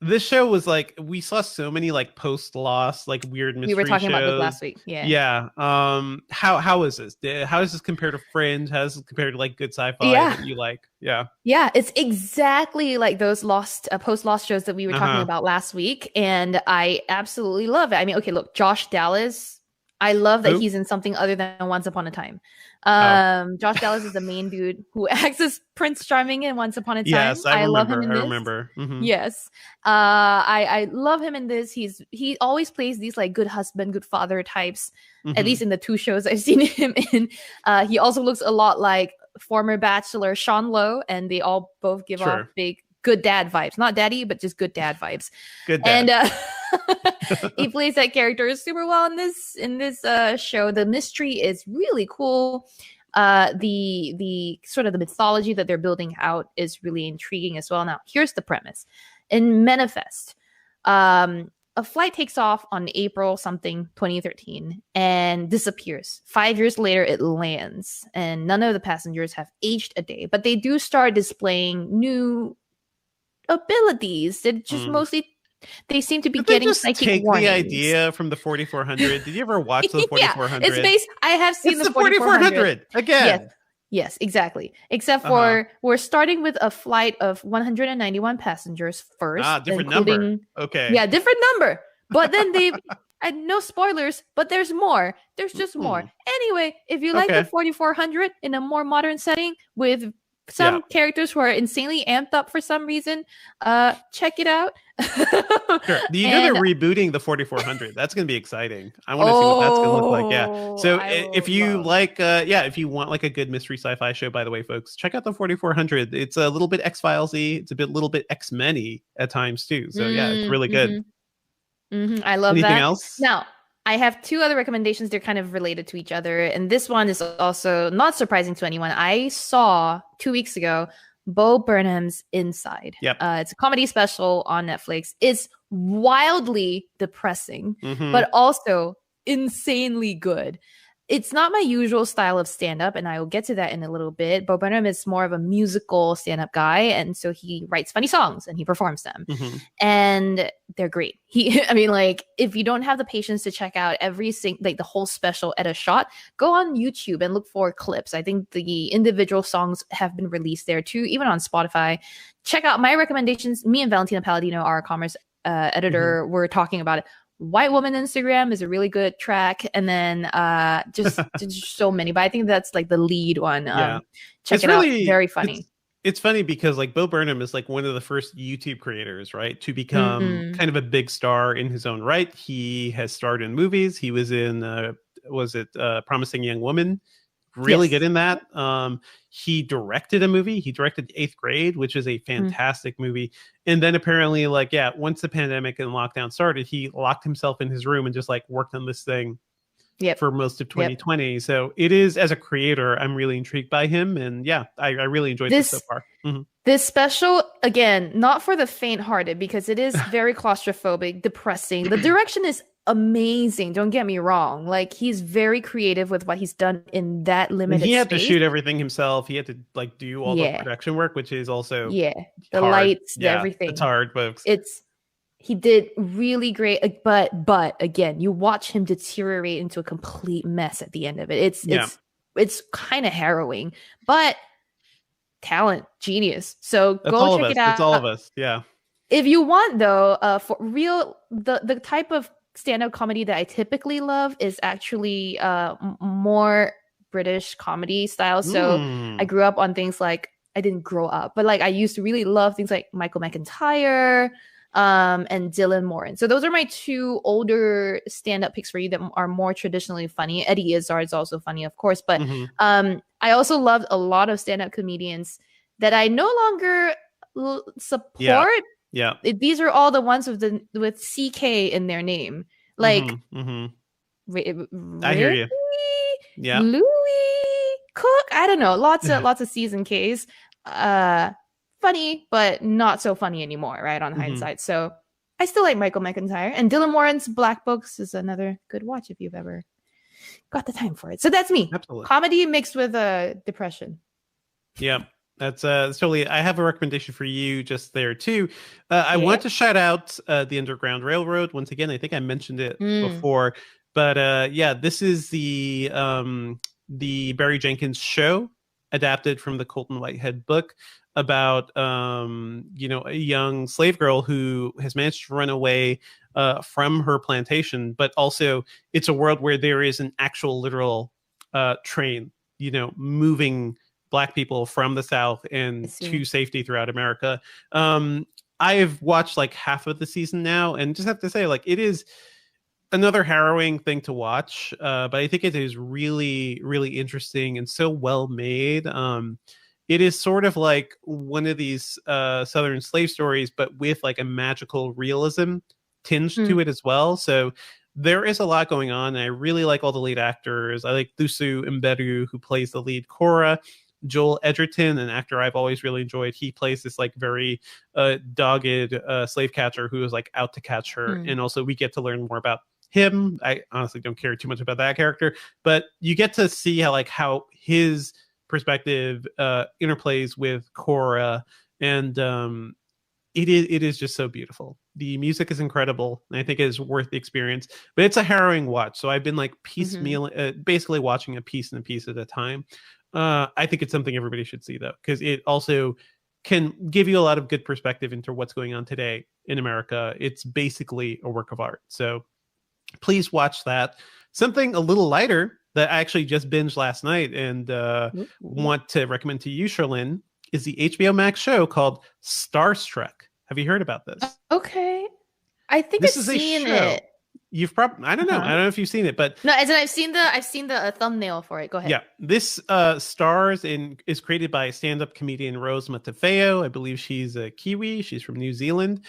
this show was like, we saw so many like post-loss, like weird mystery shows. We were talking about this last week. Yeah. How is this? How does this compare to Fringe? How does this compare to like good sci-fi that you like? Yeah, it's exactly like those post-loss shows that we were talking about last week, and I absolutely love it. I mean, okay, look, Josh Dallas. I love that he's in something other than Once Upon a Time. Josh Dallas is the main dude who acts as Prince Charming in Once Upon a Time. Yes, I love him in this. I remember. Mm-hmm. Yes. I love him in this. He always plays these like good husband, good father types, at least in the 2 shows I've seen him in. He also looks a lot like former Bachelor Sean Lowe, and they all both give off big good dad vibes. Not daddy, but just good dad vibes. Good dad. And he plays that character super well in this show. The mystery is really cool. The sort of the mythology that they're building out is really intriguing as well. Now, here's the premise. In Manifest, a flight takes off on April 2013 and disappears. 5 years later, it lands, and none of the passengers have aged a day, but they do start displaying new abilities. It just mostly, they seem to be getting psychic warnings. The idea from the 4400. Did you ever watch the 4400? It's based. I have seen the 4400 again. Yes. Yes, exactly. Except for we're starting with a flight of 191 passengers first. Different number. Okay. Yeah, different number. But then they and no spoilers, but there's more. There's just more. Anyway, if you like the 4400 in a more modern setting with some characters who are insanely amped up for some reason, check it out. Sure. You know they're rebooting the 4400. That's going to be exciting. I want to see what that's going to look like. Yeah. So if you like, if you want like a good mystery sci-fi show, by the way, folks, check out the 4400. It's a little bit X-Files-y. It's a little bit X-Men-y at times too. So yeah, it's really good. I love that. Anything else? Now, I have two other recommendations. They're kind of related to each other. And this one is also not surprising to anyone. I saw 2 weeks ago Bo Burnham's Inside. Yep. It's a comedy special on Netflix. It's wildly depressing, but also insanely good. It's not my usual style of stand-up, and I will get to that in a little bit. Bo Burnham is more of a musical stand-up guy, and so he writes funny songs and he performs them. And they're great. If you don't have the patience to check out the whole special at a shot, go on YouTube and look for clips. I think the individual songs have been released there too, even on Spotify. Check out my recommendations. Me and Valentina Palladino, our commerce editor, were talking about it. White Woman Instagram is a really good track, and then just so many, but I think that's like the lead one. Check it out. Very funny. It's funny because like Bo Burnham is like one of the first YouTube creators, right, to become kind of a big star in his own right. He has starred in movies. He was in Promising Young Woman. Really good in that. He directed a movie. He directed 8th Grade, which is a fantastic movie. And then apparently, once the pandemic and lockdown started, he locked himself in his room and just like worked on this thing for most of 2020. So it is, as a creator, I'm really intrigued by him. And I really enjoyed this so far. This special, again, not for the faint-hearted, because it is very claustrophobic, depressing. The direction is amazing, don't get me wrong. Like, he's very creative with what he's done in that limited He had space. to shoot everything himself. He had to like do all the production work, which is also the hard. lights, everything. It's hard, folks. He did really great, but again, you watch him deteriorate into a complete mess at the end of it. It's kind of harrowing, but talent, genius. So go check it out. It's all of us. Yeah. If you want, though, for real, the type of stand-up comedy that I typically love is actually more British comedy style. So I grew up on things like, I didn't grow up, but like I used to really love things like Michael McIntyre and Dylan Moran. So those are my two older stand-up picks for you that are more traditionally funny. Eddie Izzard is also funny, of course, but I also loved a lot of stand-up comedians that I no longer support. Yeah. These are all the ones with CK in their name. Like, I hear you. Yeah. Louis Cook. I don't know. Lots of season Ks. Funny, but not so funny anymore, right? On hindsight. So I still like Michael McIntyre. And Dylan Moran's Black Books is another good watch if you've ever got the time for it. So that's me. Absolutely. Comedy mixed with depression. Yeah. That's totally. I have a recommendation for you just there too. I want to shout out the Underground Railroad once again. I think I mentioned it before, but this is the Barry Jenkins show adapted from the Colton Whitehead book about a young slave girl who has managed to run away from her plantation, but also it's a world where there is an actual literal train, moving Black people from the South and to safety throughout America. I've watched like half of the season now, and just have to say, like, it is another harrowing thing to watch, but I think it is really, really interesting and so well made. It is sort of like one of these Southern slave stories, but with like a magical realism tinge to it as well. So there is a lot going on, and I really like all the lead actors. I like Thusu Mbedu, who plays the lead Cora. Joel Edgerton, an actor I've always really enjoyed. He plays this like very dogged slave catcher who is like out to catch her. And also we get to learn more about him. I honestly don't care too much about that character, but you get to see how his perspective interplays with Cora, and it is just so beautiful. The music is incredible, and I think it is worth the experience, but it's a harrowing watch. So I've been like piecemeal, basically watching a piece at a time. I think it's something everybody should see, though, because it also can give you a lot of good perspective into what's going on today in America. It's basically a work of art. So please watch that. Something a little lighter that I actually just binged last night and want to recommend to you, Sherlyn, is the HBO Max show called Starstruck. Have you heard about this? Okay. I think This I've is a seen show. it. You've probably, I don't know. I don't know if you've seen it, but No, as in I've seen the thumbnail for it. Go ahead. yeah, this stars and is created by stand-up comedian Rose Matafeo. I believe she's a Kiwi. She's from New Zealand.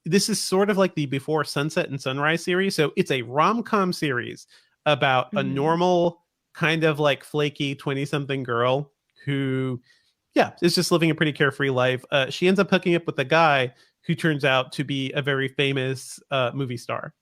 This is sort of like the Before Sunset and Sunrise series. So it's a rom-com series about a normal kind of like flaky 20-something girl who, is just living a pretty carefree life. She ends up hooking up with a guy who turns out to be a very famous movie star.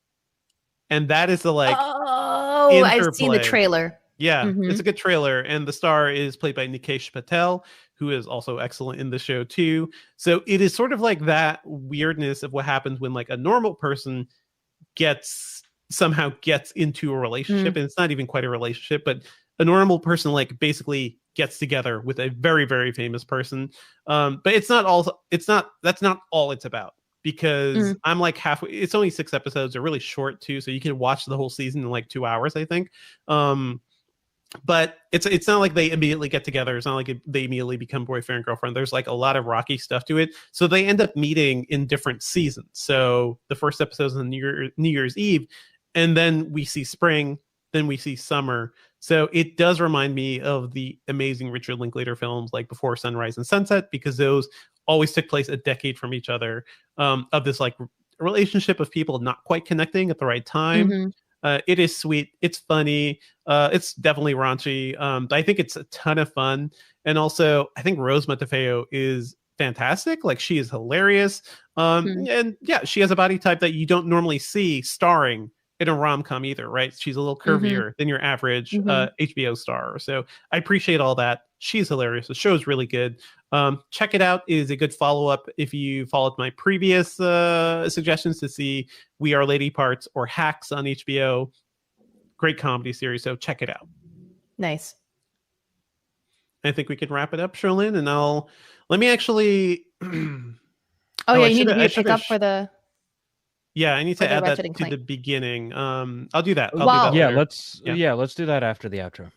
And that is the like I've seen the trailer. Yeah, it's a good trailer. And the star is played by Nikesh Patel, who is also excellent in the show too. So it is sort of like that weirdness of what happens when like a normal person somehow gets into a relationship. And it's not even quite a relationship, but a normal person like basically gets together with a very, very famous person. But that's not all it's about. Because I'm like halfway, it's only 6 episodes. They're really short too, so you can watch the whole season in like 2 hours, I think. But it's not like they immediately get together. It's not like they immediately become boyfriend and girlfriend. There's like a lot of rocky stuff to it. So they end up meeting in different seasons. So the first episode is on New Year's Eve, and then we see spring, then we see summer. So it does remind me of the amazing Richard Linklater films like Before Sunrise and Sunset, because those always took place a decade from each other, of this like relationship of people not quite connecting at the right time. It is sweet. It's funny. It's definitely raunchy. I think it's a ton of fun. And also, I think Rose Matafeo is fantastic. Like, she is hilarious. And yeah, she has a body type that you don't normally see starring in a rom-com either, right? She's a little curvier than your average HBO star. So I appreciate all that. She's hilarious. The show is really good. Check it out. It is a good follow-up if you followed my previous suggestions to see We Are Lady Parts or Hacks on HBO. Great comedy series, so check it out. Nice. I think we can wrap it up, Sherlyn, and let me actually... you need to pick up for the... Yeah, I need to add that to the beginning. I'll do that. I'll do that later. Let's do that after the outro.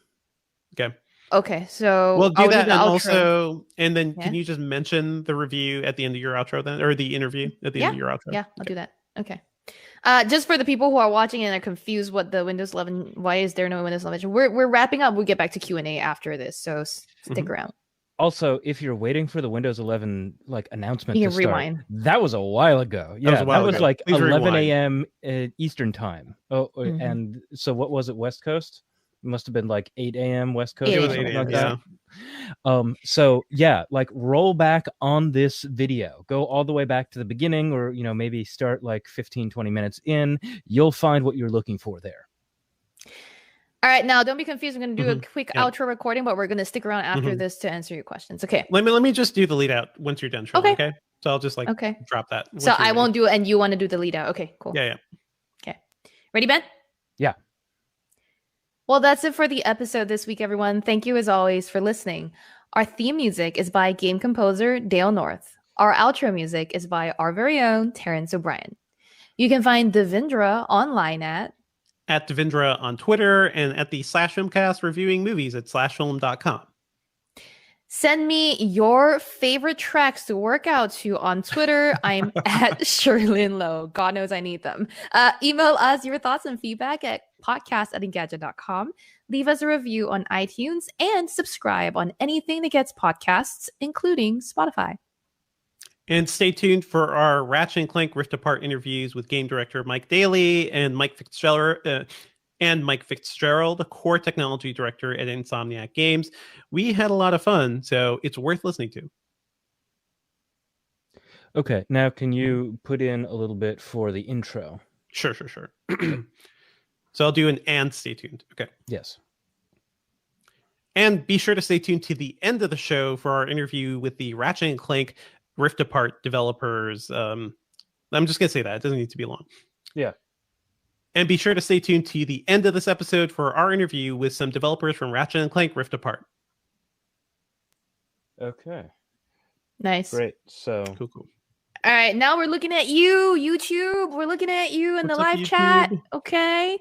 Okay, so we'll do that, and also, and then can you just mention the review at the end of your outro then, or the interview at the end of your outro? Yeah, I'll do that. Okay. Just for the people who are watching and are confused, what the Windows 11? Why is there no Windows 11? We're wrapping up. We'll get back to Q&A after this, so stick around. Also, if you're waiting for the Windows 11 like announcement you to start, rewind. That was a while ago. Yeah, that was like 11 a.m. Eastern time. And so what was it? West Coast? It must have been like 8 a.m. West Coast. It was 8 a.m. Yeah. So yeah, like roll back on this video, go all the way back to the beginning, or maybe start like 15-20 minutes in. You'll find what you're looking for there. All right, now don't be confused. I'm going to do a quick outro recording, but we're going to stick around after this to answer your questions. Okay. Let me just do the lead out once you're done, Shirley, okay? So I'll just drop that. So I won't do it, and you want to do the lead out. Okay, cool. Yeah. Okay. Ready, Ben? Yeah. Well, that's it for the episode this week, everyone. Thank you, as always, for listening. Our theme music is by game composer Dale North. Our outro music is by our very own Terrence O'Brien. You can find Devindra online at Devindra on Twitter, and at the /filmcast reviewing movies at /film.com. Send me your favorite tracks to work out to on Twitter. I'm at Sherlyn Lowe. God knows I need them. Email us your thoughts and feedback at podcast@engadget.com. Leave us a review on iTunes and subscribe on anything that gets podcasts, including Spotify. And stay tuned for our Ratchet & Clank Rift Apart interviews with game director Mike Daly and Mike Fitzgerald, core technology director at Insomniac Games. We had a lot of fun, so it's worth listening to. Okay, now can you put in a little bit for the intro? Sure. So I'll do an and stay tuned. Okay. Yes. And be sure to stay tuned to the end of the show for our interview with the Ratchet & Clank Rift Apart developers. I'm just going to say that. It doesn't need to be long. Yeah. And be sure to stay tuned to the end of this episode for our interview with some developers from Ratchet & Clank Rift Apart. Okay. Nice. Great. So Cool. All right, now we're looking at you, YouTube. We're looking at you in What's the up, live YouTube? chat. Okay.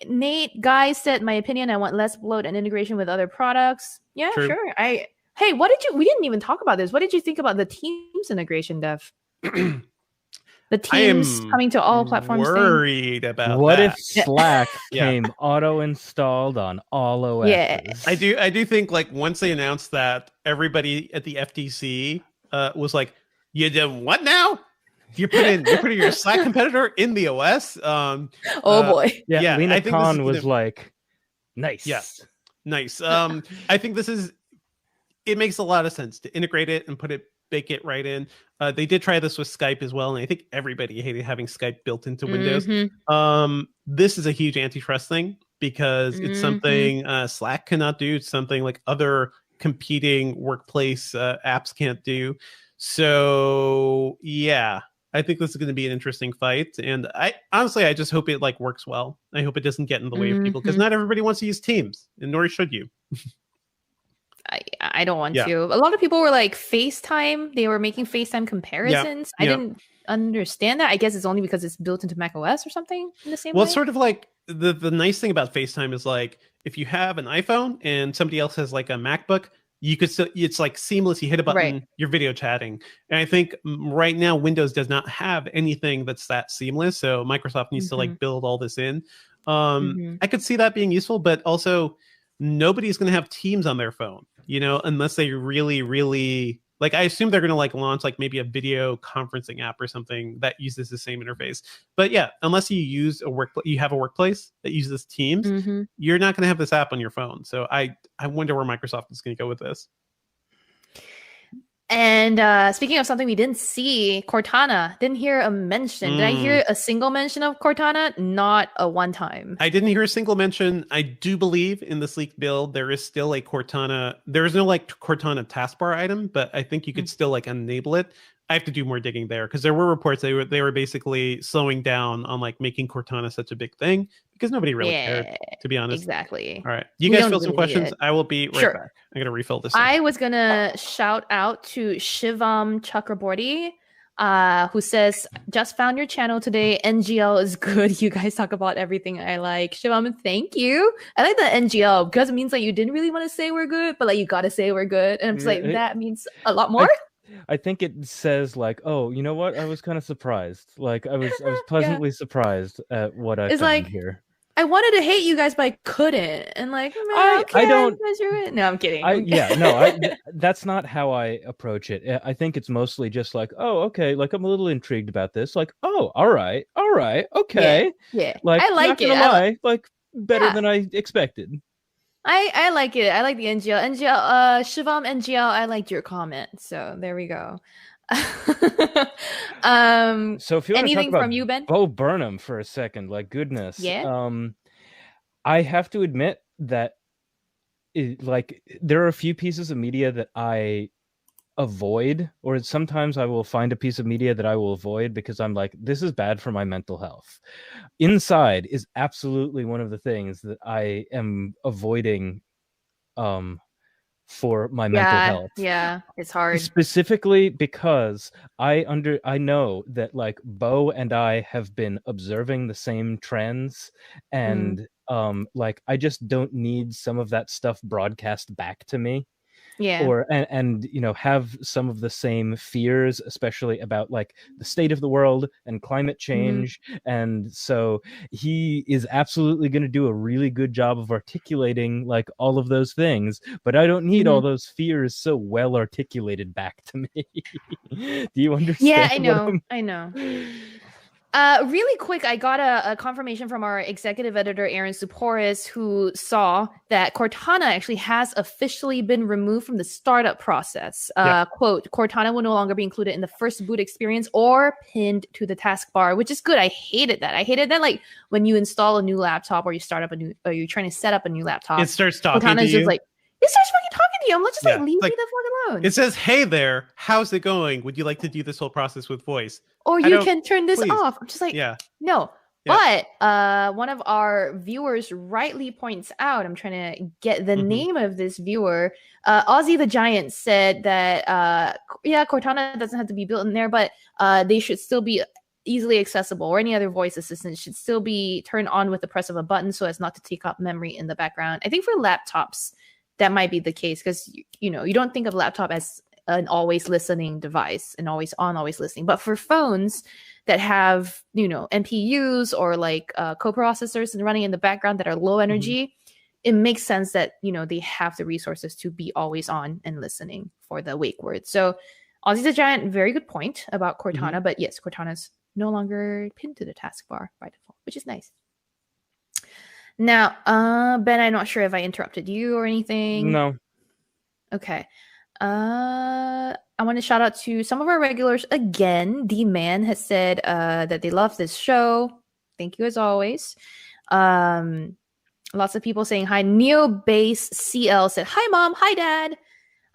Nate Guy said, my opinion, I want less bloat and integration with other products. Yeah, True. sure. Hey, we didn't even talk about this. What did you think about the Teams integration, Dev? The Teams coming to all platforms thing? Worried about what that. if Slack came auto-installed on all OSs? Yeah. I do think like once they announced that, everybody at the FTC was like, "You did what now? You're putting your Slack competitor in the OS?" Oh boy. Yeah, Lena I think Khan was like, "Nice." Yes, nice. I think it makes a lot of sense to integrate it and bake it right in. They did try this with Skype as well, and I think everybody hated having Skype built into Windows. This is a huge antitrust thing because it's something Slack cannot do. It's something like other competing workplace apps can't do. So yeah, I think this is going to be an interesting fight. And I honestly just hope it like works well. I hope it doesn't get in the way of people because not everybody wants to use Teams, and nor should you. I don't want to. A lot of people were like FaceTime. They were making FaceTime comparisons. I didn't understand that. I guess it's only because it's built into Mac OS or something in the same way. Well, it's sort of like the nice thing about FaceTime is like if you have an iPhone and somebody else has like a MacBook, you could still, it's like seamless. You hit a button, you're video chatting. And I think right now Windows does not have anything that's that seamless. So Microsoft needs to like build all this in. I could see that being useful, but also nobody's going to have Teams on their phone, unless they really, really like, I assume they're going to like launch like maybe a video conferencing app or something that uses the same interface. But yeah, unless you use you have a workplace that uses Teams, you're not going to have this app on your phone. So I wonder where Microsoft is going to go with this. And speaking of something we didn't see, Cortana, didn't hear a mention. Did I hear a single mention of Cortana? Not a one time. I didn't hear a single mention. I do believe in this leaked build, there is still a Cortana. There is no like Cortana taskbar item, but I think you could still like enable it. I have to do more digging there because there were reports they were basically slowing down on like making Cortana such a big thing because nobody really cared, to be honest. Exactly. All right. You guys fill some questions. I will be right back. I'm going to refill this. I was going to shout out to Shivam Chakraborty, who says, just found your channel today. NGL is good. You guys talk about everything I like. Shivam, thank you. I like the NGL because it means like you didn't really want to say we're good, but like you got to say we're good. And I'm just like, that means a lot more. I think it says like, oh, you know what? I was kind of surprised. Like I was pleasantly surprised at what I found like, here. I wanted to hate you guys, but I couldn't. And like, man, I don't. No, I'm kidding. That's not how I approach it. I think it's mostly just like, oh, okay. Like I'm a little intrigued about this. Like, oh, all right, okay. Yeah. Like, I like not gonna lie, like better than I expected. I like it. I like the NGL. Shivam NGL, I liked your comment. So there we go. So if you want anything to talk about from you, Ben? Bo Burnham for a second, like goodness. Yeah. I have to admit that like there are a few pieces of media that I avoid, or sometimes I will find a piece of media that I will avoid because I'm like, this is bad for my mental health. Inside is absolutely one of the things that I am avoiding for my mental health. Yeah, it's hard. Specifically because I know that like Bo and I have been observing the same trends, and like I just don't need some of that stuff broadcast back to me. Yeah. Or and have some of the same fears, especially about like the state of the world and climate change. And so he is absolutely going to do a really good job of articulating like all of those things, but I don't need all those fears so well articulated back to me. Do you understand? Yeah, I know. Really quick, I got a confirmation from our executive editor, Aaron Suporis, who saw that Cortana actually has officially been removed from the startup process. Quote, Cortana will no longer be included in the first boot experience or pinned to the taskbar, which is good. I hated that. Like when you install a new laptop or you start up or you're trying to set up a new laptop. It starts talking Cortana to is you. just like, it starts fucking talking medium. Let's just like leave me the fuck alone. It says, "Hey there, how's it going? Would you like to do this whole process with voice?" Or you can turn this please. off. I'm just like, no. Yeah. But one of our viewers rightly points out, I'm trying to get the name of this viewer. Ozzy the Giant said that, Cortana doesn't have to be built in there, but they should still be easily accessible, or any other voice assistant should still be turned on with the press of a button so as not to take up memory in the background. I think for laptops, that might be the case because, you don't think of laptop as an always listening device and always on, always listening. But for phones that have, NPUs or like coprocessors and running in the background that are low energy, it makes sense that, they have the resources to be always on and listening for the wake word. So Ozzy the Giant, very good point about Cortana. But yes, Cortana's no longer pinned to the taskbar by default, which is nice. Now, Ben, I'm not sure if I interrupted you or anything. No. Okay. I want to shout out to some of our regulars again. D-Man has said that they love this show. Thank you as always. Lots of people saying hi. NeoBase CL said, "Hi, Mom. Hi, Dad.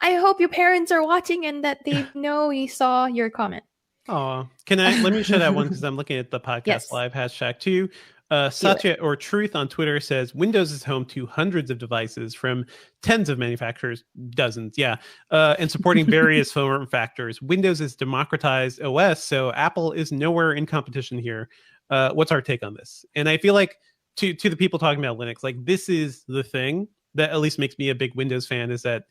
I hope your parents are watching and that they know we saw your comment." Oh, let me show that one because I'm looking at the podcast live hashtag too. Satya or Truth on Twitter says Windows is home to hundreds of devices from tens of manufacturers, dozens, and supporting various form factors. Windows is democratized OS, so Apple is nowhere in competition here. What's our take on this? And I feel like to the people talking about Linux, like this is the thing that at least makes me a big Windows fan is that,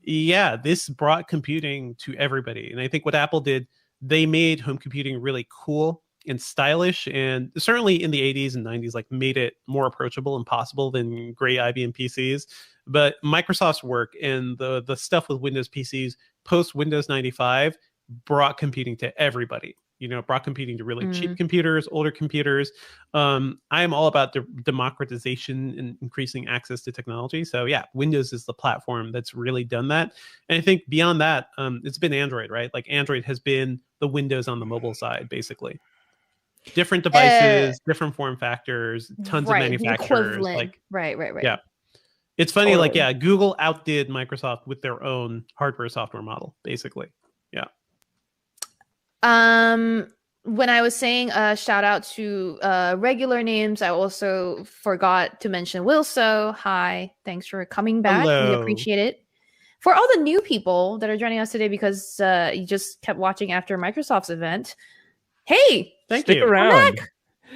this brought computing to everybody. And I think what Apple did, they made home computing really cool and stylish, and certainly in the 80s and 90s, like made it more approachable and possible than gray IBM PCs. But Microsoft's work and the stuff with Windows PCs post Windows 95 brought computing to everybody. Brought computing to really cheap computers, older computers. I am all about democratization and increasing access to technology. So Windows is the platform that's really done that. And I think beyond that, it's been Android, right? Like Android has been the Windows on the mobile side, basically. Different devices, different form factors, tons of manufacturers. Like right. Yeah. It's funny, Google outdid Microsoft with their own hardware software model, basically. Yeah. When I was saying shout out to regular names, I also forgot to mention Wilso. Hi, thanks for coming back. Hello. We appreciate it. For all the new people that are joining us today because you just kept watching after Microsoft's event, hey, stick around.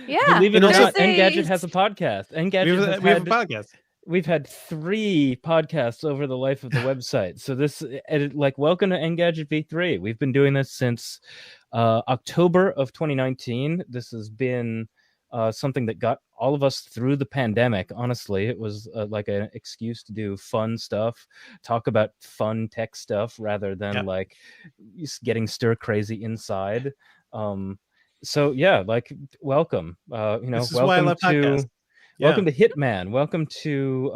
Yeah, believe it or not, Engadget has a podcast. Engadget we have a podcast. We've had 3 podcasts over the life of the website. So this, welcome to Engadget V3. We've been doing this since October of 2019. This has been something that got all of us through the pandemic. Honestly, it was like an excuse to do fun stuff, talk about fun tech stuff rather than just getting stir crazy inside. So welcome. This is welcome why I love podcasts. Welcome to Hitman. Welcome to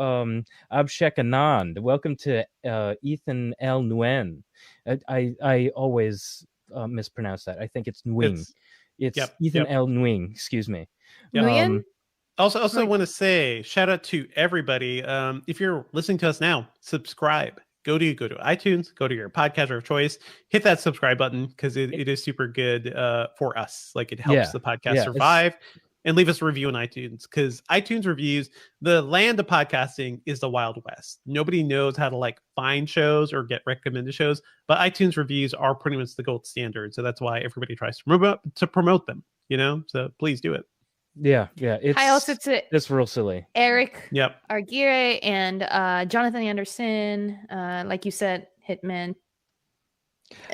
Abhishek Anand. Welcome to Ethan L. Nguyen. I always mispronounce that. I think it's Nguyen. It's Ethan L. Nguyen. Excuse me. Also want to say shout out to everybody. If you're listening to us now, subscribe. Go to iTunes, go to your podcaster of choice, hit that subscribe button because it is super good for us. Like it helps the podcast survive. And leave us a review on iTunes because iTunes reviews, the land of podcasting is the Wild West. Nobody knows how to find shows or get recommended shows, but iTunes reviews are pretty much the gold standard. So that's why everybody tries to promote them, so please do it. Yeah. It's real silly. Eric Arguire and Jonathan Anderson, like you said, Hitman.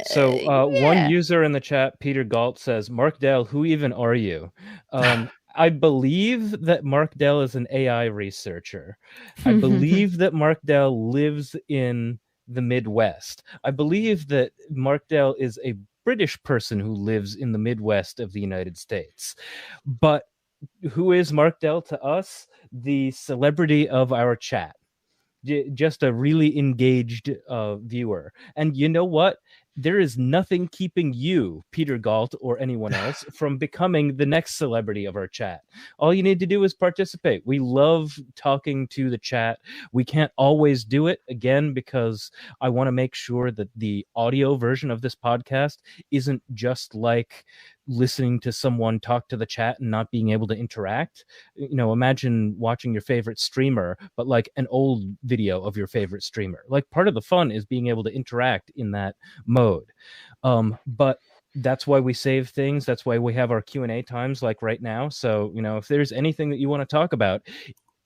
So one user in the chat, Peter Galt, says, "Mark Dell, who even are you?" I believe that Mark Dell is an AI researcher. I believe that Mark Dell lives in the Midwest. I believe that Mark Dell is a British person who lives in the Midwest of the United States. But who is Mark Dell to us? The celebrity of our chat. Just a really engaged viewer. And you know what? there is nothing keeping you, Peter Galt, or anyone else from becoming the next celebrity of our chat. All you need to do is participate. We love talking to the chat. We can't always do it, again, because I want to make sure that the audio version of this podcast isn't just like listening to someone talk to the chat and not being able to interact. You know, imagine watching your favorite streamer, but like an old video of your favorite streamer. Like, part of the fun is being able to interact in that mode. But that's why we save things. That's why we have our Q&A times like right now. So, you know, if there's anything that you want to talk about,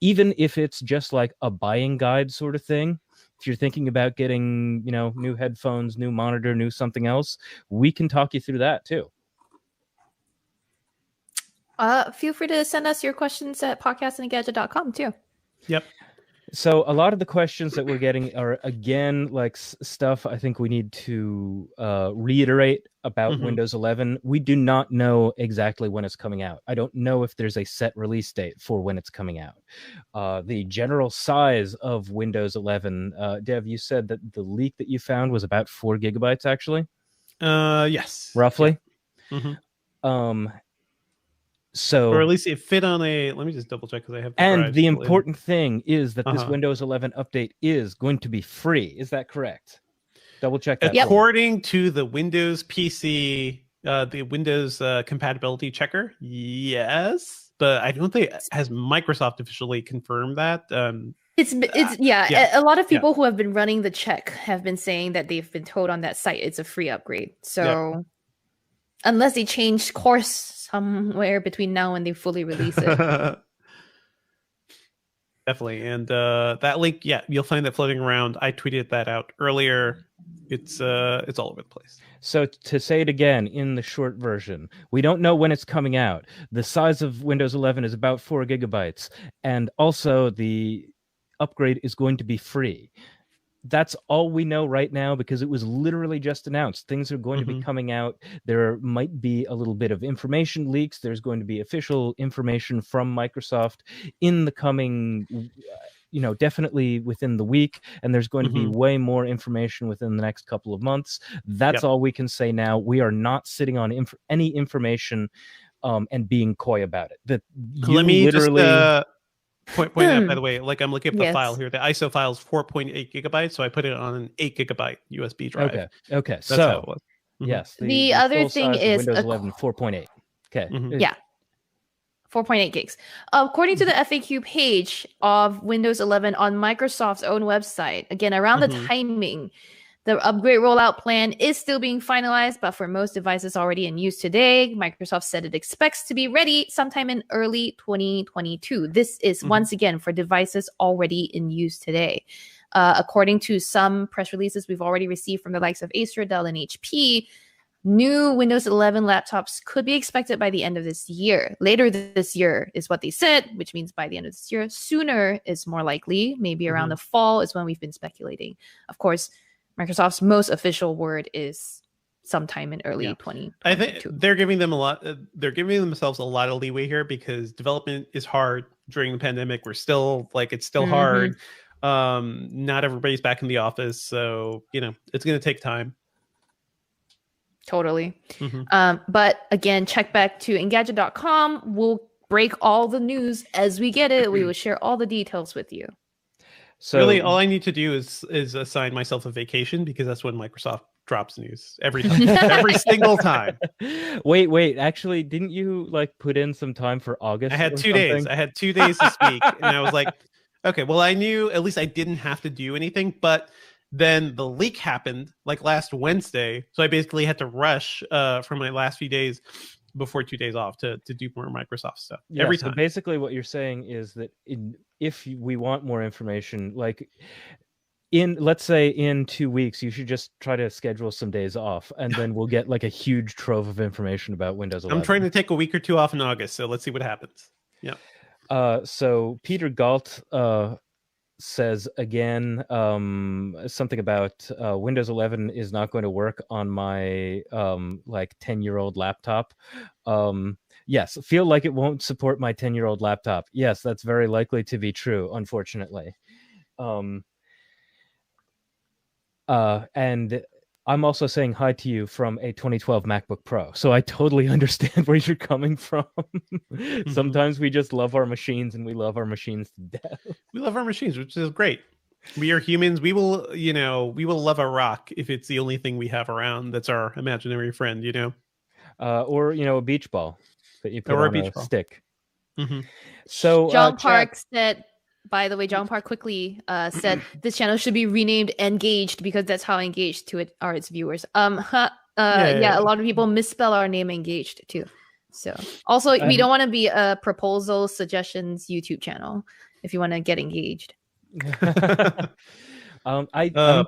even if it's just like a buying guide sort of thing, if you're thinking about getting, you know, new headphones, new monitor, new something else, we can talk you through that too. Feel free to send us your questions at podcastengadget.com too. Yep. So a lot of the questions that we're getting are, again, like stuff I think we need to reiterate about Windows 11. We do not know exactly when it's coming out. I don't know if there's a set release date for when it's coming out. The general size of Windows 11, Dev, you said that the leak that you found was about 4 gigabytes, actually? Yes. Roughly? Yeah. So, or at least it fit on a, let me just double check because I have and the important thing is that this Windows 11 update is going to be free. Is that correct? Double check that. According to the Windows PC, the Windows compatibility checker, yes, but I don't think has Microsoft officially confirmed that. It's a lot of people who have been running the check have been saying that they've been told on that site it's a free upgrade. So unless they change course somewhere between now and they fully release it. Definitely. And that link, you'll find that floating around. I tweeted that out earlier. It's all over the place. So to say it again, in the short version, we don't know when it's coming out. The size of Windows 11 is about 4 gigabytes. And also the upgrade is going to be free. That's all we know right now because it was literally just announced. Things are going to be coming out. There might be a little bit of information leaks. There's going to be official information from Microsoft in the coming, you know, definitely within the week. And there's going to be way more information within the next couple of months. That's all we can say now. We are not sitting on any information and being coy about it. That Let me literally... just... Point out, by the way, like I'm looking at the file here. The ISO file is 4.8 gigabytes, so I put it on an 8 gigabyte USB drive. Okay. That's how it was. Yes. The other thing is Windows 11 4.8. Okay. Yeah. 4.8 gigs. According to the FAQ page of Windows 11 on Microsoft's own website, again, around the timing, the upgrade rollout plan is still being finalized, but for most devices already in use today, Microsoft said it expects to be ready sometime in early 2022. This is, once again, for devices already in use today. According to some press releases we've already received from the likes of Acer, Dell, and HP, new Windows 11 laptops could be expected by the end of this year. Later this year is what they said, which means by the end of this year. Sooner is more likely. Maybe around the fall is when we've been speculating. Of course, Microsoft's most official word is sometime in early 2022. I think they're giving them a lot. They're giving themselves a lot of leeway here because development is hard during the pandemic. We're still it's still hard. Not everybody's back in the office, so you know it's going to take time. Totally. But again, check back to Engadget.com. We'll break all the news as we get it. We will share all the details with you. So really, all I need to do is assign myself a vacation because that's when Microsoft drops news every time, every single time. Wait. Actually, didn't you like put in some time for August? I had 2 days. I had 2 days this week, and I was like, okay, well, I knew at least I didn't have to do anything. But then the leak happened like last Wednesday, so I basically had to rush for my last few days before 2 days off to do more Microsoft stuff every time. So basically what you're saying is that if we want more information, like let's say in 2 weeks, you should just try to schedule some days off and then we'll get like a huge trove of information about Windows 11. I'm trying to take a week or two off in August, so let's see what happens. Yeah. So Peter Galt says again something about Windows 11 is not going to work on my like 10-year-old laptop. Yes, feel like it won't support my 10-year-old laptop. Yes, that's very likely to be true, unfortunately. And I'm also saying hi to you from a 2012 MacBook Pro. So I totally understand where you're coming from. Sometimes we just love our machines and we love our machines to death. We love our machines, which is great. We are humans. We will love a rock if it's the only thing we have around that's our imaginary friend, Or, a beach ball that you put on a stick. Mm-hmm. So John Park said, by the way, John Park quickly said this channel should be renamed Engaged because that's how engaged to it are its viewers. A lot of people misspell our name Engaged too. So also we don't want to be a proposal suggestions YouTube channel if you want to get engaged. I'm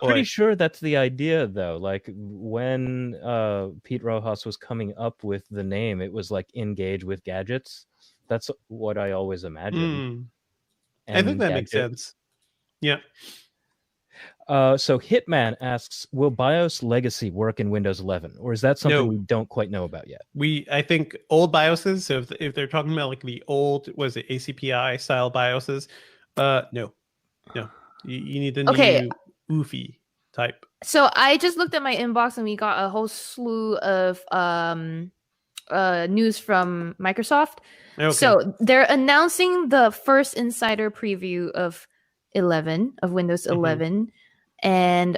pretty sure that's the idea though. Like when Pete Rojas was coming up with the name, it was like Engage with Gadgets. That's what I always imagined. I think that makes sense. Yeah. So Hitman asks, will BIOS legacy work in Windows 11? Or is that something we don't quite know about yet? I think old BIOSes, so if they're talking about like the old, was it ACPI style BIOSes? No. You need the new UEFI type. So I just looked at my inbox and we got a whole slew of news from Microsoft. Okay. So they're announcing the first insider preview of Windows 11. And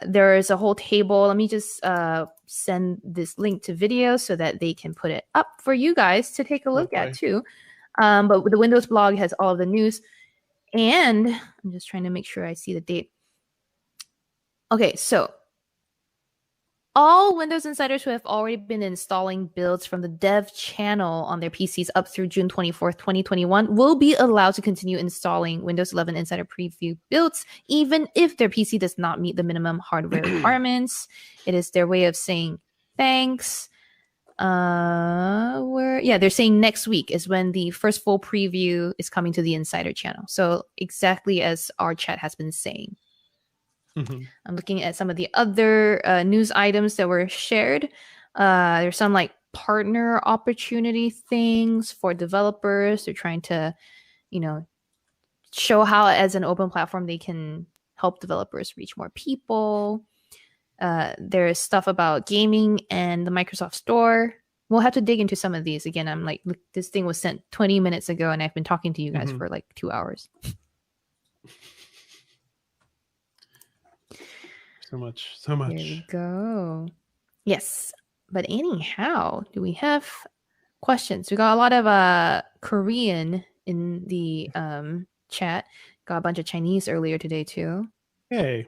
there is a whole table. Let me just send this link to video so that they can put it up for you guys to take a look at too. But the Windows blog has all of the news. And I'm just trying to make sure I see the date. Okay, so all Windows insiders who have already been installing builds from the dev channel on their PCs up through June 24th, 2021 will be allowed to continue installing Windows 11 Insider Preview builds, even if their PC does not meet the minimum hardware requirements. It is their way of saying thanks. They're saying next week is when the first full preview is coming to the Insider channel. So exactly as our chat has been saying. I'm looking at some of the other news items that were shared. There's some like partner opportunity things for developers. They're trying to, show how as an open platform they can help developers reach more people. There's stuff about gaming and the Microsoft Store. We'll have to dig into some of these. Again, I'm like, look, this thing was sent 20 minutes ago and I've been talking to you guys for like 2 hours. So much. There we go. Yes. But anyhow, do we have questions? We got a lot of Korean in the chat. Got a bunch of Chinese earlier today too. Hey.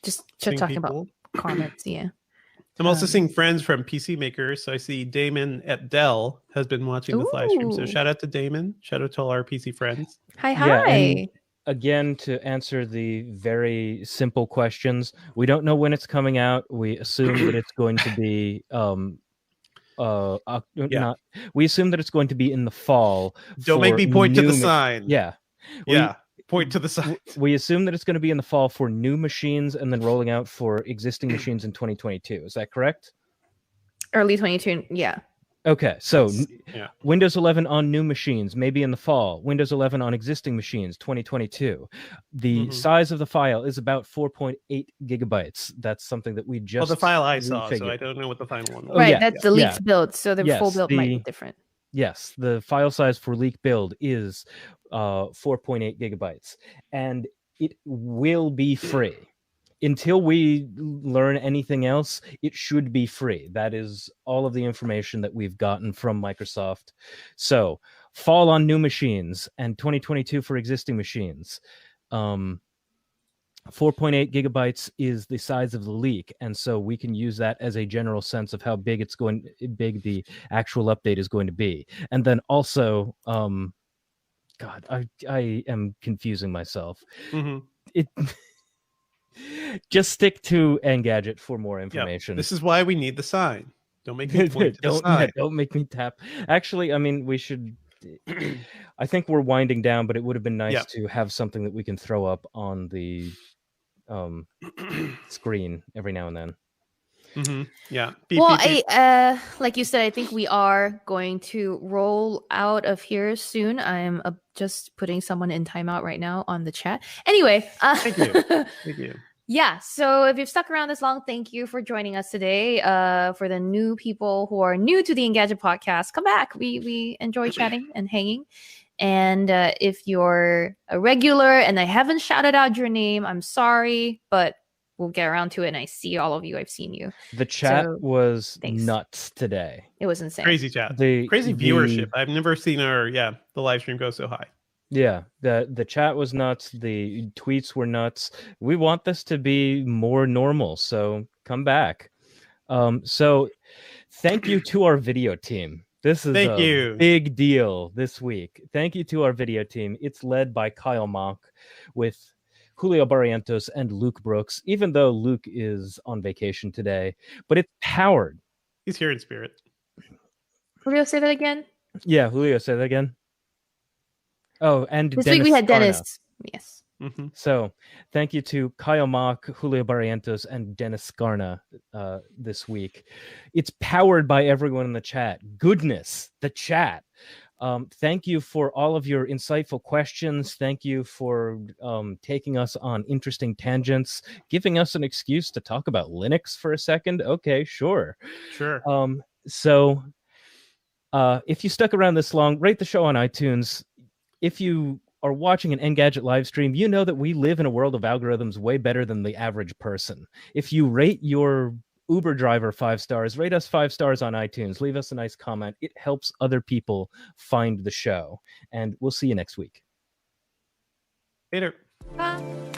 Just talking about comments, yeah. I'm also seeing friends from PC Makers. So I see Damon at Dell has been watching the live stream. So shout out to Damon. Shout out to all our PC friends. Hi. Yeah, again, to answer the very simple questions, we don't know when it's coming out. We assume that it's going to be we assume that it's going to be in the fall. Don't make me point to the sign. Point to the sign. We assume that it's going to be in the fall for new machines and then rolling out for existing machines in 2022. Is that correct? Early 2022, yeah. Okay, so Windows 11 on new machines, maybe in the fall. Windows 11 on existing machines, 2022. The size of the file is about 4.8 gigabytes. That's something that we just... Well, the file I saw, so I don't know what the final one was. Right, that's the leaked build, so the full build might be different. Yes, the file size for leak build is 4.8 gigabytes, and it will be free. Until we learn anything else, it should be free. That is all of the information that we've gotten from Microsoft. So, fall on new machines and 2022 for existing machines. 4.8 gigabytes is the size of the leak, and so we can use that as a general sense of how big the actual update is going to be. And then also, God, I am confusing myself. Just stick to Engadget for more information. This is why we need the sign. Don't make me point to the sign. Don't make me tap. Actually, I mean, we should... I think we're winding down, but it would have been nice to have something that we can throw up on the screen every now and then. Well, like you said, I think we are going to roll out of here soon. I'm just putting someone in timeout right now on the chat. Anyway, thank you. Yeah, so if you've stuck around this long, thank you for joining us today. For the new people who are new to the Engadget podcast, come back. We enjoy chatting and hanging. And if you're a regular and I haven't shouted out your name, I'm sorry, but we'll get around to it. And I see all of you. I've seen you. The chat So, was thanks. nuts today. It was insane. Crazy chat. The Crazy viewership. I've never seen the live stream go so high. Yeah, the chat was nuts. The tweets were nuts. We want this to be more normal, so come back. So thank you to our video team. This is a big deal this week. Thank you to our video team. It's led by Kyle Mock with Julio Barrientos and Luke Brooks, even though Luke is on vacation today, but it's powered. He's here in spirit. Julio, say that again? Yeah, Julio, say that again. Oh, and this Dennis week we had Scarna. Dennis. Yes. Mm-hmm. So thank you to Kyle Mock, Julio Barrientos, and Dennis Scarna this week. It's powered by everyone in the chat. Goodness, the chat. Thank you for all of your insightful questions. Thank you for taking us on interesting tangents, giving us an excuse to talk about Linux for a second. Okay, sure. Sure. So if you stuck around this long, rate the show on iTunes. If you are watching an Engadget live stream, you know that we live in a world of algorithms way better than the average person. If you rate your Uber driver 5 stars, rate us 5 stars on iTunes. Leave us a nice comment. It helps other people find the show. And we'll see you next week. Later. Bye.